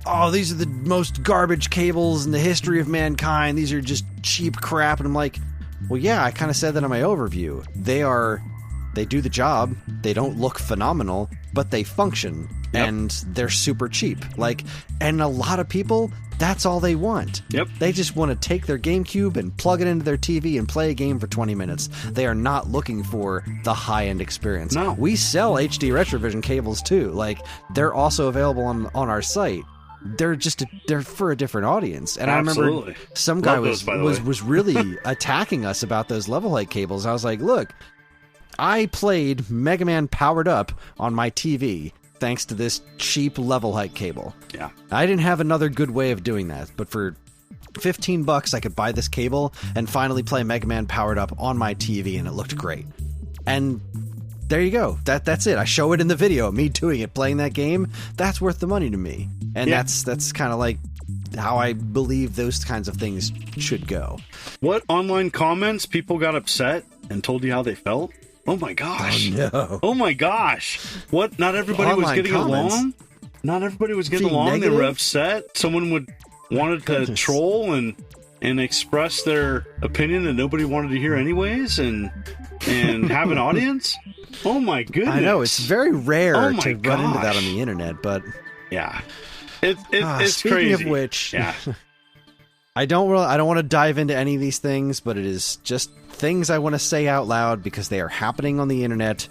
oh, these are the most garbage cables in the history of mankind. These are just cheap crap. And I'm like, well, yeah, I kind of said that in my overview. They do the job. They don't look phenomenal, but they function. Yep. And they're super cheap. Like, and a lot of people, that's all they want. Yep. They just want to take their GameCube and plug it into their TV and play a game for 20 minutes. They are not looking for the high-end experience. No. We sell HD Retrovision cables too. Like, they're also available on our site. They're for a different audience. And Absolutely. I remember some guy was really attacking us about those level height cables. I was like, look, I played Mega Man Powered Up on my TV thanks to this cheap level height cable. Yeah. I didn't have another good way of doing that, but for $15 I could buy this cable and finally play Mega Man Powered Up on my TV, and it looked great. And there you go. That's it. I show it in the video, me doing it, playing that game. That's worth the money to me. And yeah. that's kind of like how I believe those kinds of things should go. What online comments people got upset and told you how they felt? Oh my gosh. Oh, no. Oh my gosh. What? Not everybody was getting along? Not everybody was getting along. Negative? They were upset. Someone wanted to troll and express their opinion that nobody wanted to hear anyways and have an audience? Oh my goodness. I know, it's very rare to run into gosh. that on the internet, but yeah. It's speaking crazy. of which, yeah. I don't want to dive into any of these things, but it is just things I want to say out loud because they are happening on the internet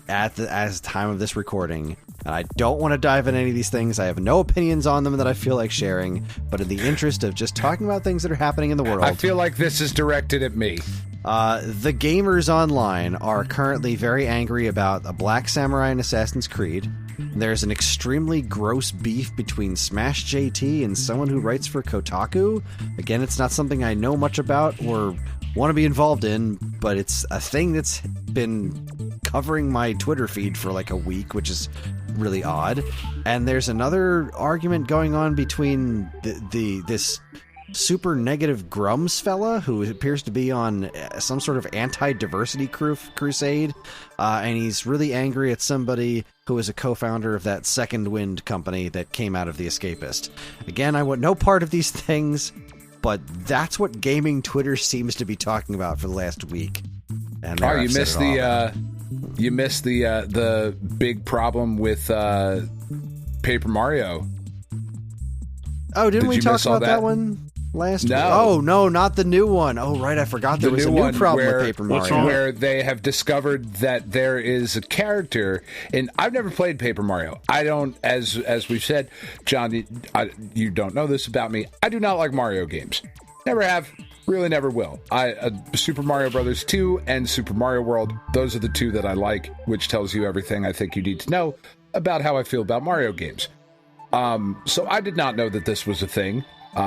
as the time of this recording. And I don't want to dive into any of these things. I have no opinions on them that I feel like sharing, but in the interest of just talking about things that are happening in the world. I feel like this is directed at me. The gamers online are currently very angry about a Black Samurai and Assassin's Creed. There's an extremely gross beef between Smash JT and someone who writes for Kotaku. Again, it's not something I know much about or want to be involved in, but it's a thing that's been covering my Twitter feed for like a week, which is really odd. And there's another argument going on between this super negative Grums fella who appears to be on some sort of anti-diversity crusade, and he's really angry at somebody who is a co-founder of that Second Wind company that came out of The Escapist. Again, I want no part of these things, but that's what gaming Twitter seems to be talking about for the last week. And you missed the big problem with Paper Mario. Oh, didn't we talk about that one last week? Oh, no, not the new one. Oh, right, I forgot there was a new problem with Paper Mario. Where they have discovered that there is a character, and I've never played Paper Mario. I don't, as we've said, John, you don't know this about me. I do not like Mario games. Never have. Really never will. Super Mario Brothers 2 and Super Mario World, those are the two that I like, which tells you everything I think you need to know about how I feel about Mario games. So I did not know that this was a thing,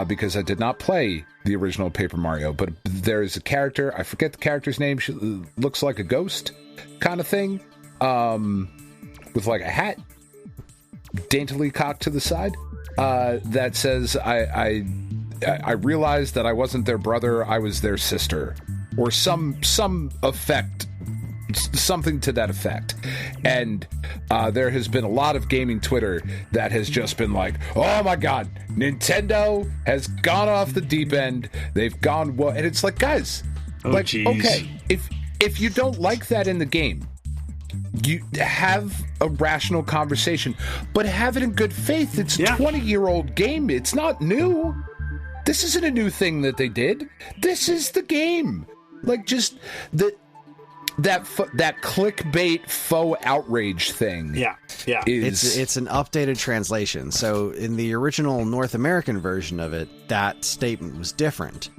because I did not play the original Paper Mario, but there is a character, I forget the character's name, she looks like a ghost kind of thing, with like a hat, daintily cocked to the side, that says, I realized that I wasn't their brother, I was their sister, or some effect, something to that effect. And there has been a lot of gaming Twitter that has just been like, oh my god, Nintendo has gone off the deep end, they've gone, well, and it's like, guys, okay, if you don't like that in the game, you have a rational conversation, but have it in good faith. It's a 20-year-old game, it's not new. This isn't a new thing that they did. This is the game. Like, just that clickbait faux outrage thing. Yeah. It's an updated translation. So in the original North American version of it, that statement was different.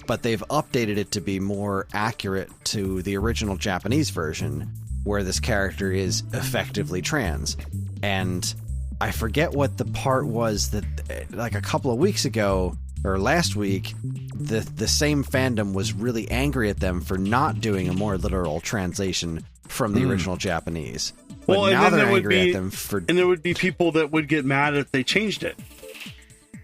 But they've updated it to be more accurate to the original Japanese version, where this character is effectively trans. And I forget what the part was that, like, a couple of weeks ago, or last week, the same fandom was really angry at them for not doing a more literal translation from the original Japanese. But now they're angry at them for... And there would be people that would get mad if they changed it.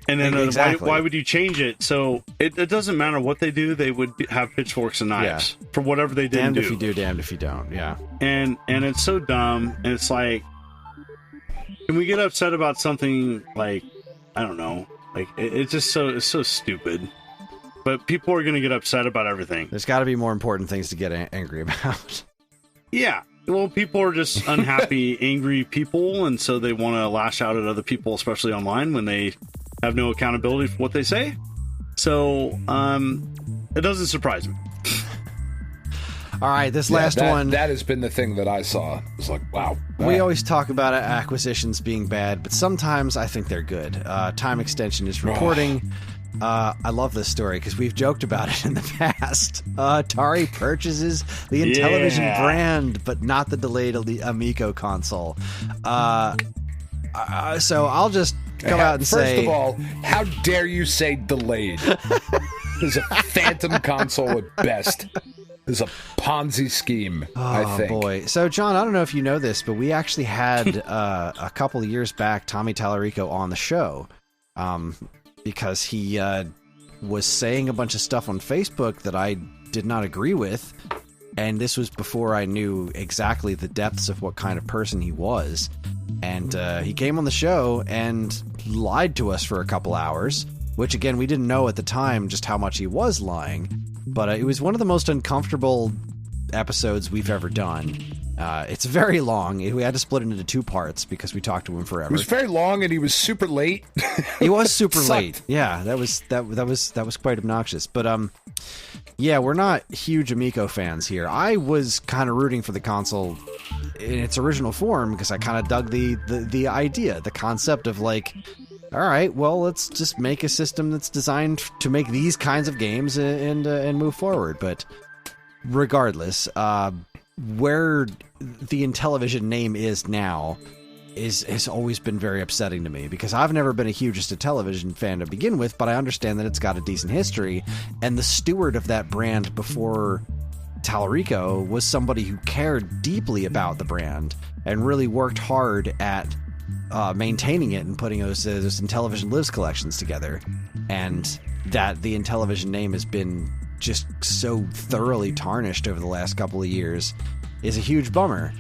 And then why would you change it? So it doesn't matter what they do, they would have pitchforks and knives for whatever they didn't do. Damned if you do, damned if you don't, yeah. And it's so dumb, and it's like, can we get upset about something like, I don't know, like, it's so stupid. But people are going to get upset about everything. There's got to be more important things to get angry about. Yeah. Well, people are just unhappy, angry people, and so they want to lash out at other people, especially online, when they have no accountability for what they say. So, it doesn't surprise me. All right, this last one... That has been the thing that I saw. It's like, wow. We always talk about acquisitions being bad, but sometimes I think they're good. Time Extension is reporting... I love this story because we've joked about it in the past. Atari purchases the Intellivision brand, but not the delayed Amico console. So I'll just come out and say... First of all, how dare you say delayed? It's a phantom console at best. It's a Ponzi scheme, I think. Oh, boy. So, John, I don't know if you know this, but we actually had, a couple of years back, Tommy Tallarico on the show. Because he was saying a bunch of stuff on Facebook that I did not agree with. And this was before I knew exactly the depths of what kind of person he was. And he came on the show and lied to us for a couple hours, which, again, we didn't know at the time just how much he was lying. But it was one of the most uncomfortable episodes we've ever done. It's very long. We had to split it into two parts because we talked to him forever. It was very long, and he was super late. He was super late. Yeah, that was quite obnoxious. But yeah, we're not huge Amico fans here. I was kind of rooting for the console in its original form because I kind of dug the idea, the concept of, like, all right, well, let's just make a system that's designed to make these kinds of games and move forward. But regardless, where the Intellivision name is now has always been very upsetting to me because I've never been a hugest Intellivision fan to begin with, but I understand that it's got a decent history, and the steward of that brand before Tallarico was somebody who cared deeply about the brand and really worked hard at maintaining it and putting those Intellivision Lives collections together, and that the Intellivision name has been just so thoroughly tarnished over the last couple of years is a huge bummer.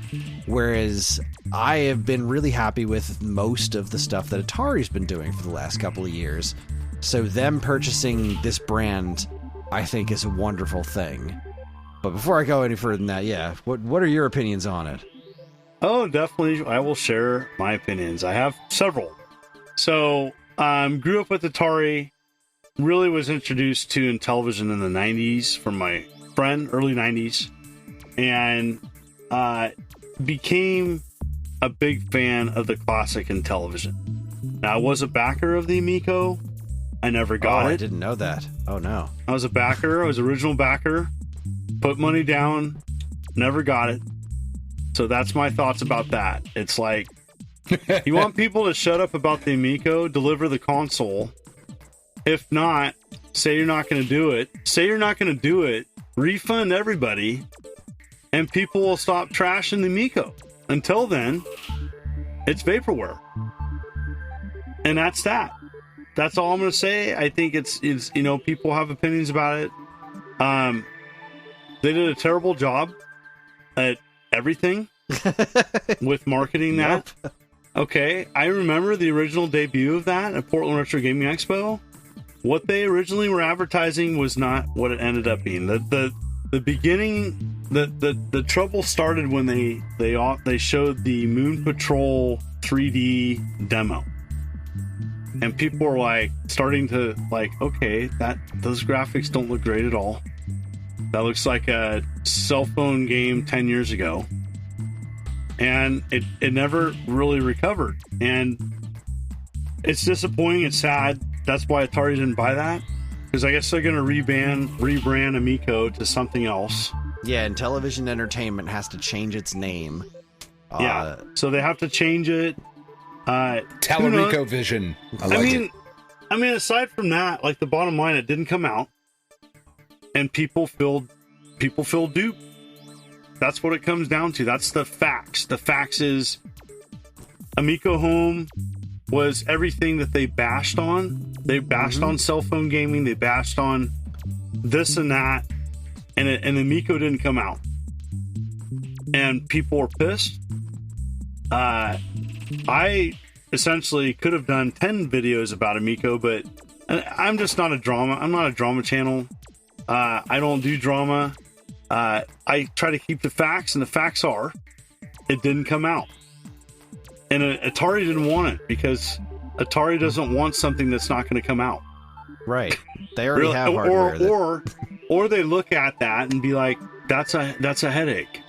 Whereas I have been really happy with most of the stuff that Atari's been doing for the last couple of years. So them purchasing this brand, I think, is a wonderful thing. But before I go any further than that, yeah, what are your opinions on it? Oh, definitely. I will share my opinions. I have several. So, grew up with Atari. Really was introduced to Intellivision in the 90s from my friend, early 90s. And became a big fan of the classic Intellivision. Now, I was a backer of the Amico. I never got it. I didn't know that. Oh, no. I was a backer. I was original backer. Put money down. Never got it. So that's my thoughts about that. It's like, you want people to shut up about the Amico, deliver the console. If not, say you're not going to do it. Say you're not going to do it. Refund everybody. And people will stop trashing the Amico. Until then, it's vaporware. And that's that. That's all I'm going to say. I think it's people have opinions about it. They did a terrible job at everything with marketing that. Yep. Okay, I remember the original debut of that at Portland Retro Gaming Expo. What they originally were advertising was not what it ended up being. The beginning, the trouble started when they showed the Moon Patrol 3D demo. And people were like starting to like, okay, those graphics don't look great at all. That looks like a cell phone game 10 years ago. And it never really recovered. And it's disappointing. It's sad. That's why Atari didn't buy that. Because I guess they're going to rebrand Amico to something else. Yeah, Intellivision Entertainment has to change its name. Yeah, so they have to change it. Telerico Vision. I mean, aside from that, like the bottom line, it didn't come out, and people feel duped. That's what it comes down to. That's the facts. The facts is Amico Home was everything that they bashed on. They bashed on cell phone gaming. They bashed on this and that, and Amico didn't come out, and people were pissed. I essentially could have done 10 videos about Amico, but I'm just not a drama. I'm not a drama channel. I don't do drama. I try to keep the facts, and the facts are it didn't come out. And Atari didn't want it because Atari doesn't want something that's not going to come out. Right. They already have hardware. Or they look at that and be like, that's a headache.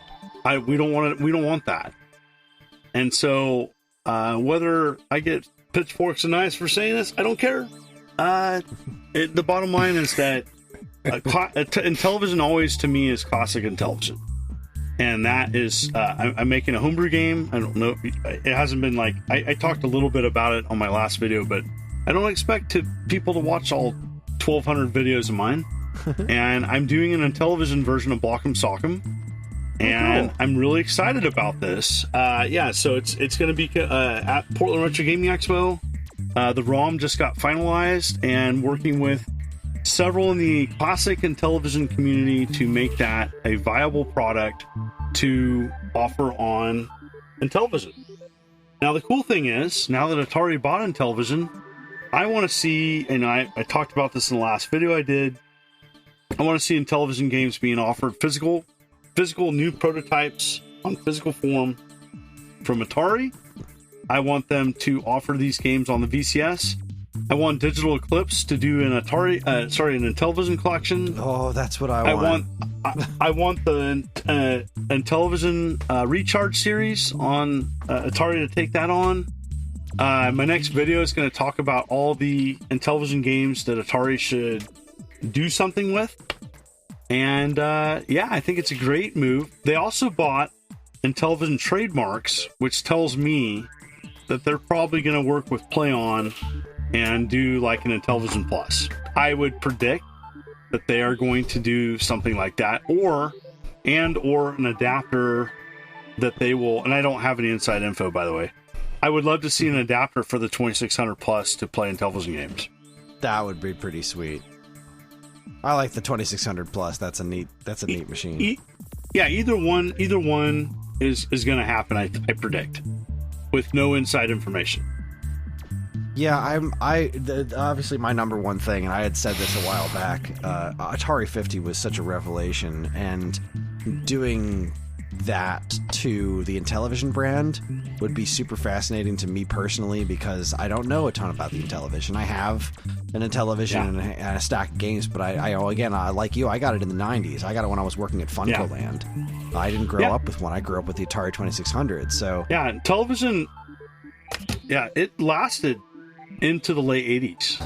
We don't want that. And so whether I get pitchforks and knives for saying this, I don't care. The bottom line is that Intellivision always to me is classic Intellivision. And that is, I'm making a homebrew game. I don't know. It hasn't been like, I talked a little bit about it on my last video, but I don't expect people to watch all 1,200 videos of mine. And I'm doing an Intellivision version of Block'em Sock'em. And I'm really excited about this. So it's going to be at Portland Retro Gaming Expo. The ROM just got finalized, and working with several in the classic Intellivision community to make that a viable product to offer on Intellivision. Now, the cool thing is, now that Atari bought Intellivision, I want to see, and I talked about this in the last video I did, I want to see Intellivision games being offered physical new prototypes on physical form from Atari. I want them to offer these games on the VCS. I want Digital Eclipse to do an Intellivision collection. Oh, that's what I want. I want the Intellivision Recharge series on Atari to take that on. My next video is going to talk about all the Intellivision games that Atari should do something with. And I think it's a great move. They also bought Intellivision trademarks, which tells me that they're probably going to work with PlayOn and do like an Intellivision Plus. I would predict that they are going to do something like that, or an adapter that they will. And I don't have any inside info, by the way. I would love to see an adapter for the 2600 Plus to play Intellivision games. That would be pretty sweet. I like the 2600 Plus. That's a neat machine. Either one is going to happen. I predict, with no inside information. Yeah, obviously my number one thing, and I had said this a while back. Atari 50 was such a revelation, and doing that to the Intellivision brand would be super fascinating to me personally, because I don't know a ton about the Intellivision. I have an Intellivision and a stack of games, but I like you, I got it in the 90s. I got it when I was working at Funko Land. I didn't grow up with one. I grew up with the Atari 2600. So television, it lasted into the late 80s,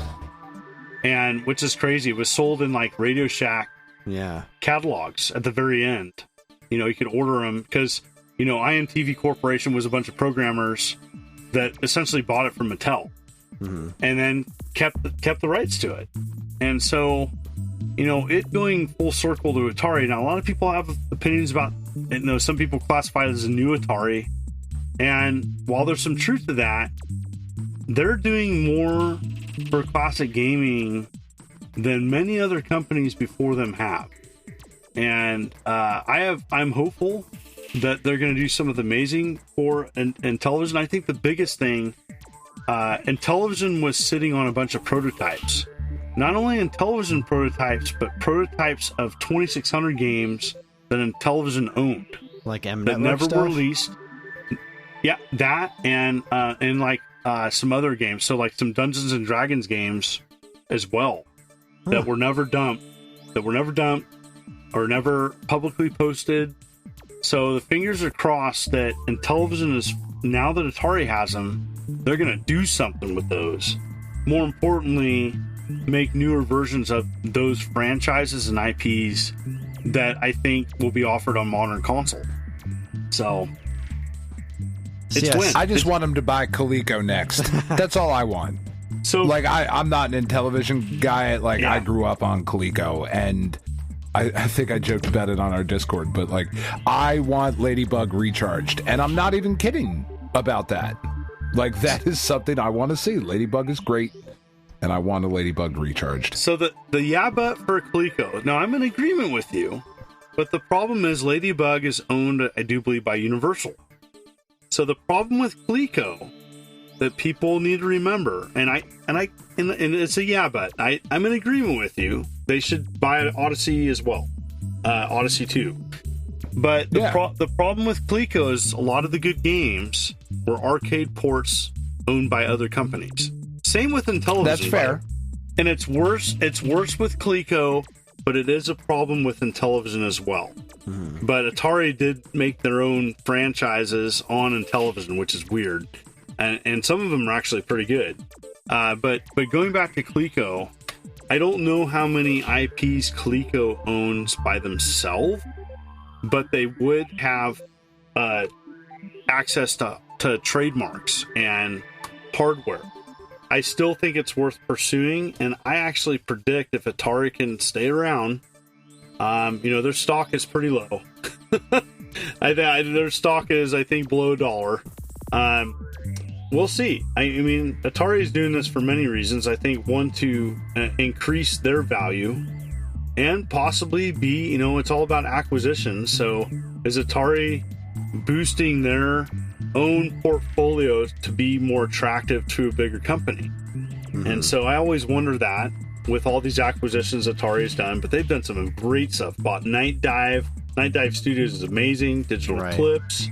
and which is crazy. It was sold in like Radio Shack catalogs at the very end. You could order them because, IMTV Corporation was a bunch of programmers that essentially bought it from Mattel, and then kept the rights to it. And so, it going full circle to Atari. Now, a lot of people have opinions about it. Some people classify it as a new Atari. And while there's some truth to that, they're doing more for classic gaming than many other companies before them have. And I'm hopeful that they're going to do something amazing for Intellivision. I think the biggest thing, Intellivision was sitting on a bunch of prototypes. Not only Intellivision prototypes, but prototypes of 2600 games that Intellivision owned, like M that never were released. Yeah, that and like some other games. So like some Dungeons and Dragons games as well that were never dumped. Or never publicly posted. So the fingers are crossed that Intellivision is, now that Atari has them, they're going to do something with those. More importantly, make newer versions of those franchises and IPs that I think will be offered on modern console. So it's win. I just want them to buy Coleco next. That's all I want. So like I'm not an Intellivision guy. I grew up on Coleco, and I think I joked about it on our Discord, but like, I want Ladybug recharged, and I'm not even kidding about that. Like, that is something I want to see. Ladybug is great, and I want a Ladybug recharged. So the but for Coleco. Now, I'm in agreement with you, but the problem is Ladybug is owned, I do believe, by Universal. So the problem with Coleco that people need to remember, and it's a but I'm in agreement with you. They should buy Odyssey as well, Odyssey 2. But the problem with Coleco is a lot of the good games were arcade ports owned by other companies. Same with Intellivision. That's fair. And it's worse. It's worse with Coleco, but it is a problem with Intellivision as well. But Atari did make their own franchises on Intellivision, which is weird. And some of them are actually pretty good. But going back to Coleco, I don't know how many IPs Coleco owns by themselves, but they would have access to trademarks and hardware. I still think it's worth pursuing, and I actually predict if Atari can stay around, their stock is pretty low. Their stock is, I think, below $1. We'll see. I mean, Atari is doing this for many reasons. I think one, to increase their value, and possibly be, it's all about acquisitions. So is Atari boosting their own portfolio to be more attractive to a bigger company? And so I always wonder that with all these acquisitions Atari has done, but they've done some great stuff. Bought Night Dive. Night Dive Studios is amazing. Digital Eclipse.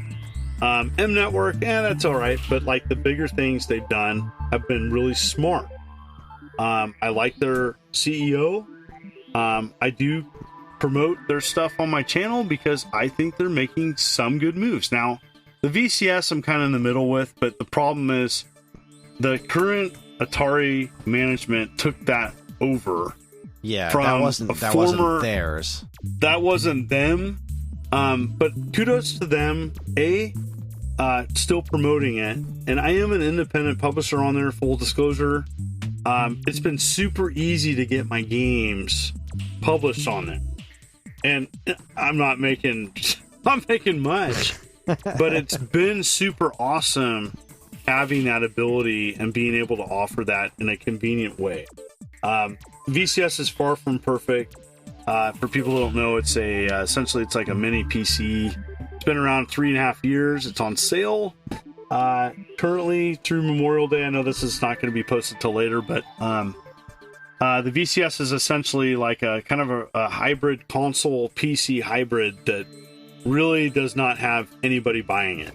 M Network, that's all right, but like the bigger things they've done have been really smart. I like their CEO. I do promote their stuff on my channel because I think they're making some good moves. Now, the VCS I'm kind of in the middle with, but the problem is the current Atari management took that over. Yeah, that wasn't theirs. That wasn't them. But kudos to them. Still promoting it, and I am an independent publisher on there, full disclosure. It's been super easy to get my games published on there, and I'm not making much, but it's been super awesome having that ability and being able to offer that in a convenient way. VCS is far from perfect. For people who don't know, it's essentially it's like a mini PC. It's been around 3.5 years. It's on sale currently through Memorial Day. I know this is not going to be posted till later, but the VCS is essentially like a kind of a hybrid console PC hybrid that really does not have anybody buying it.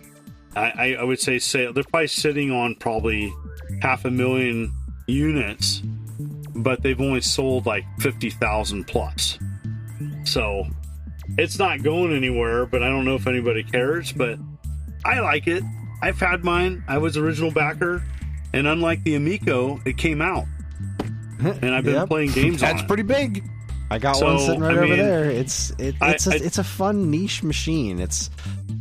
I would say they're probably sitting on probably 500,000 units, but they've only sold like 50,000 plus. So it's not going anywhere, but I don't know if anybody cares, but I like it. I've had mine. I was original backer, and unlike the Amico, it came out. And I've been playing games on it. That's pretty big. I got one sitting right over there. It's a fun niche machine.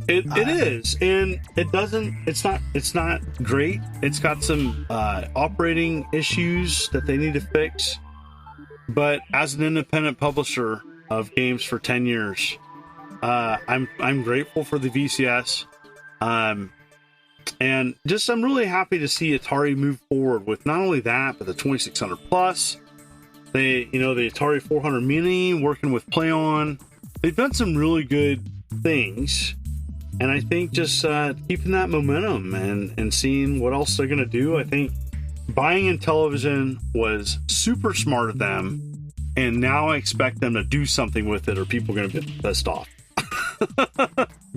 It is, and it's not great. It's got some operating issues that they need to fix. But as an independent publisher of games for 10 years, I'm grateful for the VCS. And just I'm really happy to see Atari move forward with not only that, but the 2600 plus. The Atari 400 Mini, working with PlayOn. They've done some really good things. And I think just keeping that momentum and seeing what else they're going to do. I think buying Intellivision was super smart of them. And now I expect them to do something with it, or people are going to be pissed off.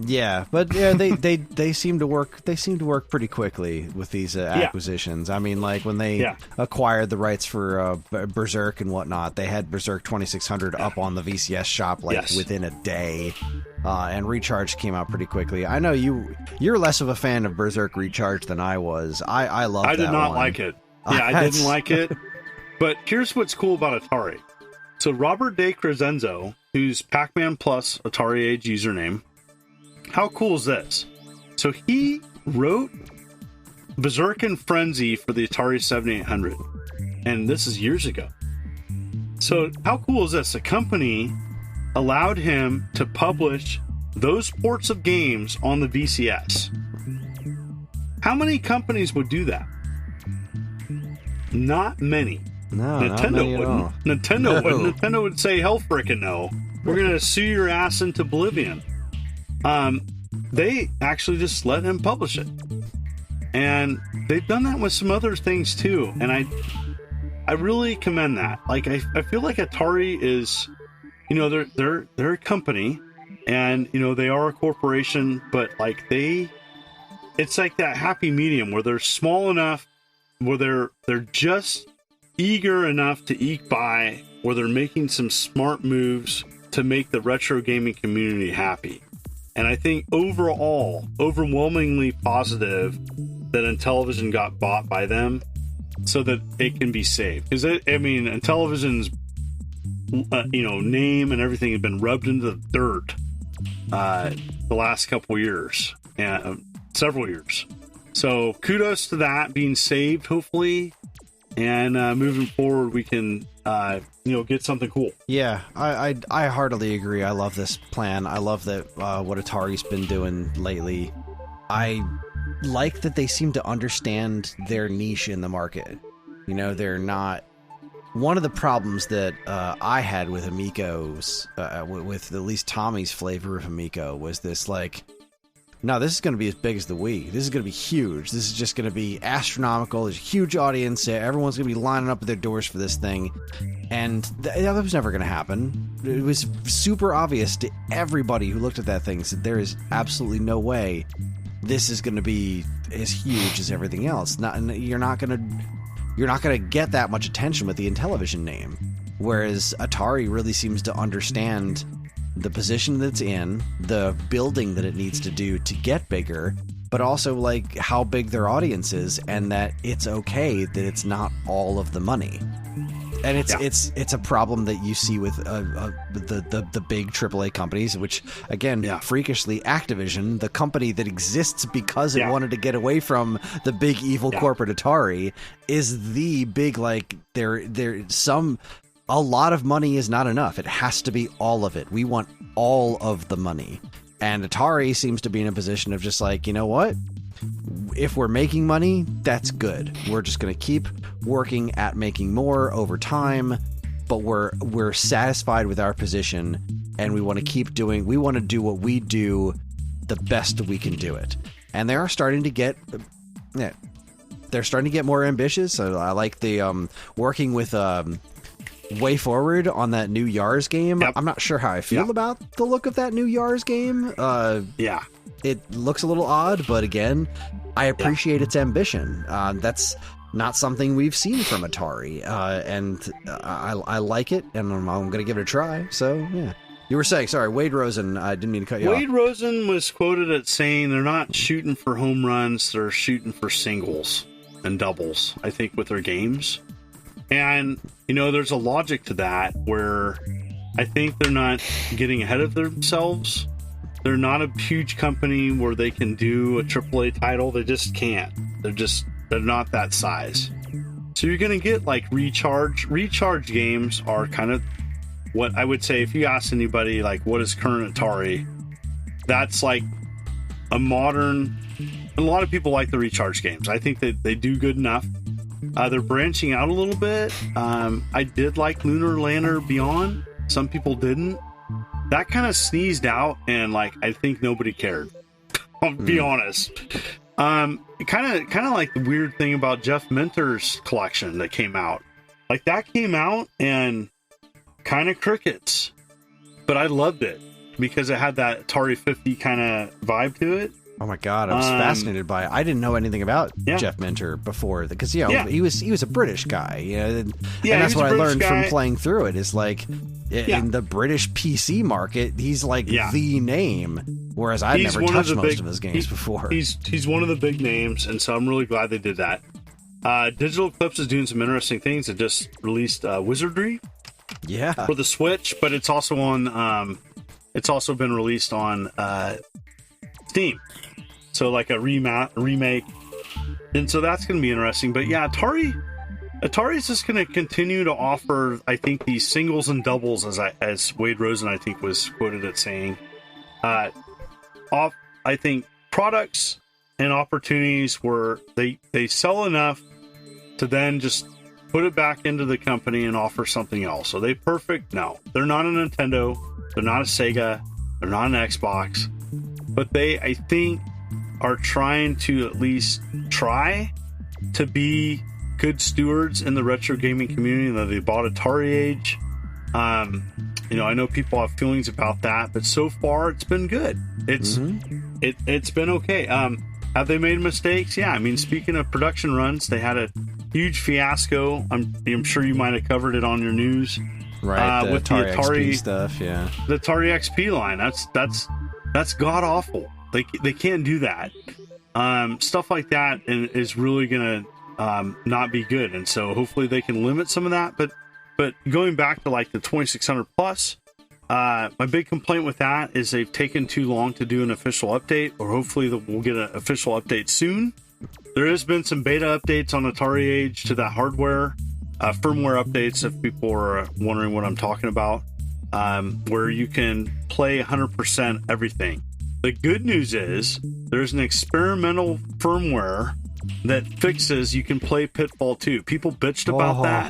Yeah, but yeah, they seem to work. They seem to work pretty quickly with these acquisitions. I mean, like when they acquired the rights for Berserk and whatnot, they had Berserk 2600 up on the VCS shop within a day, and Recharge came out pretty quickly. I know you're less of a fan of Berserk Recharge than I was. I love. I did not like it. Yeah, I didn't like it. But here's what's cool about Atari. So Robert De Crescenzo, who's Pac-Man Plus Atari Age username, how cool is this? So he wrote Berserkin Frenzy for the Atari 7800, and this is years ago. So how cool is this? A company allowed him to publish those ports of games on the VCS. How many companies would do that? Not many. No, Nintendo wouldn't. Nintendo wouldn't. Nintendo would say, hell frickin' no. We're going to sue your ass into oblivion. They actually just let him publish it. And they've done that with some other things too. And I really commend that. Like, I feel like Atari is, they're a company, and, they are a corporation, but like it's like that happy medium where they're small enough, where they're just eager enough to eke by, where they're making some smart moves to make the retro gaming community happy. And I think overall, overwhelmingly positive that Intellivision got bought by them so that it can be saved. Because, Intellivision's name and everything had been rubbed into the dirt the last couple years, several years. So kudos to that being saved, hopefully. And moving forward, we can, get something cool. Yeah, I heartily agree. I love this plan. I love that what Atari's been doing lately. I like that they seem to understand their niche in the market. They're not... One of the problems that I had with Amico's, with at least Tommy's flavor of Amico, was this, like... No, this is going to be as big as the Wii. This is going to be huge. This is just going to be astronomical. There's a huge audience. Everyone's going to be lining up at their doors for this thing. And that was never going to happen. It was super obvious to everybody who looked at that thing that there is absolutely no way this is going to be as huge as everything else. You're not going to get that much attention with the Intellivision name. Whereas Atari really seems to understand the position that it's in, the building that it needs to do to get bigger, but also like how big their audience is, and that it's okay that it's not all of the money. And it's a problem that you see with the big AAA companies, which again, freakishly, Activision, the company that exists because it wanted to get away from the big evil corporate Atari, is the big, like, a lot of money is not enough. It has to be all of it. We want all of the money. And Atari seems to be in a position of just like, you know what? If we're making money, that's good. We're just going to keep working at making more over time, but we're satisfied with our position, and we want to do what we do the best we can do it. And they are starting to get more ambitious. So I like the working with way forward on that new Yars game. Yep. I'm not sure how I feel about the look of that new Yars game. Yeah. It looks a little odd, but again, I appreciate its ambition. That's not something we've seen from Atari, and I like it, and I'm going to give it a try. So, yeah. You were saying, sorry, Wade Rosen, I didn't mean to cut you off. Wade Rosen was quoted as saying they're not shooting for home runs, they're shooting for singles and doubles, I think, with their games. And, there's a logic to that where I think they're not getting ahead of themselves. They're not a huge company where they can do a AAA title. They just can't. They're not that size. So you're going to get like recharge games are kind of what I would say. If you ask anybody like what is current Atari, that's like a modern, a lot of people like the recharge games. I think that they do good enough. They're branching out a little bit. I did like Lunar Lander Beyond. Some people didn't. That kind of sneezed out, and like I think nobody cared. I'll be honest. Kind of like the weird thing about Jeff Minter's collection that came out. Like that came out and kind of crickets, but I loved it because it had that Atari 50 kind of vibe to it. Oh my god, I was fascinated by it. I didn't know anything about Jeff Minter before, because he was a British guy, and that's what I learned from playing through it. Is like in the British PC market, he's like the name, whereas I'd never touched most of his games before. He's one of the big names, and so I'm really glad they did that. Digital Eclipse is doing some interesting things. It just released Wizardry for the Switch, but it's also on. It's also been released on Steam. So like a remake, and so that's going to be interesting. But yeah, Atari's just going to continue to offer, I think, these singles and doubles, as Wade Rosen I think was quoted as saying, I think products and opportunities where they sell enough to then just put it back into the company and offer something else. Are they perfect? No, they're not a Nintendo, they're not a Sega, they're not an Xbox, but they, I think, are trying to at least try to be good stewards in the retro gaming community. That they bought Atari Age. I know people have feelings about that, but so far it's been good. It's been okay. Have they made mistakes? Yeah. I mean, speaking of production runs, they had a huge fiasco. I'm sure you might have covered it on your news, right? With the Atari XP stuff. Yeah, the Atari XP line. That's god awful. They can't do that. Stuff like that is really going to not be good. And so hopefully they can limit some of that. But going back to like the 2600 plus, my big complaint with that is they've taken too long to do an official update, or hopefully we'll get an official update soon. There has been some beta updates on Atari Age to that hardware, firmware updates, if people are wondering what I'm talking about, where you can play 100% everything. The good news is there's an experimental firmware that fixes you can play Pitfall 2. People bitched about that.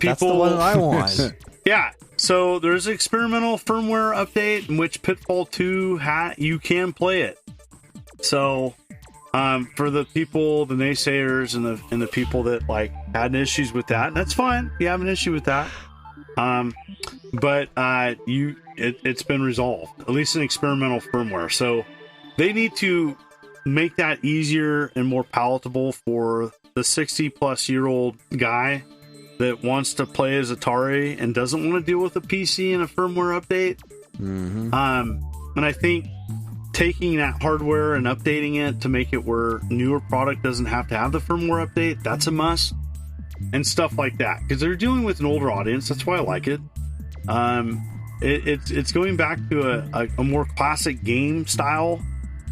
That's the one that I want. Yeah. So there's an experimental firmware update in which Pitfall 2 you can play it. So for the people, the naysayers, and the people that like had issues with that, that's fine. You have an issue with that. But it's been resolved, at least in experimental firmware. So they need to make that easier and more palatable for the 60-plus-year-old guy that wants to play as Atari and doesn't want to deal with a PC and a firmware update. And I think taking that hardware and updating it to make it where newer product doesn't have to have the firmware update, that's a must. And stuff like that, because they're dealing with an older audience. That's why I like it. It's going back to a more classic game style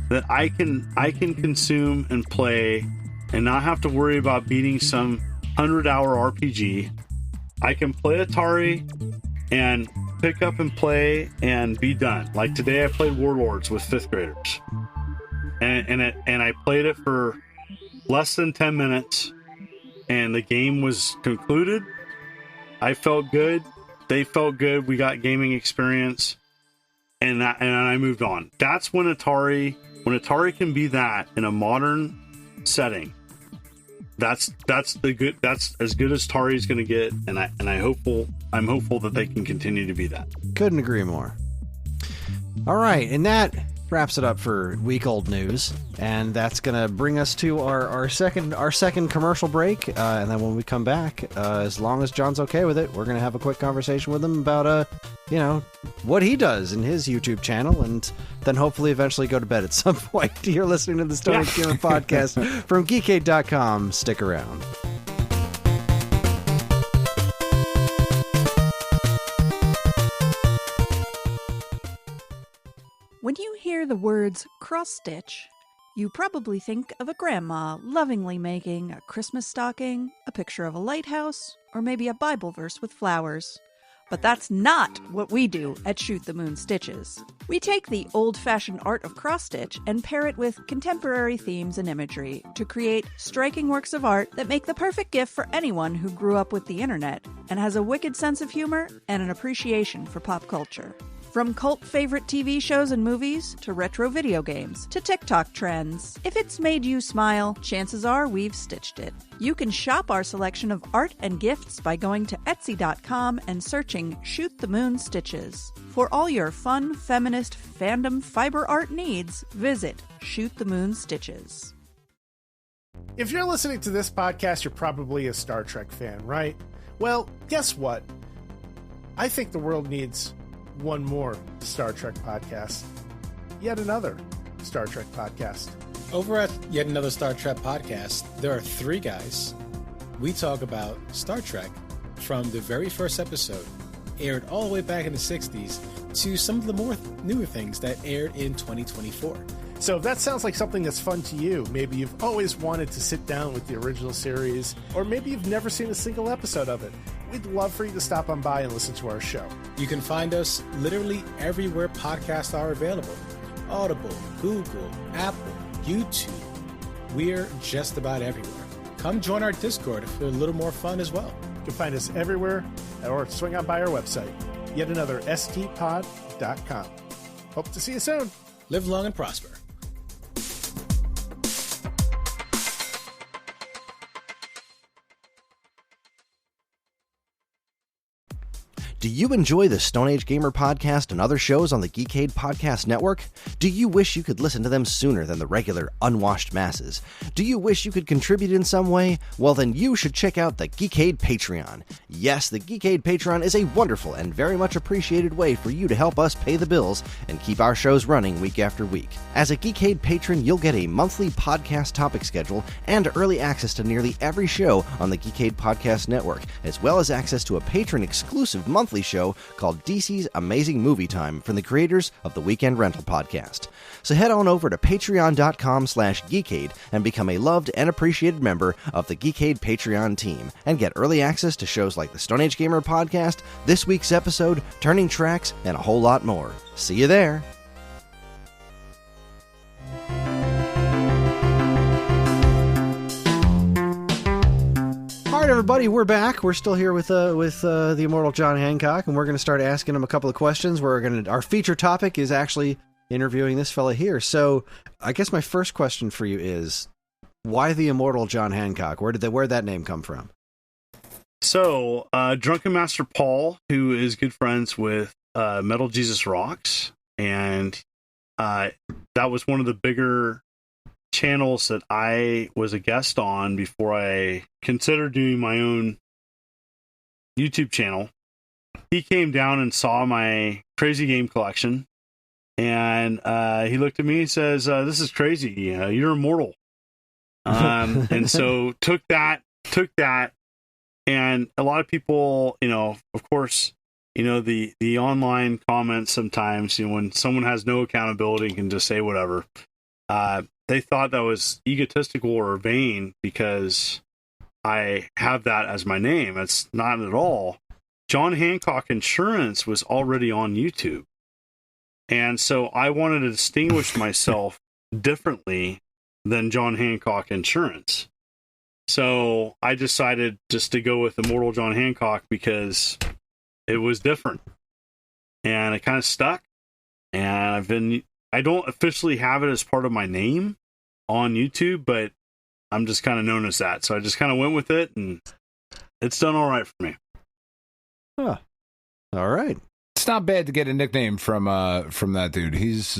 that I can consume and play and not have to worry about beating some 100-hour RPG. I can play Atari and pick up and play and be done. Like today, I played Warlords with 5th graders, and I played it for less than 10 minutes. And the game was concluded. I felt good. They felt good. We got gaming experience, and I moved on. That's when Atari can be that in a modern setting. That's as good as Atari is going to get, and I hope I'm hopeful that they can continue to be that. Couldn't agree more. All right, and that wraps it up for week-old news, and that's going to bring us to our second commercial break, and then when we come back, as long as John's okay with it, we're going to have a quick conversation with him about, what he does in his YouTube channel, and then hopefully eventually go to bed at some point. You're listening to the Stone Age Gamer Podcast from Geekade.com. Stick around. When you hear the words cross-stitch, you probably think of a grandma lovingly making a Christmas stocking, a picture of a lighthouse, or maybe a Bible verse with flowers. But that's not what we do at Shoot the Moon Stitches. We take the old-fashioned art of cross-stitch and pair it with contemporary themes and imagery to create striking works of art that make the perfect gift for anyone who grew up with the internet and has a wicked sense of humor and an appreciation for pop culture. From cult favorite TV shows and movies, to retro video games, to TikTok trends. If it's made you smile, chances are we've stitched it. You can shop our selection of art and gifts by going to Etsy.com and searching Shoot the Moon Stitches. For all your fun, feminist, fandom fiber art needs, visit Shoot the Moon Stitches. If you're listening to this podcast, you're probably a Star Trek fan, right? Well, guess what? I think the world needs one more Star Trek podcast. Yet another Star Trek podcast. Over at Yet Another Star Trek podcast, there are three guys. We talk about Star Trek from the very first episode, aired all the way back in the 60s, to some of the more newer things that aired in 2024. So if that sounds like something that's fun to you, maybe you've always wanted to sit down with the original series, or maybe you've never seen a single episode of it, we'd love for you to stop on by and listen to our show. You can find us literally everywhere podcasts are available. Audible, Google, Apple, YouTube. We're just about everywhere. Come join our Discord for a little more fun as well. You can find us everywhere, or swing on by our website, yetanotherstpod.com. Hope to see you soon. Live long and prosper. Do you enjoy the Stone Age Gamer Podcast and other shows on the Geekade Podcast Network? Do you wish you could listen to them sooner than the regular unwashed masses? Do you wish you could contribute in some way? Well, then you should check out the Geekade Patreon. Yes, the Geekade Patreon is a wonderful and very much appreciated way for you to help us pay the bills and keep our shows running week after week. As a Geekade patron, you'll get a monthly podcast topic schedule and early access to nearly every show on the Geekade Podcast Network, as well as access to a patron-exclusive monthly show called DC's Amazing Movie Time from the creators of the Weekend Rental Podcast. So head on over to patreon.com/Geekade and become a loved and appreciated member of the Geekade Patreon team and get early access to shows like the Stone Age Gamer Podcast, this week's episode, Turning Tracks, and a whole lot more. See you there! All right, everybody, we're back. We're still here with the Immortal John Hancock, and we're going to start asking him a couple of questions. Our feature topic is actually interviewing this fella here. So, I guess my first question for you is, why the Immortal John Hancock? Where'd that name come from? So, Drunken Master Paul, who is good friends with Metal Jesus Rocks, and that was one of the bigger channels that I was a guest on before I considered doing my own YouTube channel. He came down and saw my crazy game collection, and he looked at me and says, "This is crazy. You're immortal." And so took that, and a lot of people, of course, the online comments sometimes, when someone has no accountability and can just say whatever. They thought that was egotistical or vain because I have that as my name. It's not at all. John Hancock Insurance was already on YouTube. And so I wanted to distinguish myself differently than John Hancock Insurance. So I decided just to go with Immortal John Hancock because it was different. And it kind of stuck. And I don't officially have it as part of my name on YouTube, but I'm just kind of known as that. So I just kind of went with it, and it's done all right for me. Huh. All right. It's not bad to get a nickname from that dude. He's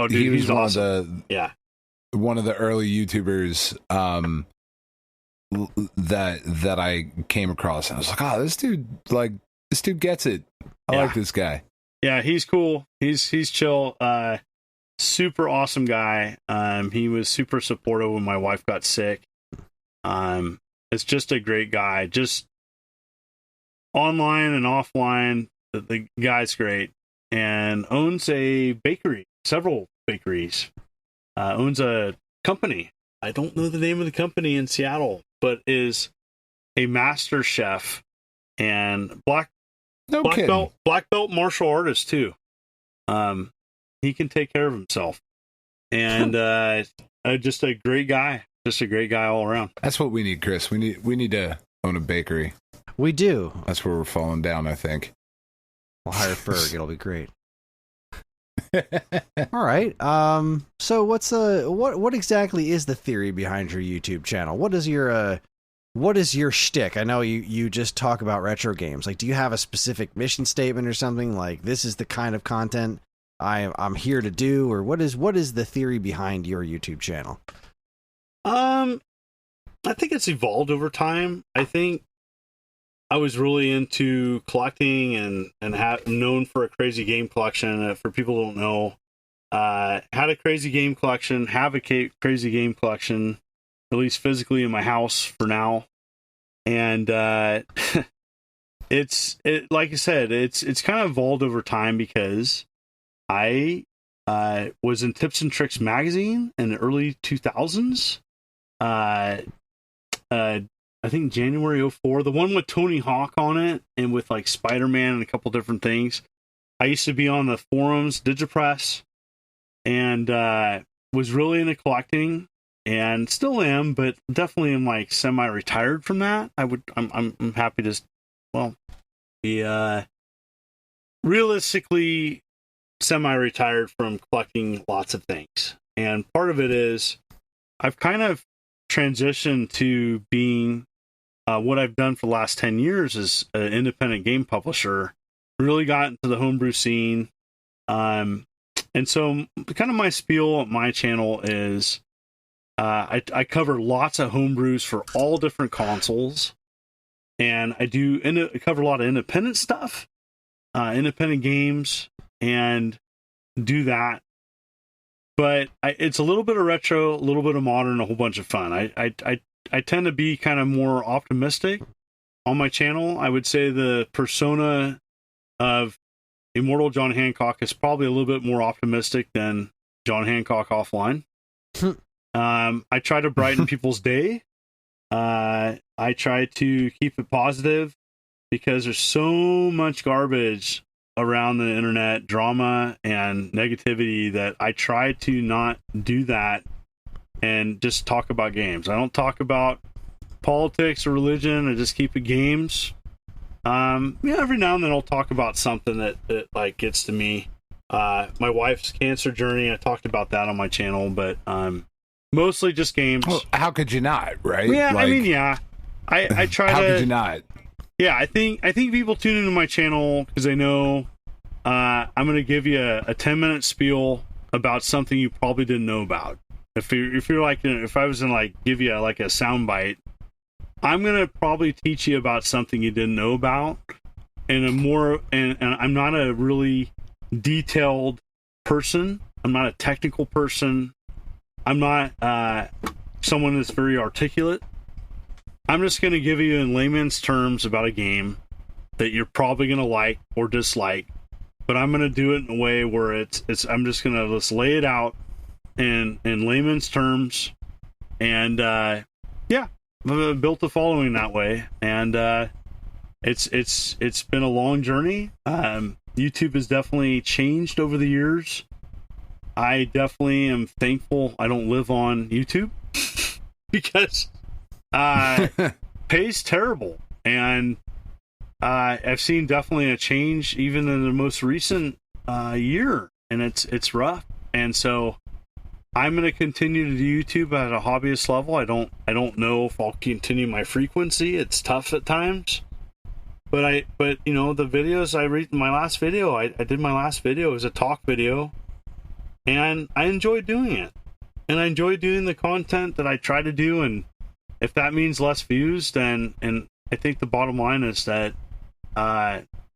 he's one awesome. One of the early YouTubers that I came across. I was like, oh, this dude gets it. I like this guy. Yeah, he's cool. He's chill. Super awesome guy. He was super supportive when my wife got sick. It's just a great guy. Just online and offline, the guy's great, and owns a bakery, several bakeries. Owns a company. I don't know the name of the company in Seattle, but is a master chef and black belt martial artist too. He can take care of himself, and just a great guy. Just a great guy all around. That's what we need, Chris. We need to own a bakery. We do. That's where we're falling down, I think. We'll hire Ferg. It'll be great. All right. So what exactly is the theory behind your YouTube channel? What is your shtick? I know you just talk about retro games. Like, do you have a specific mission statement or something? Like, this is the kind of content I'm here to do, or what is the theory behind your YouTube channel? I think it's evolved over time. I think I was really into collecting and known for a crazy game collection. For people who don't know, had a crazy game collection, have a crazy game collection, at least physically in my house for now. And it's like I said, it's kind of evolved over time because I was in Tips and Tricks magazine in the early 2000s. I think January 2004, the one with Tony Hawk on it and with like Spider-Man and a couple different things. I used to be on the forums, Digipress, and was really into collecting and still am, but definitely am like semi-retired from that. I'm happy to, be realistically semi-retired from collecting lots of things. And part of it is I've kind of transitioned to being what I've done for the last 10 years as an independent game publisher. Really got into the homebrew scene. And so kind of my spiel on my channel is I cover lots of homebrews for all different consoles. And I cover a lot of independent stuff, independent games, and do that. But it's a little bit of retro, a little bit of modern, a whole bunch of fun. I tend to be kind of more optimistic on my channel. I would say the persona of Immortal John Hancock is probably a little bit more optimistic than John Hancock offline. I try to brighten people's day. I try to keep it positive because there's so much garbage around the internet, drama and negativity, that I try to not do that and just talk about games. I don't talk about politics or religion. I just keep it games. Every now and then I'll talk about something that like gets to me. My wife's cancer journey, I talked about that on my channel, but mostly just games. Well, how could you not, right? Yeah, I try how to. How could you not? Yeah, I think people tune into my channel because they know I'm going to give you a 10-minute spiel about something you probably didn't know about. If you're like, if I was going to like give you like a soundbite, I'm going to probably teach you about something you didn't know about, and I'm not a really detailed person. I'm not a technical person. I'm not someone that's very articulate. I'm just going to give you in layman's terms about a game that you're probably going to like or dislike, but I'm going to do it in a way where I'm just going to just lay it out in layman's terms, and I've built a following that way, and it's been a long journey. YouTube has definitely changed over the years. I definitely am thankful I don't live on YouTube because pay's terrible, and I've seen definitely a change even in the most recent year, and it's rough. And so I'm going to continue to do YouTube at a hobbyist level. I don't know if I'll continue my frequency. It's tough at times, But you know, the videos my last video, I did my last video as a talk video, and I enjoyed doing it. And I enjoy doing the content that I try to do, and if that means less views, then, and I think the bottom line is that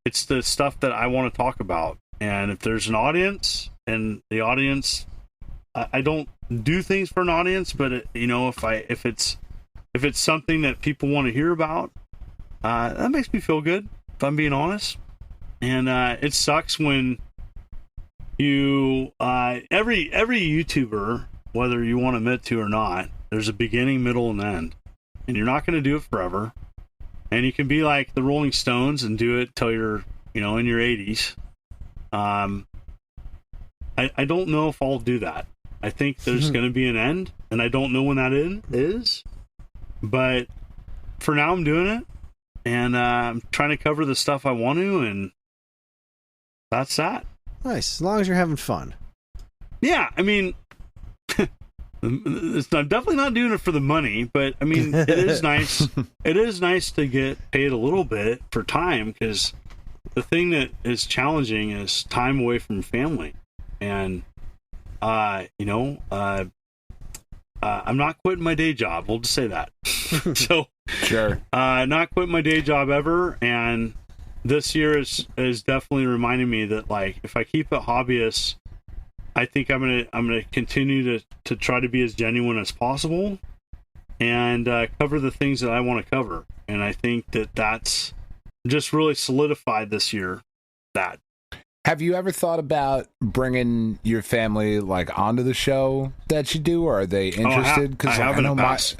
it's the stuff that I want to talk about. And if there's an audience, and the audience, I don't do things for an audience, but you know, if it's something that people want to hear about, that makes me feel good, if I'm being honest. And it sucks when you every YouTuber, whether you want to admit to or not, there's a beginning, middle, and end. And you're not going to do it forever. And you can be like the Rolling Stones and do it till you're, you know, in your 80s. I don't know if I'll do that. I think there's going to be an end, and I don't know when that end is. But for now, I'm doing it. And I'm trying to cover the stuff I want to, and that's that. Nice. As long as you're having fun. Yeah, I mean... I'm definitely not doing it for the money, but I mean, it is nice. It is nice to get paid a little bit for time, because the thing that is challenging is time away from family. And, you know, I'm not quitting my day job. We'll just say that. So, sure. Not quitting my day job ever. And this year is definitely reminding me that, like, if I keep it hobbyist, I think I'm gonna continue to try to be as genuine as possible, and cover the things that I want to cover. And I think that's just really solidified this year. That. Have you ever thought about bringing your family like onto the show that you do, or are they interested? Because I have in the past.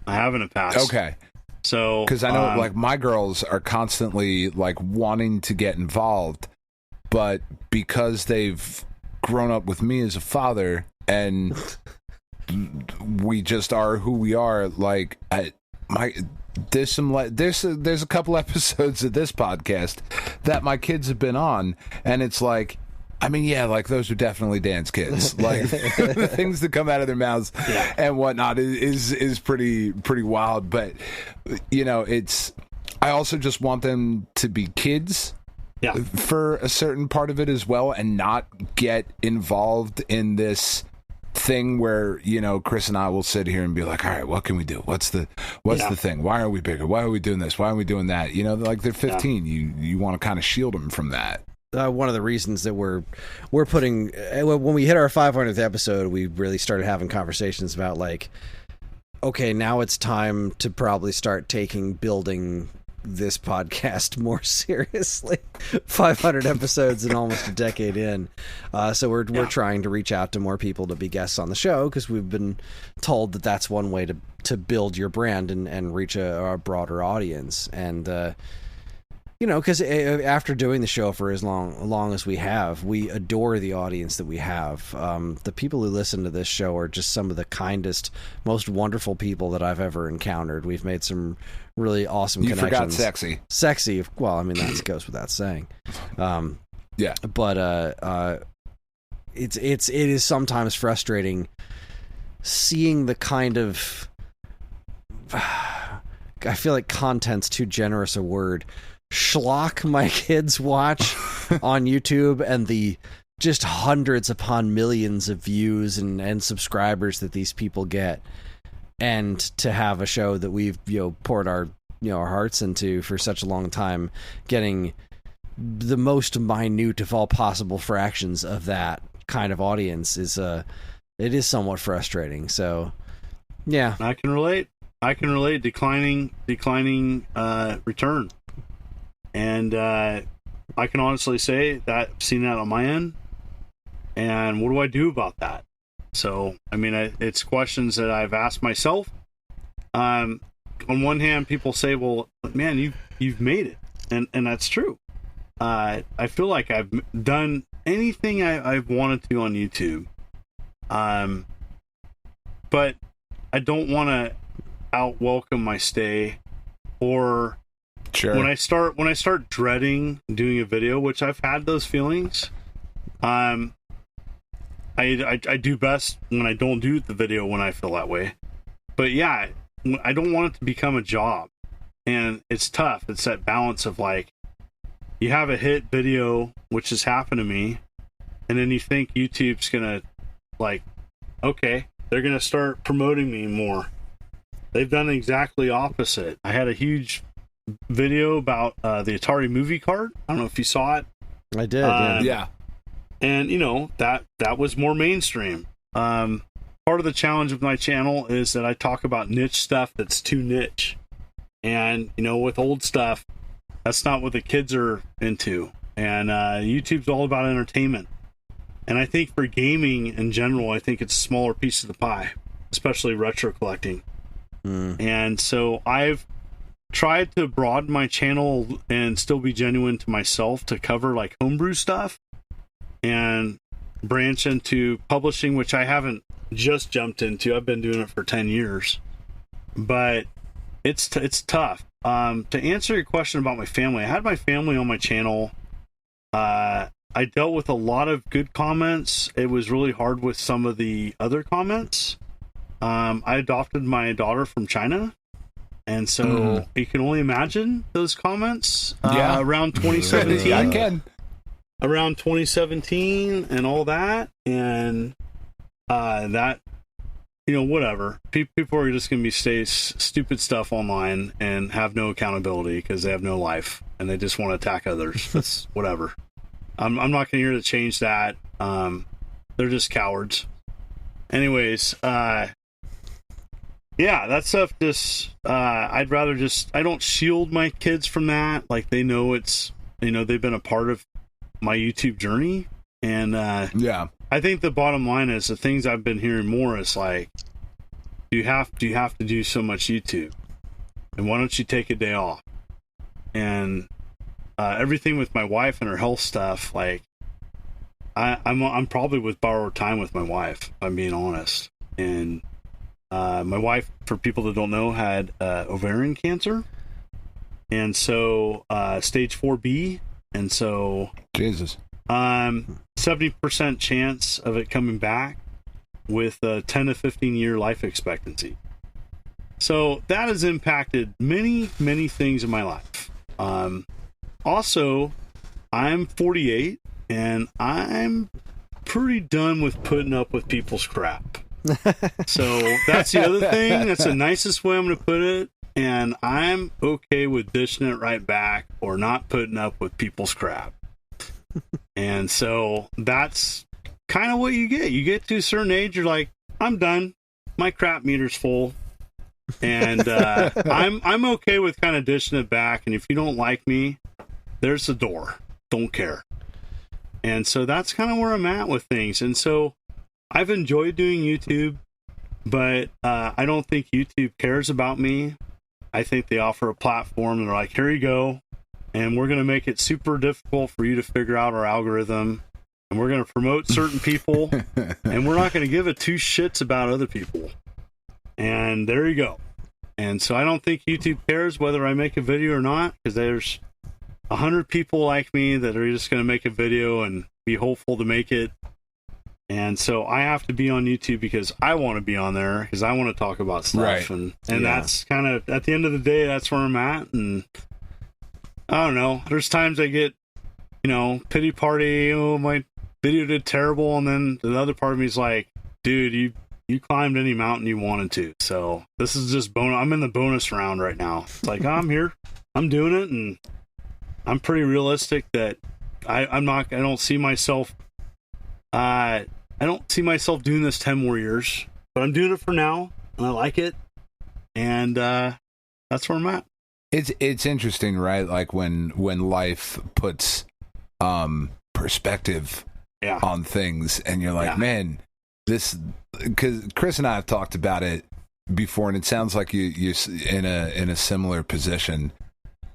I have in the past. Okay. So because I know like my girls are constantly like wanting to get involved, but because they've grown up with me as a father, and we just are who we are. Like, there's a couple episodes of this podcast that my kids have been on, and it's like, I mean, yeah, like those are definitely Dan's kids. Like the things that come out of their mouths and whatnot is pretty wild. But you know, I also just want them to be kids. Yeah. For a certain part of it as well, and not get involved in this thing where, you know, Kris and I will sit here and be like, all right, what can we do? What's the thing? Why are we bigger? Why are we doing this? Why are we doing that? You know, like they're 15. You want to kind of shield them from that. One of the reasons that we're putting, when we hit our 500th episode, we really started having conversations about like, okay, now it's time to probably start building this podcast more seriously. 500 episodes and almost a decade in, so we're trying to reach out to more people to be guests on the show, because we've been told that that's one way to build your brand and reach a broader audience. And you know, because after doing the show for as long as we have, we adore the audience that we have. The people who listen to this show are just some of the kindest, most wonderful people that I've ever encountered. We've made some really awesome connections. You forgot sexy. Well, I mean, that goes without saying. Yeah, but it is sometimes frustrating seeing the kind of, I feel like content's too generous a word, schlock my kids watch on YouTube, and the just hundreds upon millions of views and subscribers that these people get. And to have a show that we've, you know, poured our hearts into for such a long time, getting the most minute of all possible fractions of that kind of audience it is somewhat frustrating. So yeah, I can relate. Declining return. And I can honestly say that I've seen that on my end. And what do I do about that? So, I mean, it's questions that I've asked myself. On one hand, people say, well, man, you've made it. And that's true. I feel like I've done anything I've wanted to on YouTube. But I don't want to out-welcome my stay, or sure. When I start dreading doing a video, which I've had those feelings, I do best when I don't do the video when I feel that way. But yeah, I don't want it to become a job. And it's tough. It's that balance of like, you have a hit video, which has happened to me, and then you think YouTube's gonna, like, okay, they're gonna start promoting me more. They've done exactly opposite. I had a huge video about the Atari movie card. I don't know if you saw it. I did. Yeah. And you know, that was more mainstream. Part of the challenge of my channel is that I talk about niche stuff that's too niche. And, you know, with old stuff, that's not what the kids are into. And YouTube's all about entertainment. And I think for gaming in general, I think it's a smaller piece of the pie, especially retro collecting. And so I've tried to broaden my channel and still be genuine to myself to cover like homebrew stuff and branch into publishing, which I haven't just jumped into. I've been doing it for 10 years. But it's tough. To answer your question about my family, I had my family on my channel. I dealt with a lot of good comments. It was really hard with some of the other comments. I adopted my daughter from China, and so you can only imagine those comments around 2017. I can. Around 2017 and all that, and that, you know, whatever. People are just going to be say stupid stuff online and have no accountability because they have no life and they just want to attack others. That's whatever. I'm not going to here to change that. They're just cowards. Anyways, yeah, that stuff just, I'd rather just, I don't shield my kids from that. Like, they know it's, you know, they've been a part of my YouTube journey. And, yeah, I think the bottom line is the things I've been hearing more is like, do you have to do so much YouTube? And why don't you take a day off? And everything with my wife and her health stuff, like I'm probably with borrowed time with my wife, if I'm being honest. And my wife, for people that don't know, had ovarian cancer, and so stage 4B, and so Jesus. 70% chance of it coming back with a 10 to 15 year life expectancy. So that has impacted many, many things in my life. Also, I'm 48 and I'm pretty done with putting up with people's crap. So that's the other thing. That's the nicest way I'm going to put it. And I'm okay with dishing it right back or not putting up with people's crap. And so that's kind of what you get. You get to a certain age, you're like, I'm done. My crap meter's full. And I'm okay with kind of dishing it back. And if you don't like me, there's the door. Don't care. And so that's kind of where I'm at with things. And so I've enjoyed doing YouTube, but I don't think YouTube cares about me. I think they offer a platform and they're like, here you go. And we're going to make it super difficult for you to figure out our algorithm. And we're going to promote certain people. And we're not going to give a two shits about other people. And there you go. And so I don't think YouTube cares whether I make a video or not, because there's 100 people like me that are just going to make a video and be hopeful to make it. And so I have to be on YouTube because I want to be on there, because I want to talk about stuff. Right. And that's kind of, at the end of the day, that's where I'm at. And I don't know. There's times I get, you know, pity party. Oh, my video did terrible. And then the other part of me is like, dude, you climbed any mountain you wanted to. So this is just bonus. I'm in the bonus round right now. It's like, I'm here. I'm doing it. And I'm pretty realistic that I don't see myself doing this 10 more years, but I'm doing it for now and I like it. And that's where I'm at. It's interesting, right? Like when life puts perspective on things, and you're like, man, this, because Kris and I have talked about it before, and it sounds like you're in a similar position.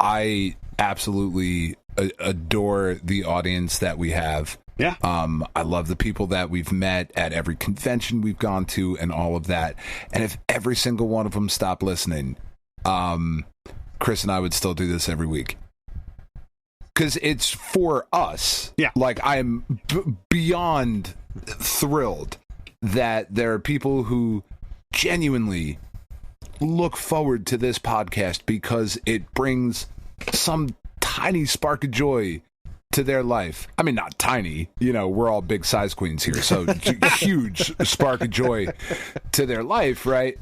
I absolutely adore the audience that we have. Yeah. I love the people that we've met at every convention we've gone to and all of that. And if every single one of them stopped listening, Kris and I would still do this every week. Because it's for us. Yeah. Like, I'm beyond thrilled that there are people who genuinely look forward to this podcast because it brings some tiny spark of joy to their life. I mean, not tiny, we're all big size queens here, so huge spark of joy to their life, right?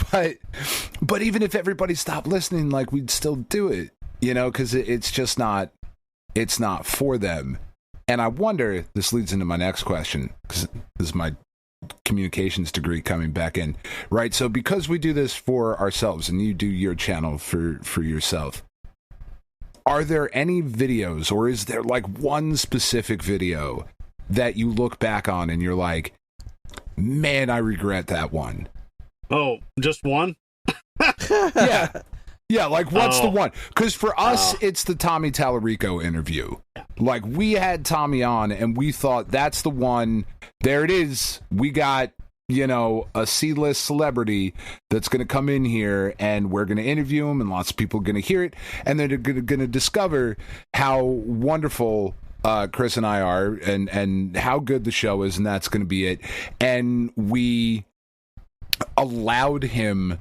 but even if everybody stopped listening, like, we'd still do it, because it's just not for them. And I wonder, this leads into my next question, because this is my communications degree coming back in, right? So because we do this for ourselves and you do your channel for yourself, are there any videos, or is there like one specific video that you look back on and you're like, man, I regret that one? Oh, just one? Yeah, like, what's the one? Because for us, it's the Tommy Tallarico interview. Like, we had Tommy on, and we thought, that's the one. There it is. We got, a C-list celebrity that's going to come in here, and we're going to interview him, and lots of people are going to hear it, and they're going to discover how wonderful Kris and I are, and how good the show is, and that's going to be it. And we allowed him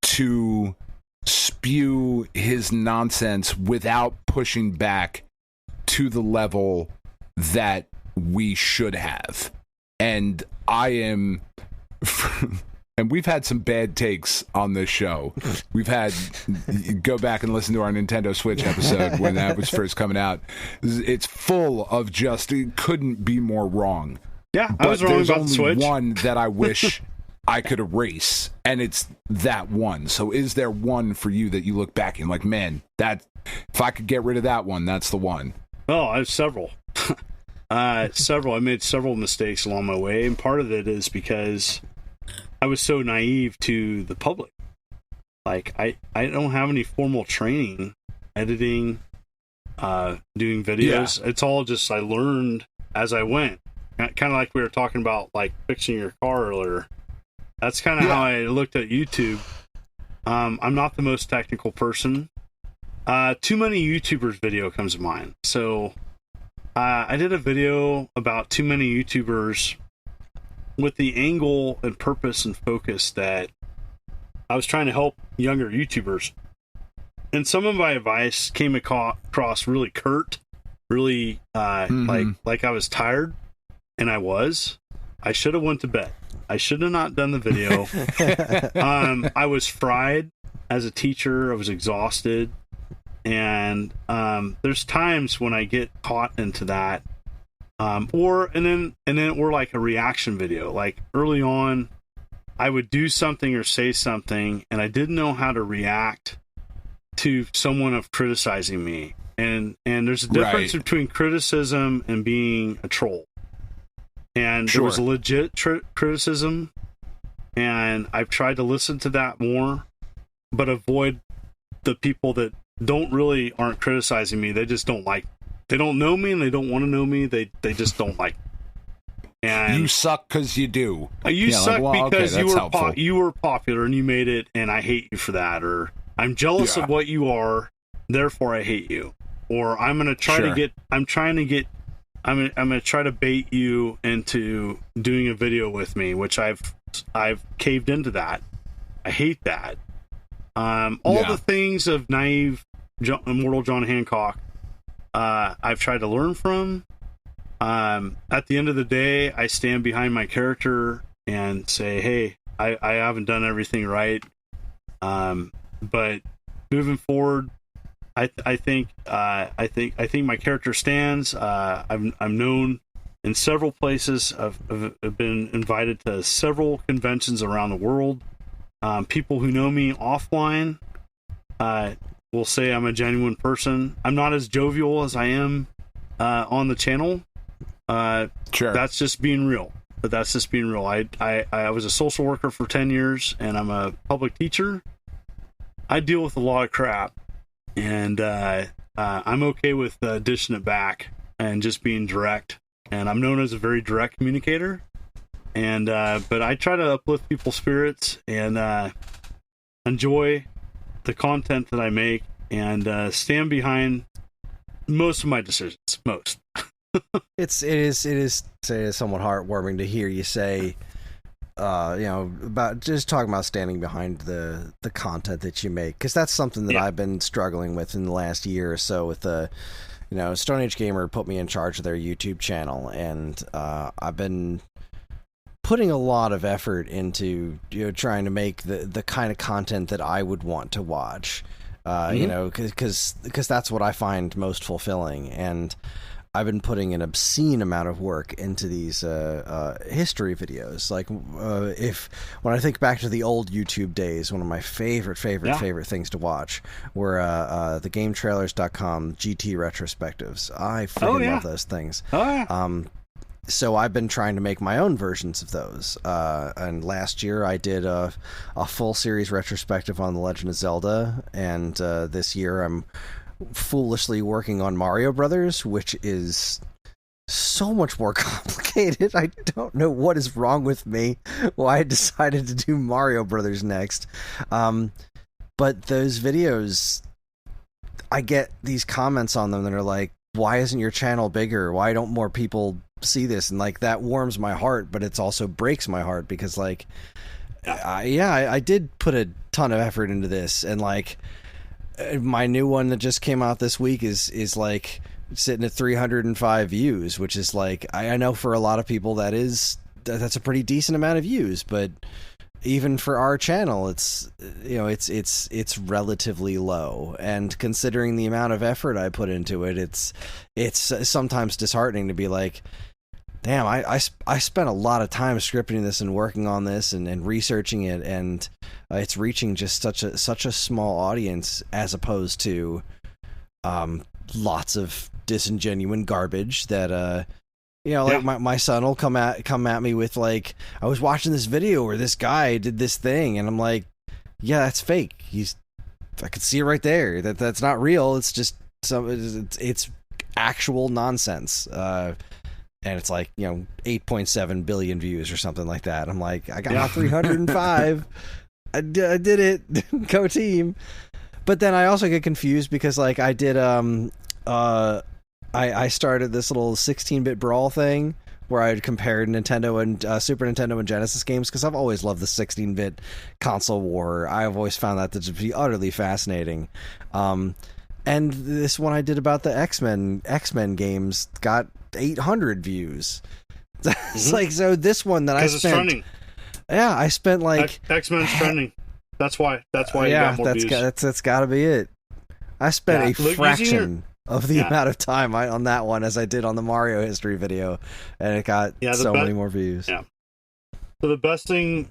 to spew his nonsense without pushing back to the level that we should have. And I am and we've had some bad takes on this show. We've had, go back and listen to our Nintendo Switch episode when that was first coming out. It's full of just, it couldn't be more wrong. Yeah, I was wrong about the Switch. There's only one that I wish I could erase, and it's that one. So is there one for you that you look back and like, man, that, if I could get rid of that one, that's the one? Oh, I have several. I made several mistakes along my way, and part of it is because I was so naive to the public. Like, I don't have any formal training, editing, doing videos. Yeah. It's all just, I learned as I went. Kind of like we were talking about, like, fixing your car earlier. That's kind of how I looked at YouTube. I'm not the most technical person. Too Many YouTubers video comes to mind. So I did a video about Too Many YouTubers with the angle and purpose and focus that I was trying to help younger YouTubers. And some of my advice came across really curt, really like I was tired, and I was. I should have went to bed. I should have not done the video. I was fried as a teacher. I was exhausted. And there's times when I get caught into that. And then we're like a reaction video. Like early on, I would do something or say something, and I didn't know how to react to someone of criticizing me. And there's a difference between criticism and being a troll. And there was a legit criticism, and I've tried to listen to that more, but avoid the people that aren't criticizing me. They just don't like, they don't know me, and they don't want to know me. They just don't like me. And you suck because you do. You suck because you were popular and you made it, and I hate you for that. Or I'm jealous of what you are, therefore I hate you. Or I'm gonna try I'm gonna try to bait you into doing a video with me, which I've caved into that. I hate that. All the things of naive Immortal John Hancock, I've tried to learn from. At the end of the day, I stand behind my character and say, hey, I haven't done everything right. But moving forward, I think my character stands. I'm known in several places. I've been invited to several conventions around the world. People who know me offline will say I'm a genuine person. I'm not as jovial as I am on the channel. That's just being real. But that's just being real. I was a social worker for 10 years, and I'm a public teacher. I deal with a lot of crap. And I'm okay with dishing it back and just being direct. And I'm known as a very direct communicator. And but I try to uplift people's spirits and enjoy the content that I make and stand behind most of my decisions. Most. It is somewhat heartwarming to hear you say, about just talking about standing behind the content that you make, because that's something that I've been struggling with in the last year or so. With Stone Age Gamer put me in charge of their YouTube channel, and I've been putting a lot of effort into trying to make the kind of content that I would want to watch, because that's what I find most fulfilling. And I've been putting an obscene amount of work into these history videos. Like, when I think back to the old YouTube days, one of my favorite things to watch were the GameTrailers.com GT retrospectives. I freaking love those things. So I've been trying to make my own versions of those. And last year I did a full series retrospective on The Legend of Zelda, and this year I'm foolishly working on Mario Brothers, which is so much more complicated. I don't know what is wrong with me, why I decided to do Mario Brothers next. But those videos, I get these comments on them that are like, why isn't your channel bigger? Why don't more people see this? And like, that warms my heart, but it also breaks my heart, because like, I did put a ton of effort into this, and like, my new one that just came out this week is like sitting at 305 views, which is like, I know for a lot of people that's a pretty decent amount of views, but even for our channel, it's relatively low. And considering the amount of effort I put into it, it's sometimes disheartening to be like, damn, I spent a lot of time scripting this and working on this and researching it, and it's reaching just such a small audience, as opposed to lots of disingenuine garbage that like my son will come at me with like, I was watching this video where this guy did this thing, and I'm like, yeah, that's fake. I could see it right there. That's not real. It's just it's actual nonsense. And it's like, 8.7 billion views or something like that. I'm like, I got my 305. I did it. Go team. But then I also get confused because like I did, I started this little 16-bit brawl thing where I compared Nintendo and Super Nintendo and Genesis games, because I've always loved the 16-bit console war. I've always found that to be utterly fascinating. And this one I did about the X-Men games got 800 views. It's like, so this one that I spent, it's trending. Yeah, I spent like X-Men's trending. That's why you got more views. That's got to be it. I spent a fraction of the amount of time on that one as I did on the Mario history video, and it got many more views. Yeah. So the best thing,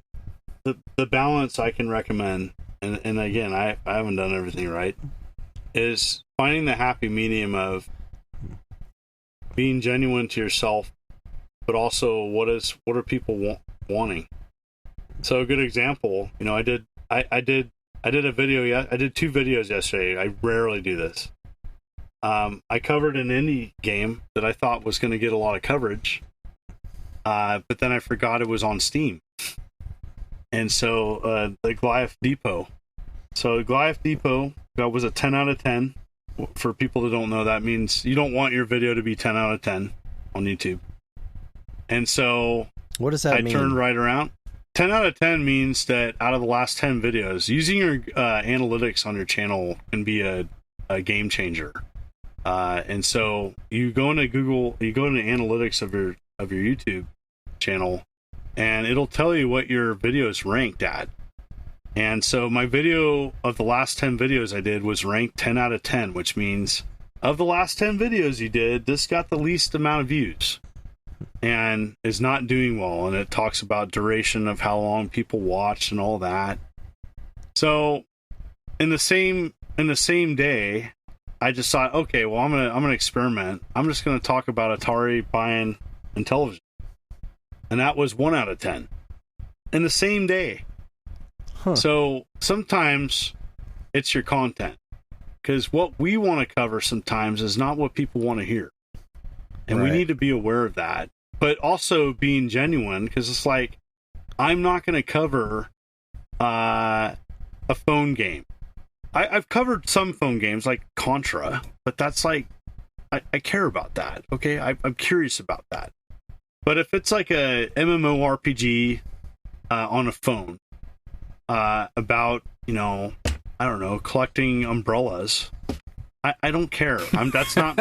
the balance I can recommend, and again, I haven't done everything right, is finding the happy medium of being genuine to yourself, but also what are people wanting. So a good example, I did a video. I did 2 videos yesterday. I rarely do this. I covered an indie game that I thought was going to get a lot of coverage, but then I forgot it was on Steam. And so the Goliath Depot. So Goliath Depot, that was a 10 out of 10. For people that don't know, that means you don't want your video to be 10 out of 10 on YouTube. And so what does that mean? I turned right around. 10 out of 10 means that out of the last 10 videos, using your analytics on your channel can be a game changer. And so you go into Google, you go into analytics of your YouTube channel, and it'll tell you what your video is ranked at. And so my video of the last 10 videos I did was ranked 10 out of 10, which means of the last 10 videos you did, this got the least amount of views and is not doing well. And it talks about duration of how long people watched and all that. So in the same day, I just thought, okay, well, I'm gonna experiment. I'm just gonna talk about Atari buying Intellivision, and that was 1 out of 10 in the same day. Huh. So sometimes it's your content, because what we want to cover sometimes is not what people want to hear, and we need to be aware of that. But also being genuine, because it's like, I'm not going to cover a phone game. I've covered some phone games like Contra, but that's like, I care about that. Okay, I'm curious about that. But if it's like a MMORPG on a phone about, I don't know, collecting umbrellas. I don't care. That's not,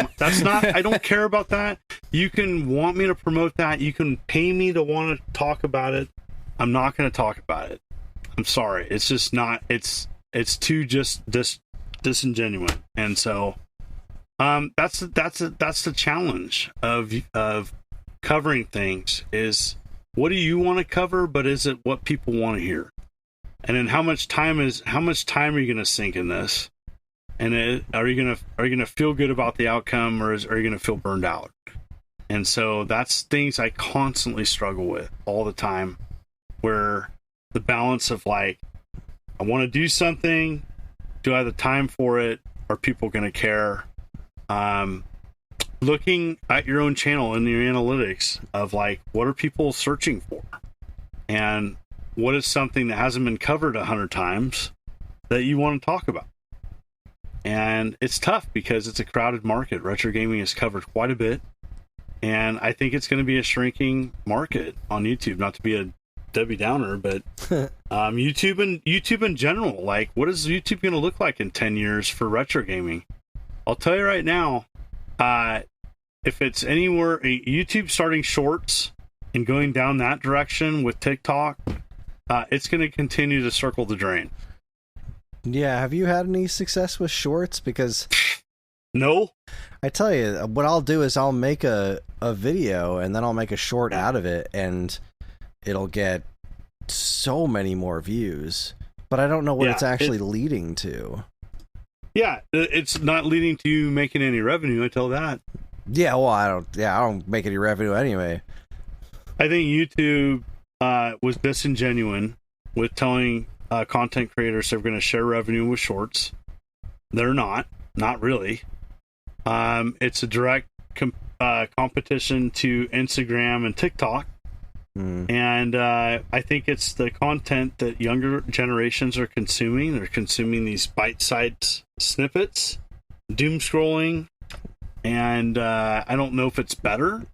I don't care about that. You can want me to promote that. You can pay me to want to talk about it. I'm not going to talk about it. I'm sorry. It's just not, it's too just disingenuous. And so, that's the challenge of covering things is, what do you want to cover, but is it what people want to hear? And then how much time are you going to sink in this? And are you gonna feel good about the outcome, or are you gonna feel burned out? And so that's things I constantly struggle with all the time, where the balance of like, I want to do something, do I have the time for it? Are people gonna care? Looking at your own channel and your analytics of like, what are people searching for, and what is something that hasn't been covered 100 times that you want to talk about? And it's tough because it's a crowded market. Retro gaming is covered quite a bit. And I think it's going to be a shrinking market on YouTube. Not to be a Debbie Downer, but YouTube in general. Like, what is YouTube going to look like in 10 years for retro gaming? I'll tell you right now, if it's anywhere, YouTube starting shorts and going down that direction with TikTok, it's going to continue to circle the drain. Yeah, have you had any success with shorts? Because no. I tell you, what I'll do is I'll make a video and then I'll make a short out of it, and it'll get so many more views, but I don't know what it's actually leading to. Yeah, it's not leading to you making any revenue, I tell that. Yeah, well, I don't make any revenue anyway. I think YouTube was disingenuous with telling content creators they're going to share revenue with shorts. They're not really. It's a direct competition to Instagram and TikTok. And I think it's the content that younger generations are consuming. They're consuming these bite-sized snippets, doom scrolling, and I don't know if it's better.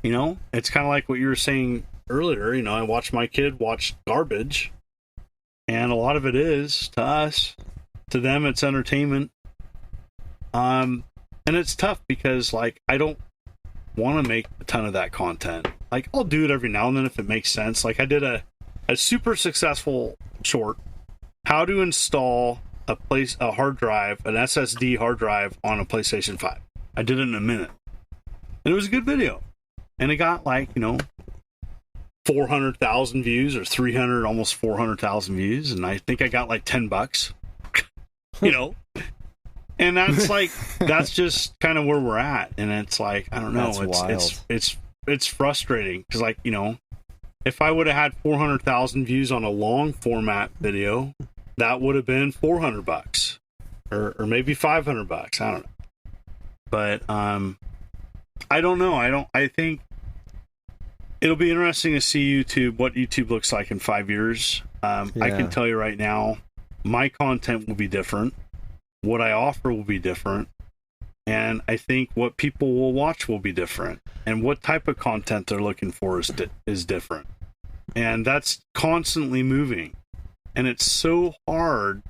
It's kind of like what you were saying earlier. I watch my kid watch garbage. And a lot of it is, to us, to them, it's entertainment. And it's tough because, like, I don't want to make a ton of that content. Like, I'll do it every now and then if it makes sense. Like, I did a super successful short, how to install a hard drive, an SSD hard drive on a PlayStation 5. I did it in a minute. And it was a good video. And it got, like, 400,000 views, or 300, almost 400,000 views, and I think I got like $10, and that's like, that's just kind of where we're at. And it's like, I don't know, it's frustrating because, like, if I would have had 400,000 views on a long format video, that would have been $400 or maybe $500. I don't know, but I don't know. I think it'll be interesting to see what YouTube looks like in 5 years. I can tell you right now, my content will be different. What I offer will be different. And I think what people will watch will be different. And what type of content they're looking for is different. And that's constantly moving. And it's so hard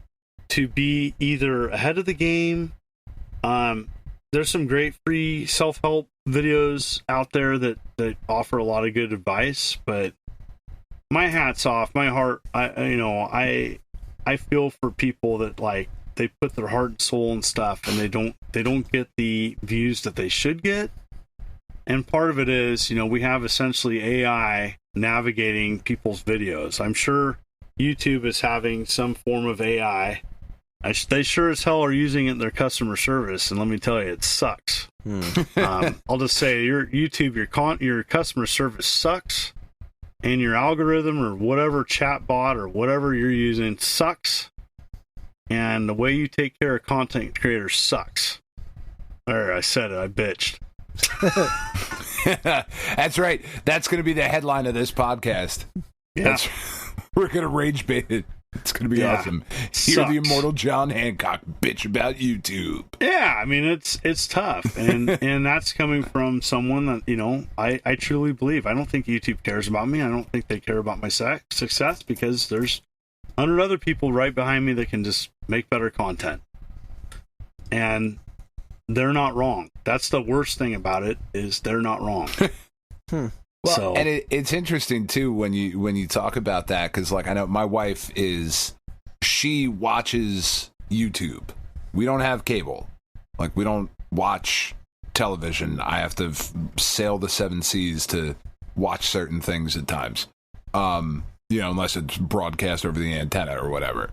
to be either ahead of the game. There's some great free self-help videos out there that offer a lot of good advice, but my hat's off, my heart. I feel for people that, like, they put their heart and soul and stuff, and they don't get the views that they should get. And part of it is, we have essentially AI navigating people's videos. I'm sure YouTube is having some form of AI. They sure as hell are using it in their customer service, and let me tell you, it sucks. I'll just say, your YouTube, your customer service sucks, and your algorithm or whatever chat bot or whatever you're using sucks, and the way you take care of content creators sucks. There, I said it. I bitched. That's right. That's going to be the headline of this podcast. Yeah. We're going to rage bait it. It's going to be awesome. Hear the Immortal John Hancock bitch about YouTube. Yeah, I mean, it's tough. And and that's coming from someone that, you know, I truly believe. I don't think YouTube cares about me. I don't think they care about my success, because there's 100 other people right behind me that can just make better content. And they're not wrong. That's the worst thing about it, is they're not wrong. Well, and it's interesting too when you talk about that, because like I know my wife she watches YouTube. We don't have cable, like we don't watch television. I have to sail the seven seas to watch certain things at times. You know, unless it's broadcast over the antenna or whatever.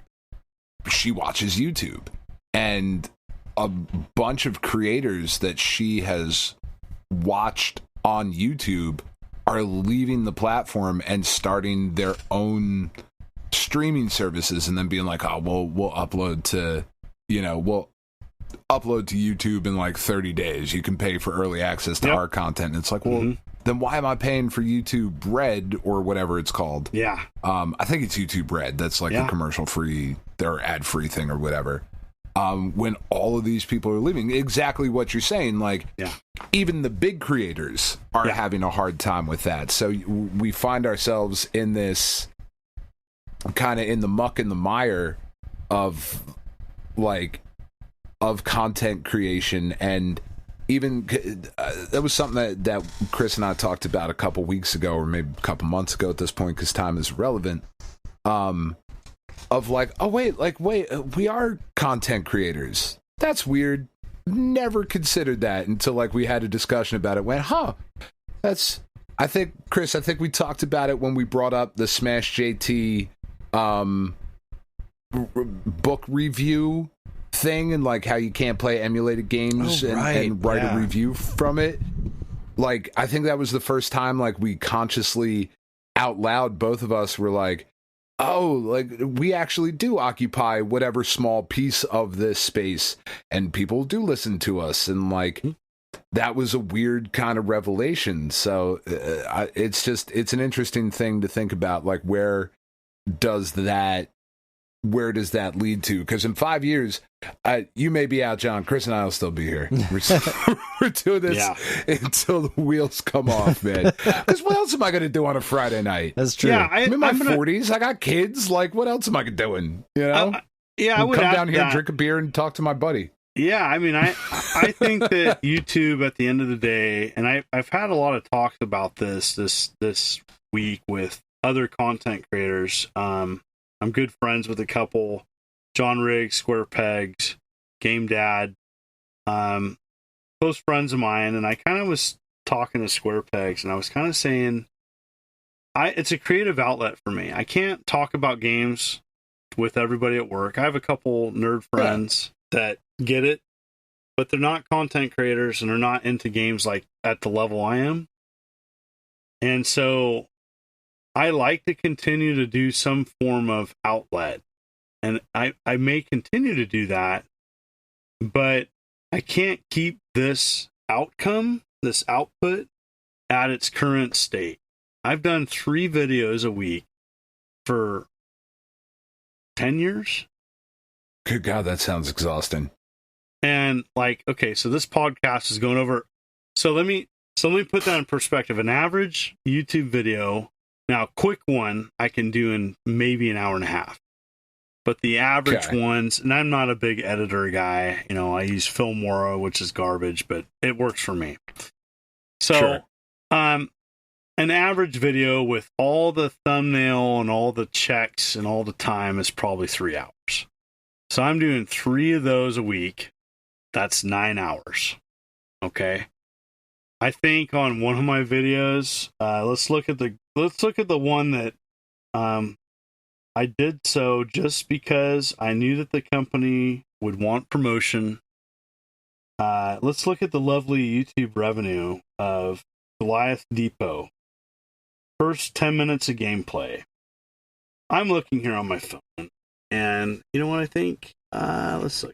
She watches YouTube, and a bunch of creators that she has watched on YouTube are leaving the platform and starting their own streaming services, and then being like, oh, we'll upload to YouTube in like 30 days. You can pay for early access to our content. And it's like, well, then why am I paying for YouTube Red or whatever it's called? Yeah. I think it's YouTube Red. That's like a commercial free, their ad free thing or whatever. When all of these people are leaving, exactly what you're saying, like even the big creators are having a hard time with that. So we find ourselves in this kind of in the muck and the mire of content creation. And even that was something that Kris and I talked about a couple weeks ago, or maybe a couple months ago at this point, because time is relevant. Of like, oh wait, we are content creators. That's weird. Never considered that until like we had a discussion about it. Went, I think Kris, we talked about it when we brought up the Smash JT book review thing, and like how you can't play emulated games and write a review from it. Like, I think that was the first time like we consciously out loud, both of us were like, oh, like we actually do occupy whatever small piece of this space, and people do listen to us. And like, that was a weird kind of revelation. So it's an interesting thing to think about. Like, where does that lead to? Because in 5 years, you may be out, John. Kris and I will still be here. We're doing this until the wheels come off, man. Because what else am I going to do on a Friday night? That's true. Yeah, I'm in my 40s. I got kids. Like, what else am I doing? You know? I would come down here, drink a beer, and talk to my buddy. Yeah, I mean, I think that YouTube, at the end of the day, and I've had a lot of talks about this week with other content creators. I'm good friends with a couple, John Riggs, Square Pegs, Game Dad, close friends of mine. And I kind of was talking to Square Pegs, and I was kind of saying, it's a creative outlet for me. I can't talk about games with everybody at work. I have a couple nerd friends that get it, but they're not content creators, and they're not into games like at the level I am. And so I like to continue to do some form of outlet, and I may continue to do that, but I can't keep this outcome, this output, at its current state. I've done 3 videos a week for 10 years. Good God, that sounds exhausting. And like, okay, so this podcast is going over. So let me put that in perspective. An average YouTube video, now, a quick one I can do in maybe an hour and a half. But the average ones, and I'm not a big editor guy, you know, I use Filmora, which is garbage, but it works for me. So, an average video with all the thumbnail and all the checks and all the time is probably 3 hours. So I'm doing 3 of those a week. That's 9 hours. Okay. I think on one of my videos, let's look at the one that I did so just because I knew that the company would want promotion. Let's look at the lovely YouTube revenue of Goliath Depot. First 10 minutes of gameplay. I'm looking here on my phone, and you know what I think? Let's look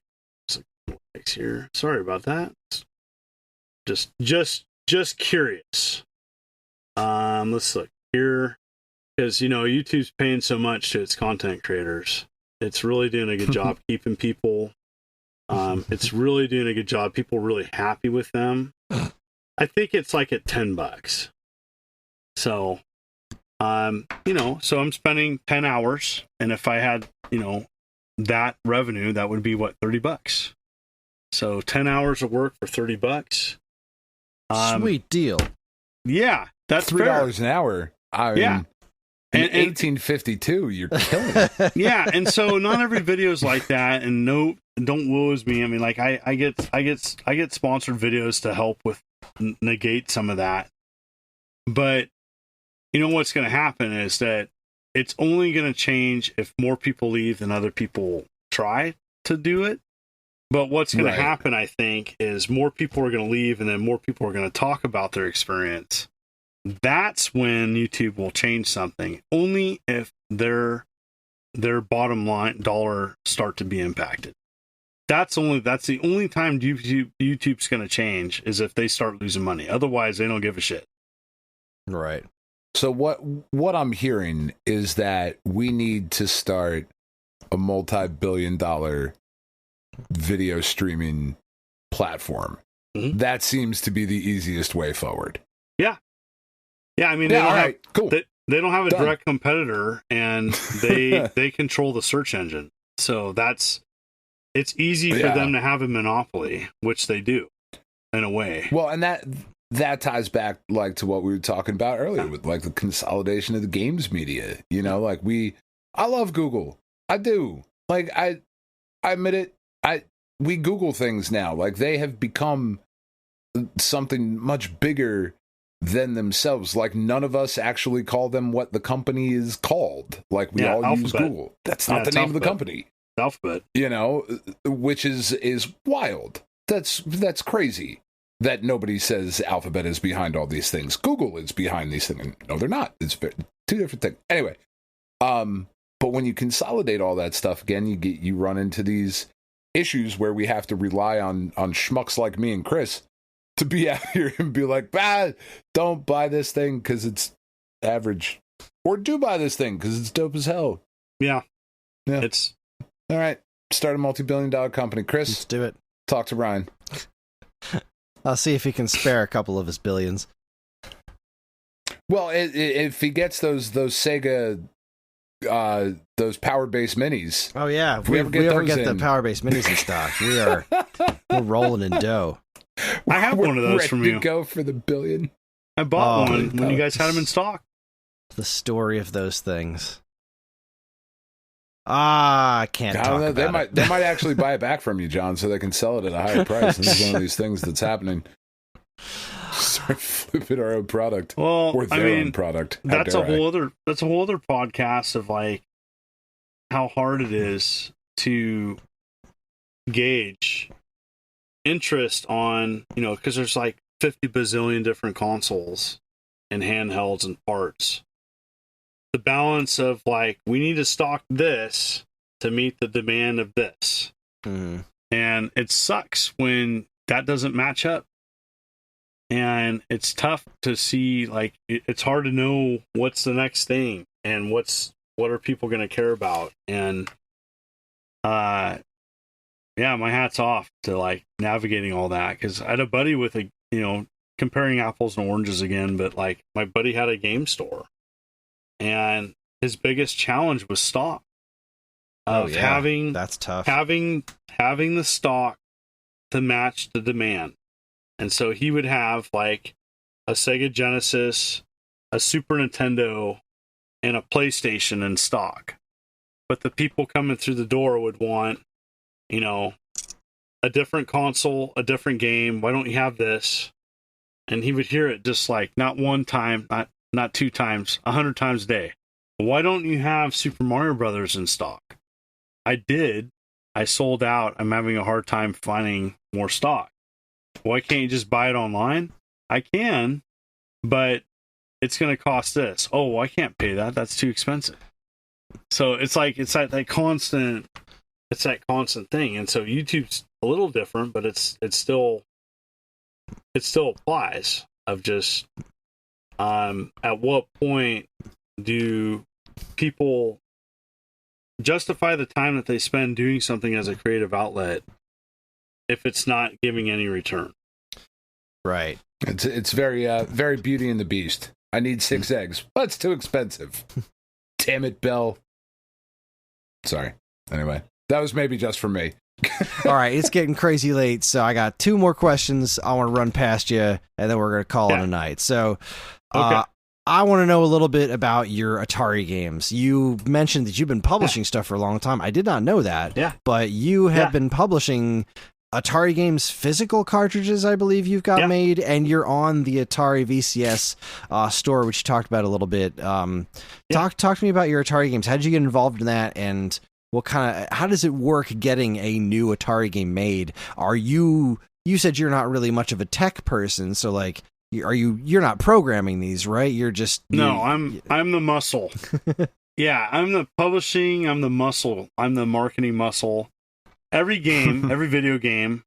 here. Sorry about that. Just curious. Let's look here. because YouTube's paying so much to its content creators. It's really doing a good job keeping people. It's really doing a good job. People are really happy with them. I think it's like at $10. So, so I'm spending 10 hours, and if I had, that revenue, that would be what, $30. So 10 hours of work for $30. Sweet deal. Yeah, that's $3 an hour. I mean, yeah. In 1852, you're killing it. Yeah, and so not every video is like that, and don't woes me. I mean, like I get sponsored videos to help with negate some of that. But what's going to happen is that it's only going to change if more people leave than other people try to do it. But what's going to happen, I think, is more people are going to leave, and then more people are going to talk about their experience. That's when YouTube will change something. Only if their bottom line dollar start to be impacted. That's the only time YouTube's going to change, is if they start losing money. Otherwise, they don't give a shit. Right. So what I'm hearing is that we need to start a multi-billion-dollar video streaming platform. Mm-hmm. That seems to be the easiest way forward. Yeah. Yeah, I mean, they don't have a direct competitor, and they control the search engine. So it's easy for them to have a monopoly, which they do in a way. Well, and that ties back like to what we were talking about earlier with like the consolidation of the games media. Like I love Google. I do. Like I admit it. We Google things now. Like they have become something much bigger than themselves. Like none of us actually call them what the company is called. Like we all Alphabet. use Google. That's not the name of the company. Alphabet. Which is wild. That's crazy that nobody says Alphabet is behind all these things. Google is behind these things. No, they're not. It's two different things. Anyway, but when you consolidate all that stuff again, you run into these issues where we have to rely on schmucks like me and Chris to be out here and be like, don't buy this thing because it's average, or do buy this thing because it's dope as hell. Yeah. It's all right. Start a multi-billion-dollar company, Chris. Let's do it. Talk to Ryan. I'll see if he can spare a couple of his billions. Well, if he gets those Sega, those power-based minis. Oh yeah, if we ever get the power-based minis in stock, we're rolling in dough. I have one of those from you. Go for the billion. I bought one when you guys had them in stock. The story of those things. I can't talk about it. They might actually buy it back from you, John, so they can sell it at a higher price. This is one of these things that's happening. Start flipping our own product, or their own product. That's a whole other podcast of like how hard it is to gauge interest on, because there's like 50 bazillion different consoles and handhelds and parts. The balance of like, we need to stock this to meet the demand of this. Mm-hmm. And it sucks when that doesn't match up. And it's tough to see, like, it's hard to know what's the next thing and what are people going to care about. And, my hat's off to like navigating all that. Cause I had a buddy with comparing apples and oranges again, but like my buddy had a game store and his biggest challenge was stock having, that's tough. Having the stock to match the demand. And so he would have like a Sega Genesis, a Super Nintendo, and a PlayStation in stock. But the people coming through the door would want, a different console, a different game. Why don't you have this? And he would hear it just like not one time, not two times, 100 times a day. Why don't you have Super Mario Brothers in stock? I did. I sold out. I'm having a hard time finding more stock. Why can't you just buy it online? I can, but it's going to cost this. Oh, I can't pay that. That's too expensive. So it's that constant thing. And so YouTube's a little different, but it still applies of just, at what point do people justify the time that they spend doing something as a creative outlet if it's not giving any return? Right. It's very very Beauty and the Beast. I need 6 eggs, but it's too expensive. Damn it, Bill. Sorry. Anyway, that was maybe just for me. All right, it's getting crazy late, so I got 2 more questions I want to run past you, and then we're going to call it a night. So, okay. I want to know a little bit about your Atari games. You mentioned that you've been publishing stuff for a long time. I did not know that. Yeah. But you have been publishing Atari games, physical cartridges, I believe you've got made, and you're on the Atari VCS store, which you talked about a little bit. Talk to me about your Atari games. How did you get involved in that, and how does it work getting a new Atari game made? You said you're not really much of a tech person, so like, you're not programming these, right? You're just I'm the muscle. Yeah, I'm the publishing, I'm the muscle, I'm the marketing muscle. Every game, every video game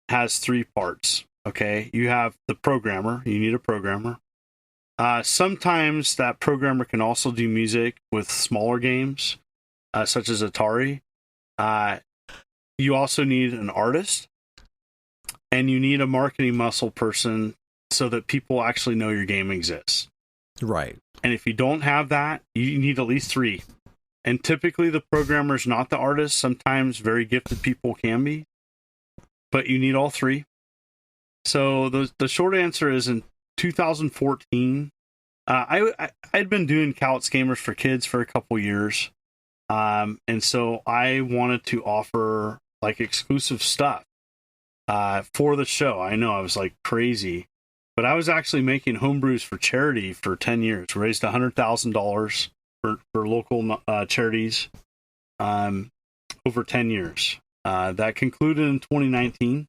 has 3 parts. Okay, you have the programmer. You need a programmer. Sometimes that programmer can also do music with smaller games, such as Atari. You also need an artist, and you need a marketing muscle person so that people actually know your game exists. Right. And if you don't have that, you need at least 3. And typically the programmer is not the artist. Sometimes very gifted people can be. But you need all 3. So the short answer is in 2014, I'd been doing Couch Gamers for Kids for a couple years. And so I wanted to offer like exclusive stuff for the show. I know I was like crazy. But I was actually making homebrews for charity for 10 years. Raised $100,000 for local charities over 10 years. That concluded in 2019.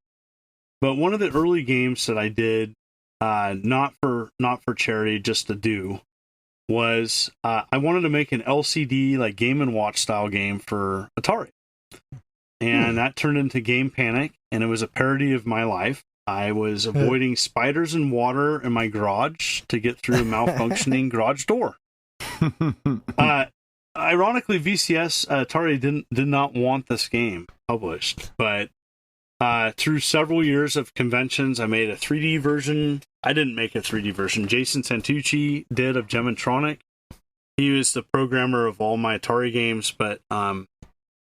But one of the early games that I did, not for charity, just to do, was I wanted to make an LCD like Game & Watch style game for Atari. And that turned into Game Panic, and it was a parody of my life. I was avoiding spiders and water in my garage to get through a malfunctioning garage door. Ironically, VCS Atari did not want this game published, but through several years of conventions, I made a 3D version. I didn't make a 3D version. Jason Santucci did of Gemintronic. He was the programmer of all my Atari games, but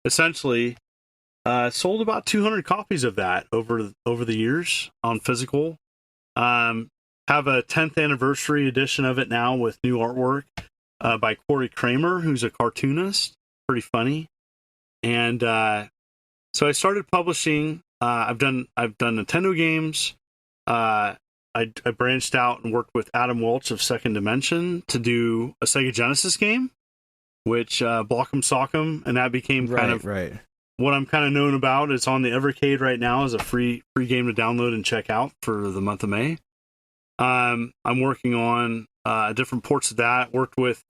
essentially sold about 200 copies of that over the years on physical. Have a 10th anniversary edition of it now with new artwork by Corey Kramer, who's a cartoonist, pretty funny. And so I started publishing. I've done Nintendo games. I branched out and worked with Adam Welch of Second Dimension to do a Sega Genesis game, which Block'em Sock'em, and that became kind of what I'm kind of known about. It's on the Evercade right now as a free game to download and check out for the month of May. I'm working on different ports of that. Worked with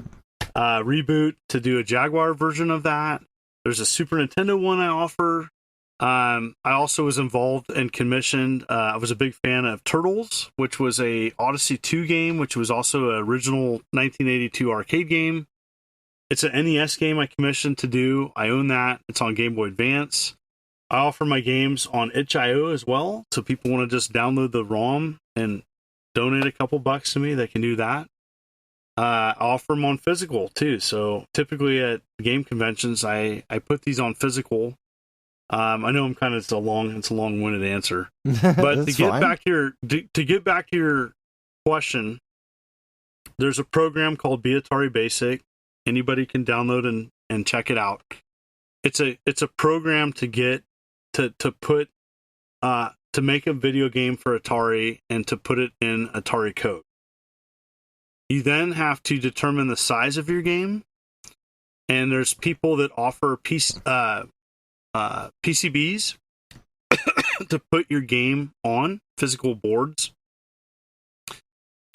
Reboot to do a Jaguar version of that. There's a Super Nintendo one I offer. I also was involved and commissioned. I was a big fan of Turtles, which was a Odyssey 2 game, which was also an original 1982 arcade game. It's an NES game I commissioned to do. I own that. It's on Game Boy Advance. I offer my games on itch.io as well, so people want to just download the ROM and donate a couple bucks to me, they can do that. I offer them on physical too. So typically at game conventions, I put these on physical. I know it's a long-winded answer, but to get back to your question, there's a program called Be Atari Basic. Anybody can download and check it out. It's a program to get to put to make a video game for Atari and to put it in Atari code. You then have to determine the size of your game, and there's people that offer PCBs to put your game on physical boards.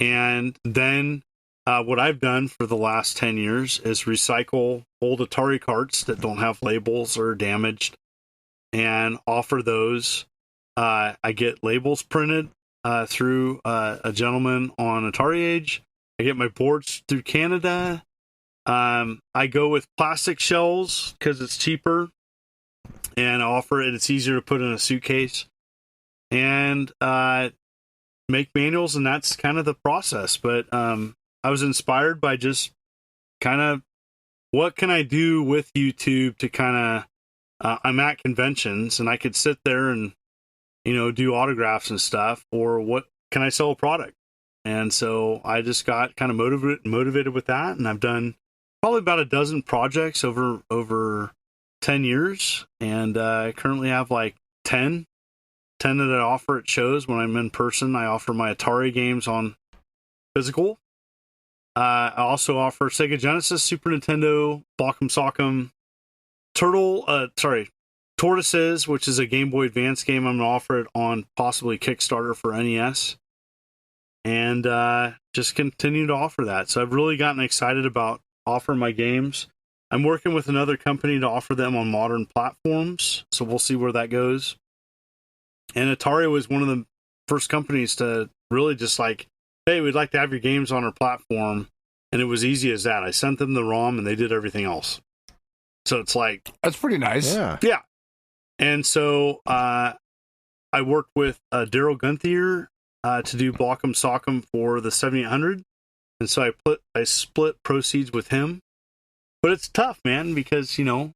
And then what I've done for the last 10 years is recycle old Atari carts that don't have labels or damaged and offer those. I get labels printed through a gentleman on Atari Age. I get my boards through Canada. I go with plastic shells because it's cheaper, and I offer it. It's easier to put in a suitcase, and make manuals, and that's kind of the process. But I was inspired by just kind of what can I do with YouTube to kind of I'm at conventions and I could sit there and do autographs and stuff, or what can I sell a product? And so I just got kind of motivated with that, and I've done probably about a dozen projects over 10 years, and I currently have like 10 that I offer at shows. When I'm in person, I offer my Atari games on physical. I also offer Sega Genesis, Super Nintendo, Block'em Sock'em, Tortoises, which is a Game Boy Advance game. I'm going to offer it on possibly Kickstarter for NES. And just continue to offer that. So I've really gotten excited about offering my games. I'm working with another company to offer them on modern platforms, so we'll see where that goes. And Atari was one of the first companies to really just like, hey, we'd like to have your games on our platform. And it was easy as that. I sent them the ROM and they did everything else. So it's like... That's pretty nice. Yeah. And so I worked with Daryl Gunther to do Block'em Sock'em for the 7800. And so I split proceeds with him. But it's tough, man, because, you do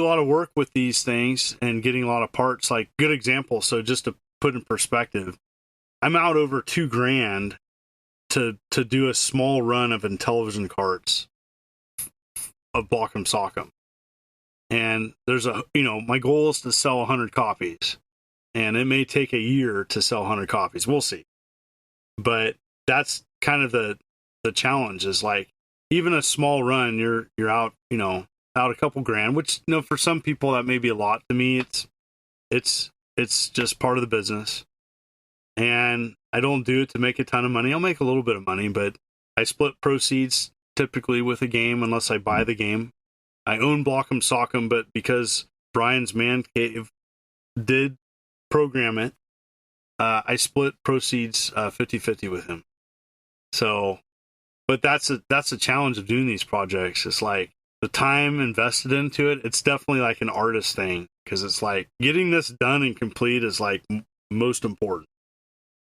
a lot of work with these things and getting a lot of parts. Like, good example. So just to put in perspective, I'm out over $2,000 to do a small run of Intellivision carts of Block'em Sock'em. And there's my goal is to sell 100 copies. And it may take a year to sell 100 copies. We'll see. But that's kind of the challenge, is like, even a small run, you're out, out a couple grand, which, for some people that may be a lot. To me, it's just part of the business. And I don't do it to make a ton of money. I'll make a little bit of money, but I split proceeds typically with a game unless I buy the game. I own Block'em Sock'em, but because Brian's Man Cave did program it, I split proceeds 50-50 with him. So, but that's a challenge of doing these projects. It's like the time invested into it. It's definitely like an artist thing, because it's like getting this done and complete is like most important.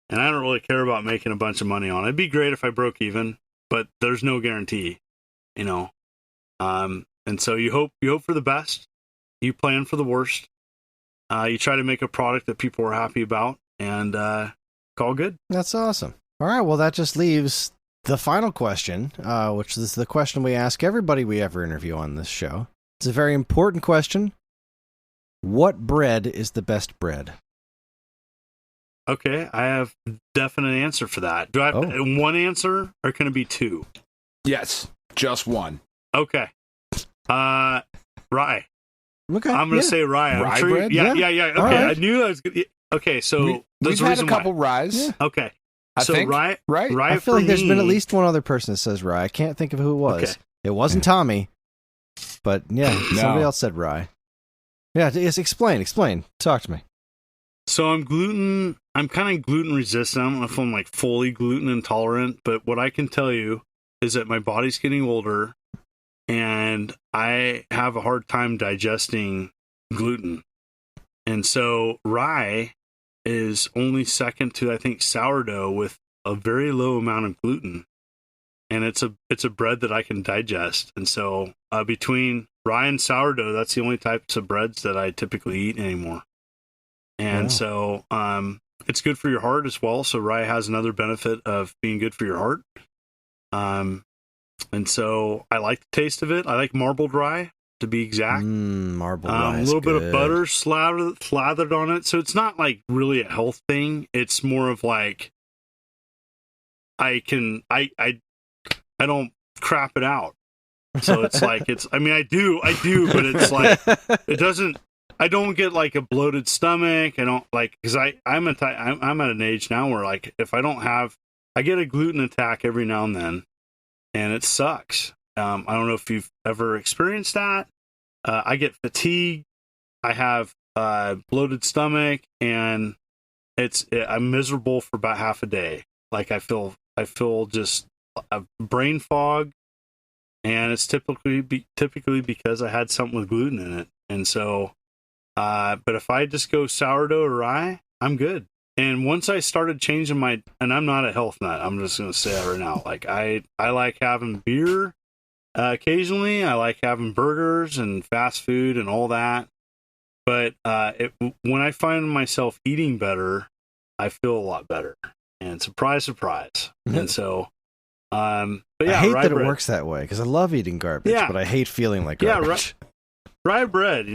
And I don't really care about making a bunch of money on it. It'd be great if I broke even, but there's no guarantee, And so you hope for the best. You plan for the worst. You try to make a product that people are happy about, and it's all good. That's awesome. All right, well, that just leaves the final question, which is the question we ask everybody we ever interview on this show. It's a very important question. What bread is the best bread? Okay, I have a definite answer for that. Do I have one answer, or can it be two? Yes, just one. Okay. Rye. Okay. I'm going to say rye. Rye bread? Yeah. Okay, right. I knew I was good. Okay, so we've had a couple ryes. Yeah. Okay. I think, rye, right? Rye I feel like there's me, been at least one other person that says rye. I can't think of who it was. Okay. It wasn't Tommy, but yeah, somebody else said rye. Yeah, explain. Talk to me. So I'm kind of gluten resistant. I don't know if I'm like fully gluten intolerant, but what I can tell you is that my body's getting older and I have a hard time digesting gluten. And so rye is only second to, I think, sourdough with a very low amount of gluten. And it's a bread that I can digest. And so between rye and sourdough, that's the only types of breads that I typically eat anymore. And so it's good for your heart as well. So rye has another benefit of being good for your heart. And so I like the taste of it. I like marbled rye, to be exact. Marbled rye. A little bit of butter slathered on it. So it's not like really a health thing. It's more of like I don't crap it out. So it's like I do, but it's like it doesn't. I don't get like a bloated stomach. I don't like, because I'm at an age now where like if I don't have, I get a gluten attack every now and then, and it sucks. I don't know if you've ever experienced that. I get fatigue. I have bloated stomach, and I'm miserable for about half a day. Like I feel just brain fog, and it's typically because I had something with gluten in it. And so, but if I just go sourdough or rye, I'm good. And once I started changing and I'm not a health nut, I'm just going to say that right now. Like I like having beer occasionally. I like having burgers and fast food and all that. But when I find myself eating better, I feel a lot better. And surprise, surprise. And so, but yeah, I hate that bread. It works that way because I love eating garbage, but I hate feeling like garbage. Yeah, rye bread,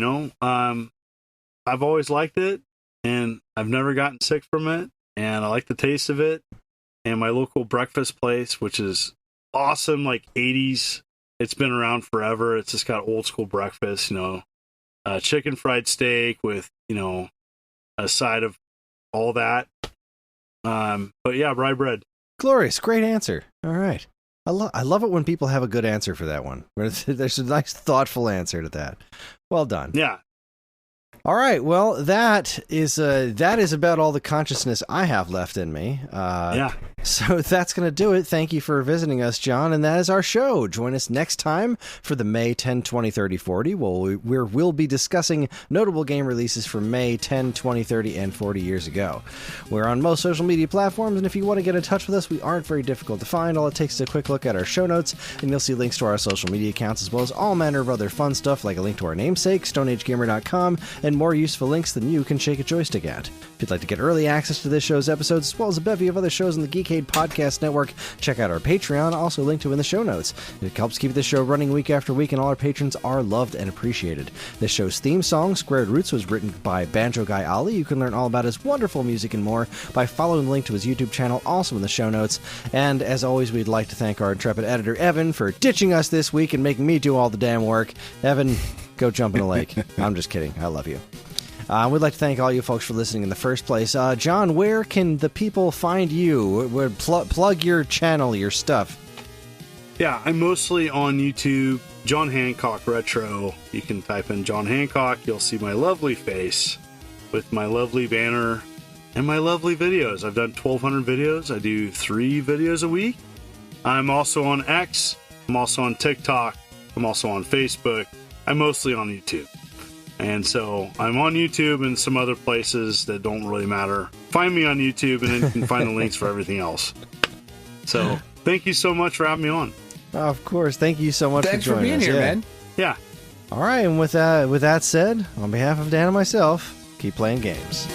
I've always liked it, and I've never gotten sick from it, and I like the taste of it. And my local breakfast place, which is awesome, like 80s, it's been around forever. It's just got old school breakfast, chicken fried steak with, a side of all that. But yeah, rye bread. Glorious. Great answer. All right. I love it when people have a good answer for that one. There's a nice, thoughtful answer to that. Well done. Yeah. All right. Well, that is about all the consciousness I have left in me. Yeah. So that's going to do it. Thank you for visiting us, John. And that is our show. Join us next time for the May 10, 20, 30, 40. We'll be discussing notable game releases from May 10, 20, 30, and 40 years ago. We're on most social media platforms, and if you want to get in touch with us, we aren't very difficult to find. All it takes is a quick look at our show notes, and you'll see links to our social media accounts, as well as all manner of other fun stuff, like a link to our namesake, StoneAgeGamer.com, and more useful links than you can shake a joystick at. If you'd like to get early access to this show's episodes, as well as a bevy of other shows on the Geekade Podcast Network, check out our Patreon, also linked to in the show notes. It helps keep this show running week after week, and all our patrons are loved and appreciated. This show's theme song, Squared Roots, was written by Banjo Guy Ali. You can learn all about his wonderful music and more by following the link to his YouTube channel, also in the show notes. And as always, we'd like to thank our intrepid editor, Evan, for ditching us this week and making me do all the damn work. Evan, go jump in a lake. I'm just kidding. I love you. We'd like to thank all you folks for listening in the first place. John, where can the people find you? Plug your channel, your stuff. Yeah, I'm mostly on YouTube, John Hancock Retro. You can type in John Hancock. You'll see my lovely face with my lovely banner and my lovely videos. I've done 1,200 videos. I do 3 videos a week. I'm also on X. I'm also on TikTok. I'm also on Facebook. I'm mostly on YouTube. And so I'm on YouTube and some other places that don't really matter. Find me on YouTube, and then you can find the links for everything else. So thank you so much for having me on. Of course. Thank you so much Thanks for joining being us. here, man. Yeah. All right. And with that said, on behalf of Dan and myself, keep playing games.